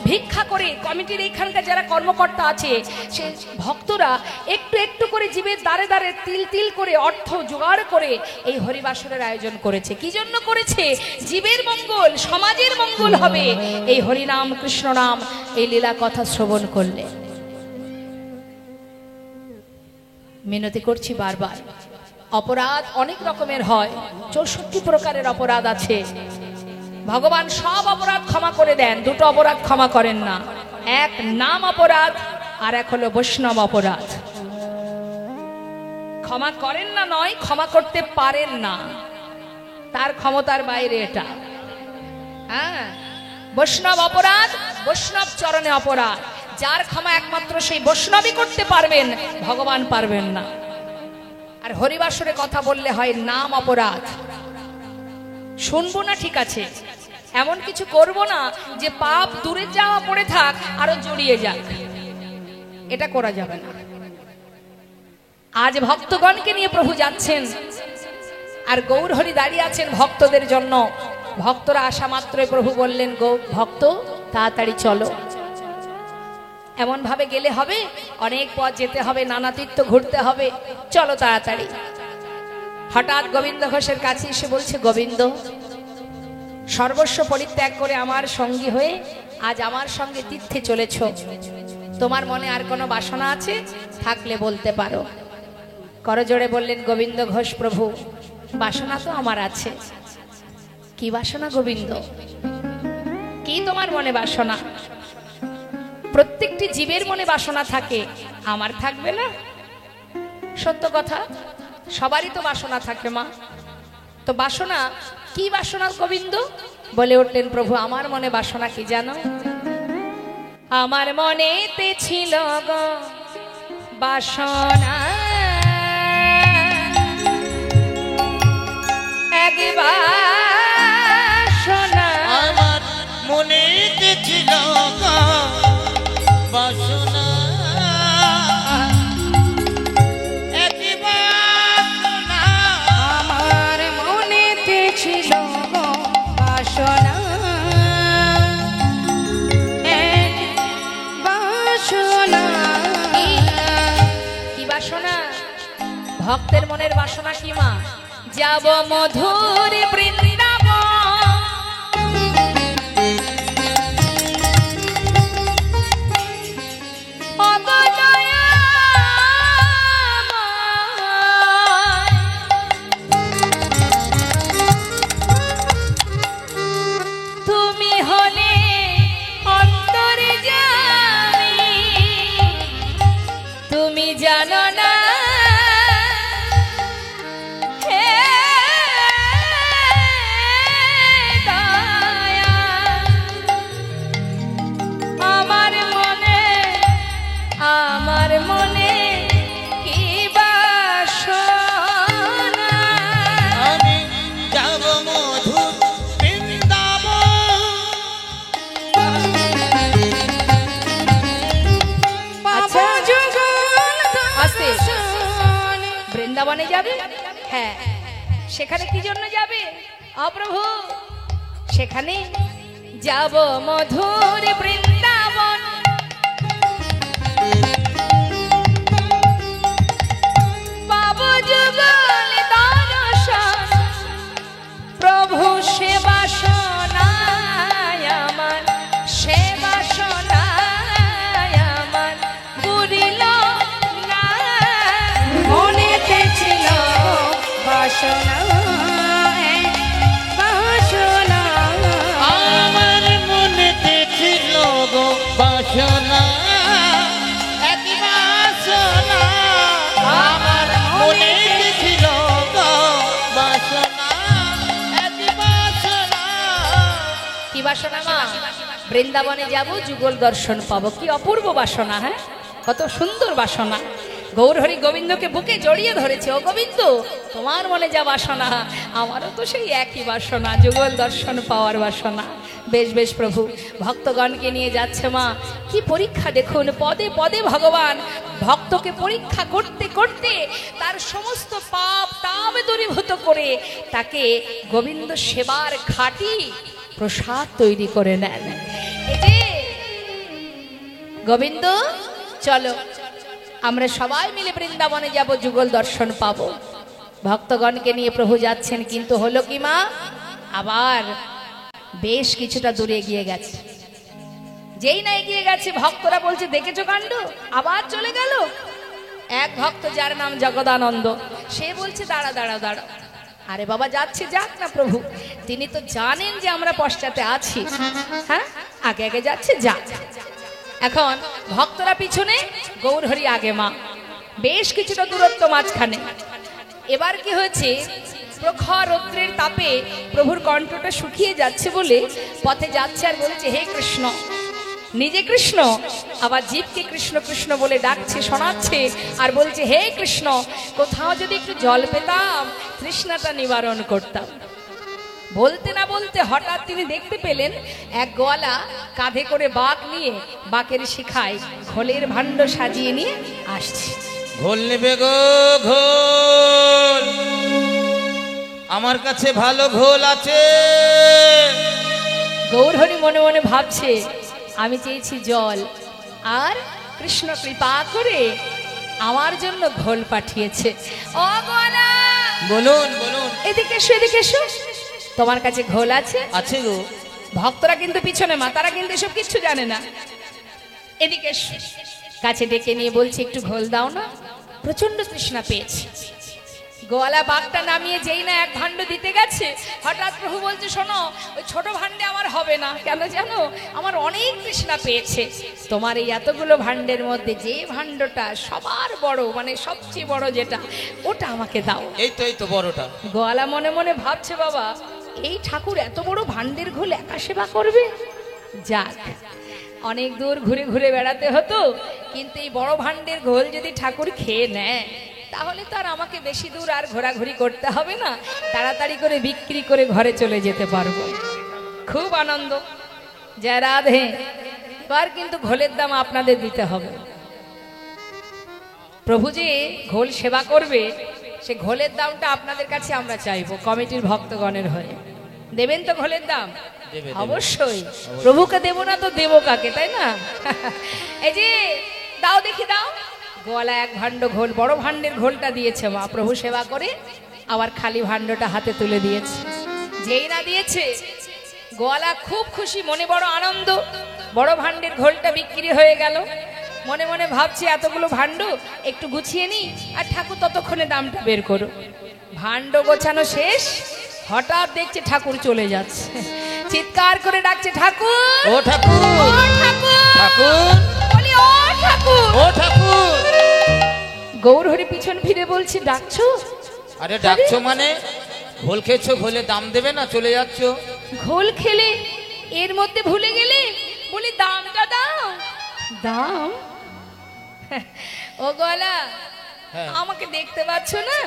ভিক্ষা করে, কমিটির এইখানকার যারা কর্মকর্তা আছে সে ভক্তরা একটু একটু করে জীবের দ্বারে দ্বারে তিল তিল করে অর্থ জোগাড় করে এই হরিবাসরের আয়োজন করেছে। কি জন্য করেছে? জীবের মঙ্গল, সমাজের মঙ্গল হবে এই হরিনাম কৃষ্ণ নাম, এই লীলা কথা শ্রবণ করলে। মিনতি করছি বারবার। অপরাধ অনেক রকমের হয়, 64 প্রকারের অপরাধ আছে। ভগবান সব অপরাধ ক্ষমা করে দেন, দুটো অপরাধ ক্ষমা করেন না। এক নাম অপরাধ, আর এক হলো বৈষ্ণব অপরাধ। ক্ষমা করেন না নয়, ক্ষমা করতে পারেন না, তার ক্ষমতার বাইরে এটা। হ্যাঁ, বৈষ্ণব অপরাধ, বৈষ্ণব চরণে অপরাধ। যার ক্ষমা একমাত্র সেই বৈষ্ণবই করতে পারবেন, ভগবান পারবেন না। আর হরিবাসরে কথা বললে হয় নাম অপরাধ। শুনবো না ঠিক আছে, এমন কিছু করব না যে পাপ দূরে যাওয়া পড়ে থাক আরো জড়িয়ে যাক, এটা করা যাবে না। আজ ভক্তগণকে নিয়ে প্রভু যাচ্ছেন, আর গৌর হরি দাঁড়িয়ে আছেন ভক্তদের জন্য। ভক্তরা আসা মাত্রই প্রভু বললেন, ভক্ত তাড়াতাড়ি চলো। এমন ভাবে গেলে হবে? অনেক পথ যেতে হবে, নানা তীর্থ ঘুরতে হবে, চলো তাড়াতাড়ি। হঠাৎ গোবিন্দ ঘোষের কাছে এসে বলছে, গোবিন্দ, সর্বস্ব পরিত্যাগ করে আমার সঙ্গী হয়ে আজ আমার সঙ্গে তীর্থে চলেছ, তোমার মনে আর কোনো বাসনা আছে? থাকলে বলতে পারো। করজোড়ে বললেন গোবিন্দ ঘোষ, প্রভু বাসনা তো আমার আছে। কি বাসনা গোবিন্দ? কি তোমার মনে বাসনা? প্রত্যেকটি জীবের মনে বাসনা থাকে, আমার থাকবে না? সত্য কথা, সবারই তো বাসনা থাকে মা। তো বাসনা কি বাসনা গোবিন্দ? বলে উঠলেন প্রভু, আমার মনে বাসনা কি জানো? আমার মনেতে ছিল গো বাসনা, এক বাসনা। আমার মনেতে ছিল গো বাসনা, এক বাসনা। আমার মনেতে ছিল গো বাসনা, এক বাসনা। কি বাসনা? ভক্তের মনের বাসনা কি মা? যাব মধুর বৃন্দাবন, তুমি হলে অন্তরে জানি, তুমি জানো না হে দয়া, আমার মনে কি বাসনা। আমি যাব মধুর বৃন্দাবন। আচ্ছা, আস্তে, বৃন্দাবনে যাবে? হ্যাঁ, সেখানে কি জন্য যাবে? অপ্রভু, সেখানে যাব মধুর বাসনা এক বাসনা আমার মনেতে ছিল গো বাসনা এক বাসনা আমার মনেতে ছিল গো বাসনা এক বাসনা কি বাসনা মা? বৃন্দাবনে যাব, যুগল দর্শন পাবো। কি অপূর্ব বাসনা! হ্যাঁ, কত সুন্দর বাসনা। গৌরহরি গোবিন্দকে বুকে জড়িয়ে ধরেছে। ও গোবিন্দ, তোমার মনে যা বাসনা, আমারও তো সেই একই বাসনা, যুগল দর্শন পাওয়ার বাসনা। বেশ বেশ প্রভু ভক্তগণকে নিয়ে যাচ্ছে মা। কি পরীক্ষা দেখুন, পদে পদে ভগবান ভক্তকে পরীক্ষা করতে করতে তার সমস্ত পাপ তাপ দূরীভূত করে তাকে গোবিন্দ সেবার খাঁটি প্রসাদ তৈরি করে নেন। এই যে গোবিন্দ, চলো আমরা সবাই মিলে বৃন্দাবনে যাব, যুগল দর্শন পাবো। ভক্তগণকে নিয়ে প্রভু যাচ্ছেন, কিন্তু হলো কি মা, আবার বেশ কিছুটা দূরে এগিয়ে গেছে। যেই না এগিয়ে গেছে, ভক্তরা বলছে দেখেছো কাণ্ড, আবার চলে গেল। এক ভক্ত যার নাম জগদানন্দ, সে বলছে দাঁড়া দাঁড়া দাঁড়া, আরে বাবা যাচ্ছে যাক না প্রভু, তিনি তো জানেন যে আমরা পশ্চাতে আছি। হ্যাঁ, আগে আগে যাচ্ছে যাক। এখন ভক্তরা পিছনে, গৌরহরি আগে মা। বেশ কিছুটা দূরত্ব মাঝখানে। এবার কি হয়েছে, প্রখর রৌদ্রের তাপে প্রভুর কণ্ঠটা শুকিয়ে যাচ্ছে বলে পথে যাচ্ছে আর বলছে হে কৃষ্ণ। নিজে কৃষ্ণ, আবার জীবকে কৃষ্ণ কৃষ্ণ বলে ডাকছে, শোনাচ্ছে আর বলছে হে কৃষ্ণ, কোথাও যদি একটু জল পেতাম, তৃষ্ণাটা নিবারণ করতাম। বলতে না বলতে হঠাৎ তিনি দেখতে পেলেন এক গোয়ালা কাঁধে করে বাঁক নিয়ে, বাঁকের শিখায় ঘোলের ভাণ্ড সাজিয়ে নিয়ে আসছে। ঘোল নেবে গো ঘোল, আমার কাছে ভালো ঘোল আছে। গৌরহরি মনে মনে ভাবছে, আমি চেয়েছি জল, আর কৃষ্ণ কৃপা করে আমার জন্য ঘোল পাঠিয়েছে। ও গোয়ালা, বলুন বলুন। এদিকে এসো, এদিকে এসো, তোমার কাছে ঘোল আছে? আছে গো। ভক্তরা কিন্তু পিছনে মা, তারা কিন্তু এসব কিচ্ছু জানে না। এদিকে এসো। কাছে ডেকে নিয়ে বলছে একটু ঘোল দাও না, প্রচন্ড তৃষ্ণা পেয়েছে। গোয়ালা বাঘটা নামিয়ে যেই না এক ভাণ্ড দিতে গেছে, হঠাৎ প্রভু বলছে শোনো, ওই ছোট ভাণ্ডে আমার হবে না, কেন জানো, আমার অনেক তৃষ্ণা পেয়েছে। তোমার এই এতগুলো ভাণ্ডের মধ্যে যে ভাণ্ডটা সবার বড়, মানে সবচেয়ে বড় যেটা, ওটা আমাকে দাও। এই তো বড়টা। গোয়ালা মনে মনে ভাবছে, বাবা এই ঠাকুর এত বড় ভাণ্ডের ঘোল একা সেবা করবে? যাক, অনেক দূর ঘুরে ঘুরে বেড়াতে হতো, কিন্তু এই বড় ভাণ্ডের ঘোল যদি ঠাকুর খেয়ে নেয়, তাহলে তো আর আমাকে বেশি দূর আর ঘোরাঘুরি করতে হবে না, তাড়াতাড়ি করে বিক্রি করে ঘরে চলে যেতে পারবো। খুব আনন্দ। জয় রাধে। এবার কিন্তু ঘোলের দাম আপনাদের দিতে হবে। প্রভু যে ঘোল সেবা করবে, সে ঘোলের দামটা আপনাদের কাছে আমরা চাইবো, কমিটির ভক্তগণের হয়ে। দেবেন তো ঘোলের দাম? অবশ্যই। প্রভুকে দেব না তো দেবো কাকে, তাই না? এই যে দাও দেখি দাও। গোয়ালা এক ভাণ্ড ঘোল, বড় ভাণ্ডের ঘোলটা দিয়েছে মা। প্রভু সেবা করে আবার খালি ভাণ্ডটা হাতে তুলে দিয়েছে। যেই না দিয়েছে, গোয়ালা খুব খুশি, মনে বড় আনন্দ। বড় ভাণ্ডের ঘোলটা বিক্রি হয়ে গেল। মনে মনে ভাবছি এতগুলো ভাণ্ড একটু গুছিয়ে নি, আর ঠাকুর ততক্ষণে দামটা বের করো। ভাণ্ড গোছানো শেষ, হঠাৎ দেখছে ঠাকুর চলে যাচ্ছে। চিৎকার করে ডাকছে ঠাকুর, ও ঠাকুর, ও ঠাকুর, ঠাকুর, বলি ও ঠাকুর, ও ঠাকুর। গৌরহরি পিছন ফিরে বলছে ডাকছো? আরে ডাকছো মানে? ঘোল খেয়েছো, ঘোলে দাম দেবে না, চলে যাচ্ছ। ঘোল খেলে এর মধ্যে ভুলে গেলে, বলি দামটা দাও। দাম? ও গলা, হ্যাঁ। আমাকে দেখতে পাচ্ছ না,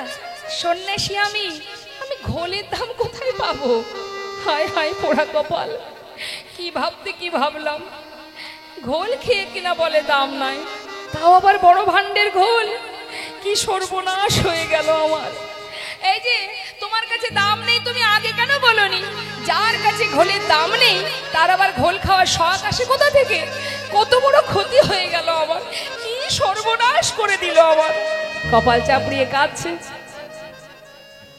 সন্ন্যাসী আমি, আমি ঘোলের দাম কোথায় পাবো? হায় হায় পোড়া কপাল, কি ভাবতে কি ভাবলাম। ঘোল খেয়ে কিনা বলে দাম নাই, তাও আবার বড় ভাণ্ডের ঘোল। কি সর্বনাশ হয়ে গেল আমার। এই যে তোমার কাছে দাম নেই, তুমি আগে কেন বলনি? যার কাছে ঘোলের দাম নেই, তার আবার ঘোল খাওয়ার শখ আসে কোথা থেকে? কত বড় ক্ষতি হয়ে গেল আমার, কি সর্বনাশ করে দিল আমার। কপাল চাপড়িয়ে কাঁদছে।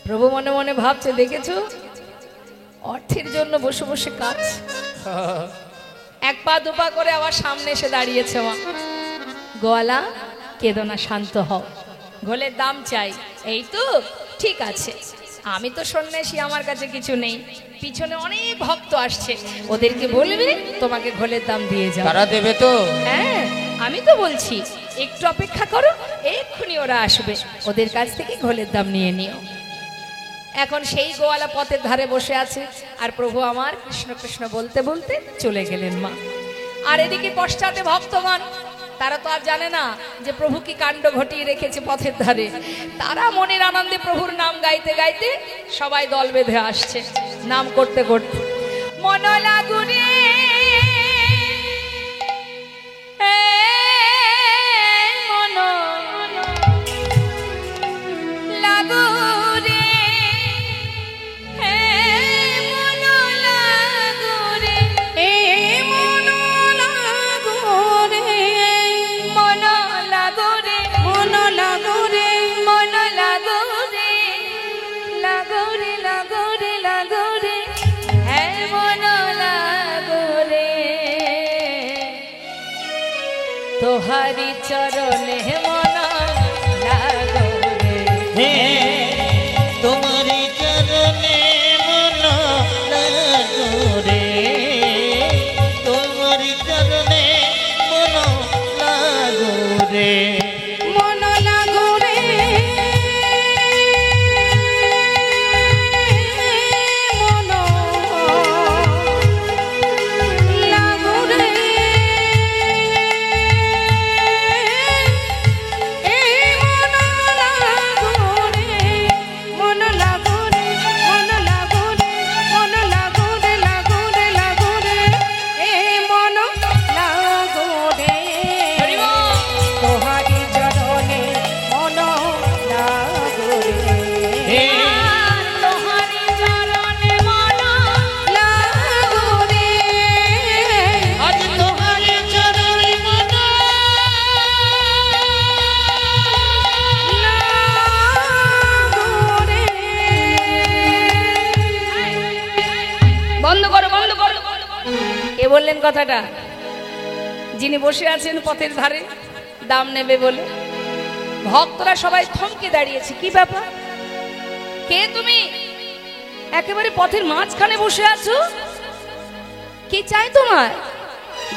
প্রভু মনে মনে ভাবছে, দেখেছো, অর্থের জন্য বসে বসে কাঁদছে। এক পা দুপা করে আবার সামনে এসে দাঁড়িয়েছে মা। গোয়ালা, কেঁদো না, শান্ত হও, ঘোলের দাম চাই। এই তো ঠিক আছে, আমি তো সন্ন্যাসী, আমার কাছে কিছু নেই, পিছনে অনেক ভক্ত আসছে, ওদেরকে বলবে তোমাকে ঘোলের দাম দিয়ে যাও। তারা দেবে তো? হ্যাঁ, আমি তো বলছি একটু অপেক্ষা করো, এক্ষুনি ওরা আসবে, ওদের কাছ থেকে ঘোলের দাম নিয়ে নিও। এখন সেই গোয়ালা পথের ধারে বসে আছে, আর প্রভু আমার কৃষ্ণ কৃষ্ণ বলতে বলতে চলে গেলেন মা। আর এদিকে পশ্চাতে ভক্তগণ, তারা তো আর জানে না যে প্রভু কি কাণ্ড ঘটিয়ে রেখেছে পথের ধারে। তারা মনের আনন্দে প্রভুর নাম গাইতে গাইতে সবাই দল বেঁধে আসছে, নাম করতে করতে। মন লাগুরে তোহারি চরণে মন লাগো রে, তোমারি চরণে মন লাগো রে, তোমারি চরণে মন লাগো রে। মন লাগো রে, মন লাগো রে, মন লাগো রে, মন লাগো রে, মন লাগো রে, লাগো রে, লাগো রে, মন লাগো রে, তোহারি চরণে মন লাগো রে, তোহারি চরণে মন লাগো রে, আজ তোমারি চরণে মন লাগো রে। বন্ধ করো, বন্ধ করো। কে বললেন কথাটা? যিনি বসে আছেন পথের ধারে দাম নেবে বলে। ভক্তরা সবাই থমকে দাঁড়িয়েছে, কি ব্যাপার? কে তুমি? একেবারে পথের মাঝখানে বসে আছো, কি চাই তোমার?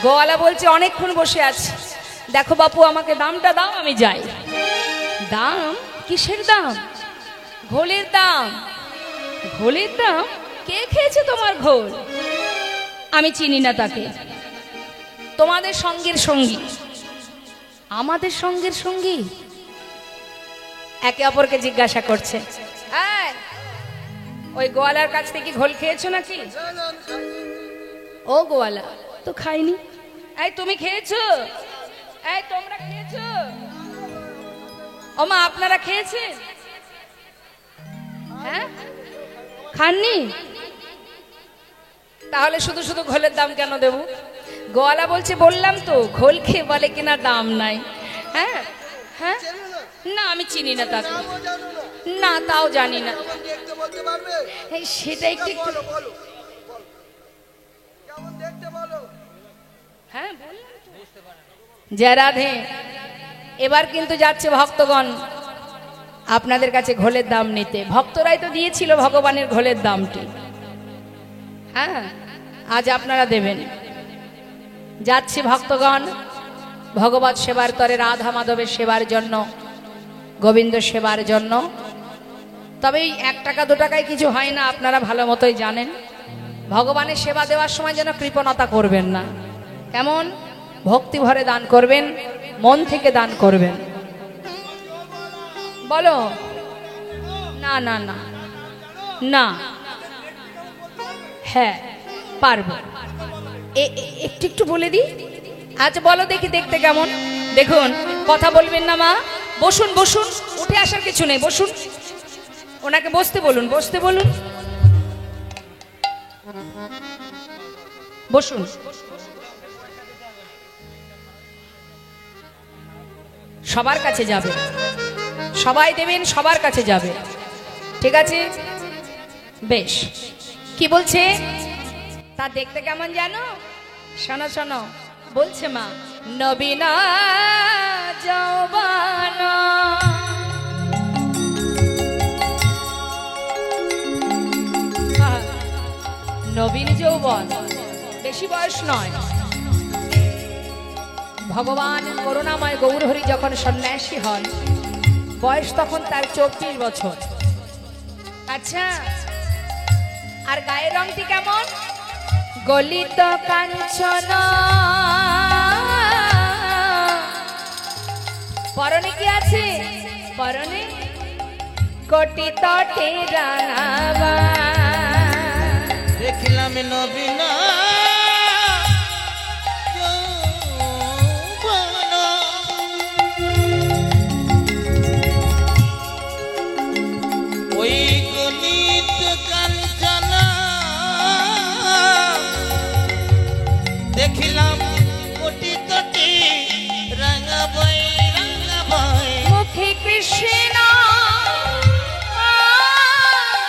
গোয়ালা বলছে অনেকক্ষণ বসে আছে, দেখো বাপু আমাকে দামটা দাও, আমি যাই। দাম? কিসের দাম? ঘোলের দাম। ঘোলের দাম? কে খেয়েছে তোমার ঘোল? আমি চিনি না তাকে। তোমাদের সঙ্গের সঙ্গী। আমাদের সঙ্গের সঙ্গী? একে অপরকে জিজ্ঞাসা করছে। এই, ওই গোয়ালার কাছ থেকে ঘোল খেয়েছো নাকি? ও গোয়ালা তো খাইনি। এই তুমি খেয়েছো? এই তোমরা খেয়েছো? ও মা, আপনারা খেয়েছেন? হ্যাঁ, খাননি? তাহলে শুধু শুধু ঘোলের দাম কেন দেব? গোয়ালা বলছে বললাম তো, ঘোল খেয়ে বলে কিনা দাম নাই। হ্যাঁ হ্যাঁ, না আমি চিনি না তাকে, না তাও জানি না। দেখতে বলতে পারবে? এই সেটা একটু একটু বলো বলো বলো, কেমন দেখতে বলো। হ্যাঁ বললাম তো। জয় রাধে। এবার কিন্তু যাচ্ছে ভক্তগণ আপনাদের কাছে ঘোলের দাম নিতে। ভক্তরাই তো দিয়েছিল ভগবানের ঘোলের দামটি। হ্যাঁ, আজ আপনারা দেবেন। যাচ্ছে ভক্তগণ ভগবত সেবার তরে, রাধা মাধবের সেবার জন্য, গোবিন্দ সেবার জন্য। তবে এই 1 টাকা 2 টাকায় কিছু হয় না, আপনারা ভালো মতোই জানেন। ভগবানের সেবা দেওয়ার সময় যেন কৃপণতা করবেন না। কেমন? ভক্তি ভরে দান করবেন, মন থেকে দান করবেন। বলো। না না না না, হ্যাঁ পারবো। একটু একটু বলে দিই। আচ্ছা বলো দেখি, দেখতে কেমন? দেখুন, কথা বলবেন না মা। বসুন বসুন, উঠে আসার কিছু নেই, বসুন। ওনাকে বসতে বলুন, বসতে বলুন, বসুন। সবার কাছে যাবে, সবাই দেবেন, সবার কাছে যাবে, ঠিক আছে? বেশ। কি বলছে? তা দেখতে কেমন জানো? শোনো শোনো, বলছে মা, নবীনা যৌবন নবীন যৌবন, বেশি বয়স নয়। ভগবান করুণাময় গৌরহরি যখন সন্ন্যাসী হন, বয়স তখন তার 24 বছর। আচ্ছা, আর গায়ের রংটি কেমন? গলিত কাঞ্চন, পরনে কি আছে? পরনে কোটি তটে রাঙাবা। দেখিলাম নবীন যৌবন, ওই গলিত কাঞ্চন দেখিলাম কোটি তটি রাঙাবাই রাঙাবাই। মুখে কৃষ্ণ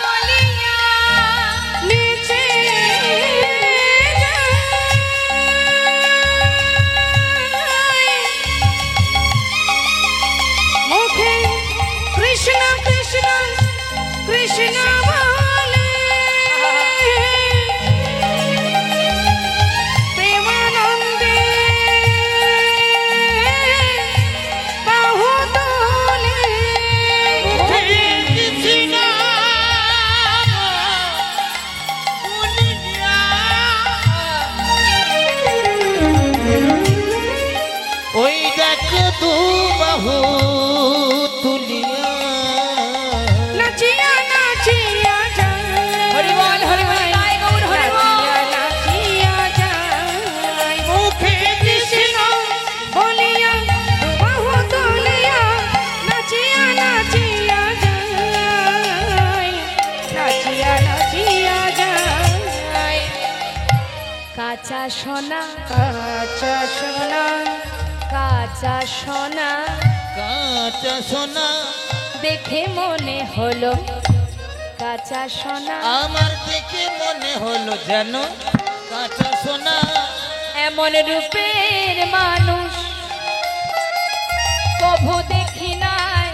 বলিয়া নিচে মুখে কৃষ্ণ কৃষ্ণ কৃষ্ণ বলে প্রেমানন্দে বাহু তোলে। কৃষ্ণ বলিয়া ওই দেখ দু বাহু তুলিয়া নাচিয়া নাচিয়া যায় হরি বল, হরি বল, জয় গৌর হরি বল। নাচিয়া যায় মুখে কৃষ্ণ বলিয়া বাহু তুলিয়া নাচিয়া নাচিয়া যায় নাচিয়া নাচিয়া যায়। কাঁচা সোনা, কাঁচা সোনা কাঁচা সোনা কাঁচা সোনা দেখে মনে হলো, কাঁচা সোনা আমার দেখে মনে হলো যেন কাঁচা সোনা। এমন রূপের মানুষ কভু দেখি নাই,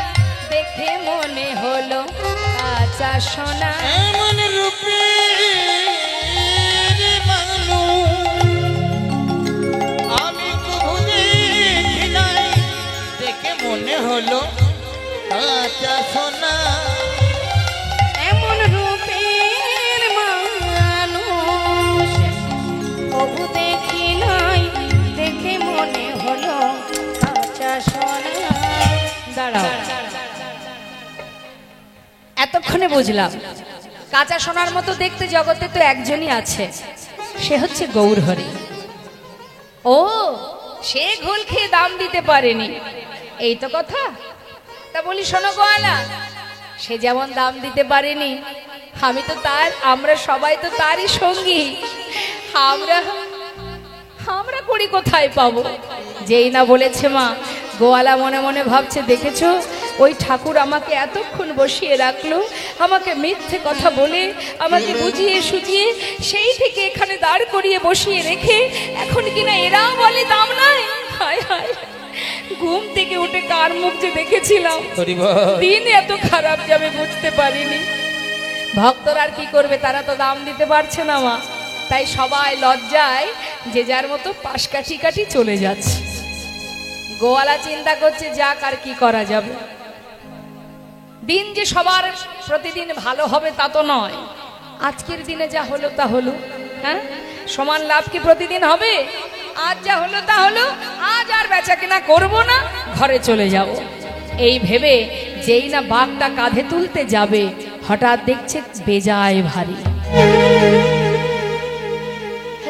দেখে মনে হলো কাঁচা সোনা। এমন রূপের মানুষ আমি কবু দেখি নাই, দেখে মনে হলো কাঁচা সোনা। এমন রূপের মানুষ কবু দেখি নাই, দেখে মনে হলো কাঁচা সোনা। দাঁড়াও, এতক্ষণে বুঝলাম কাঁচা সোনার মতো দেখতে জগতে তো একজনই আছে, সে হচ্ছে গৌরহরি। ও, সে ঘোল খেয়ে দাম দিতে পারেনি, এই তো কথা। তা বলি শোনো গোয়ালা, সে যেমন দাম দিতে পারেনি, আমি তো তার, আমরা সবাই তো তারই সঙ্গী। আমরা আমরা করি কোথায় পাবো? যেই না বলেছে মা, গোয়ালা মনে মনে ভাবছে, দেখেছো ওই ঠাকুর আমাকে এতক্ষণ বসিয়ে রাখলো, আমাকে মিথ্যে কথা বলে, আমাকে বুঝিয়ে সুজিয়ে সেই থেকে এখানে দাঁড় করিয়ে বসিয়ে রেখে এখন কিনা এরাও বলে দাম নাই। হায় হায়, ঘুম থেকে উঠে কার মুখ যে দেখেছিলাম, দিন এত খারাপ যাবে বুঝতে পারিনি। ভক্তরা আর কি করবে, তারা তো দাম দিতে পারছে না মা, তাই সবাই লজ্জায় যে যার মতো পাশ কাঠি কাঠি চলে যাচ্ছে। গোয়ালা চিন্তা করছে যাক আর কি করা যাবে, দিন যে সবার প্রতিদিন ভালো হবে তা তো নয়, আজকের দিনে যা হলো তা হলো। হ্যাঁ, সমান লাভ কি প্রতিদিন হবে? আজ যা হলো তা হলো, আজ আর বেচা কিনা করবো না, ঘরে চলে যাব। এই ভেবে যেই না বাঘটা কাঁধে তুলতে যাবে, হঠাৎ দেখছে বেজায় ভারী।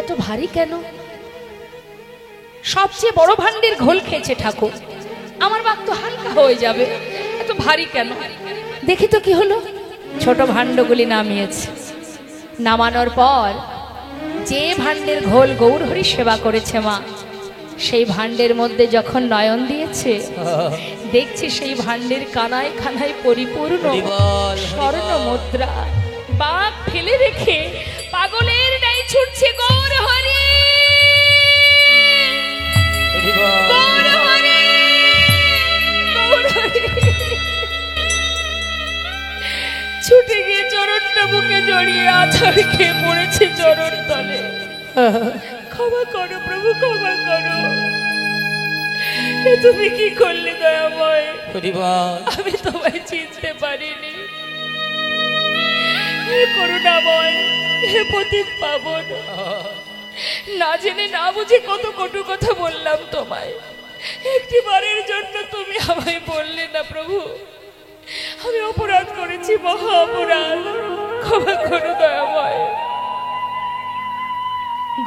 এত ভারী কেন? সবচেয়ে বড় ভান্ডের ঘোল খেয়েছে ঠাকুর, আমার বাঘ তো হালকা হয়ে যাবে, এত ভারী কেন? দেখি তো কি হলো। ছোট ভাণ্ডগুলি নামিয়েছে, নামানোর পর যে ভাণ্ডের ঘোল গৌরহরি সেবা করেছে মা, সেই ভাণ্ডের মধ্যে যখন নয়ন দিয়েছে, দেখছি সেই ভাণ্ডের কানায় কানায় পরিপূর্ণ স্বর্ণ মুদ্রা। বাঘ ফেলে রেখে পাগলের ন্যায় ছুটছে গৌরহরি, গৌরহরি, গৌরহরি। ছুটে গিয়ে চরণটা বুকে জড়িয়ে আছাড় খেয়ে পড়েছে। চরণ তলে। ক্ষমা করো প্রভু, ক্ষমা করো। এ তুমি কি করলে দয়াময়? হরি বল। আমি তোমায় চিনতে পারিনি। হে করুণাময়, হে পতিত পাবন, না জেনে না বুঝে কত কটু কথা বললাম তোমায়। একটি বারের জন্য তুমি আমায় বললে না প্রভু। আমি অপরাধ করেছি, মহা অপরাধ। ক্ষমা করো দয়াময়।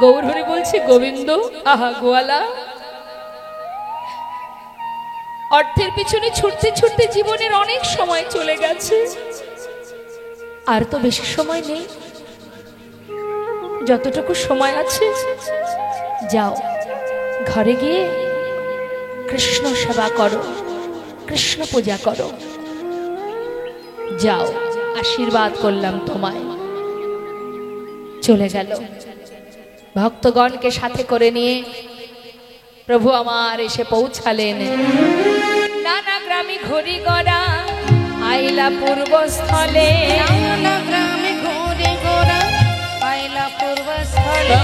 গৌরহরি বলছে, গোবিন্দ, আহা গোয়ালা, অর্থের পিছনে ছুটতে ছুটতে জীবনের অনেক সময় চলে গেছে, আর তো বেশি সময় নেই। যতটুকু সময় আছে যাও, ঘরে গিয়ে কৃষ্ণ সেবা করো, কৃষ্ণ পূজা করো। যাও, আশীর্বাদ করলাম তোমায়। চলে গেল। ভক্তগণকে সাথে করে নিয়ে প্রভু আমার এসে পৌঁছালেন নানা গ্রামে ঘুরি গড়া আইলা পূর্বস্থলে। নানা গ্রামে ঘুরে গোরা আইলা পূর্বস্থলে।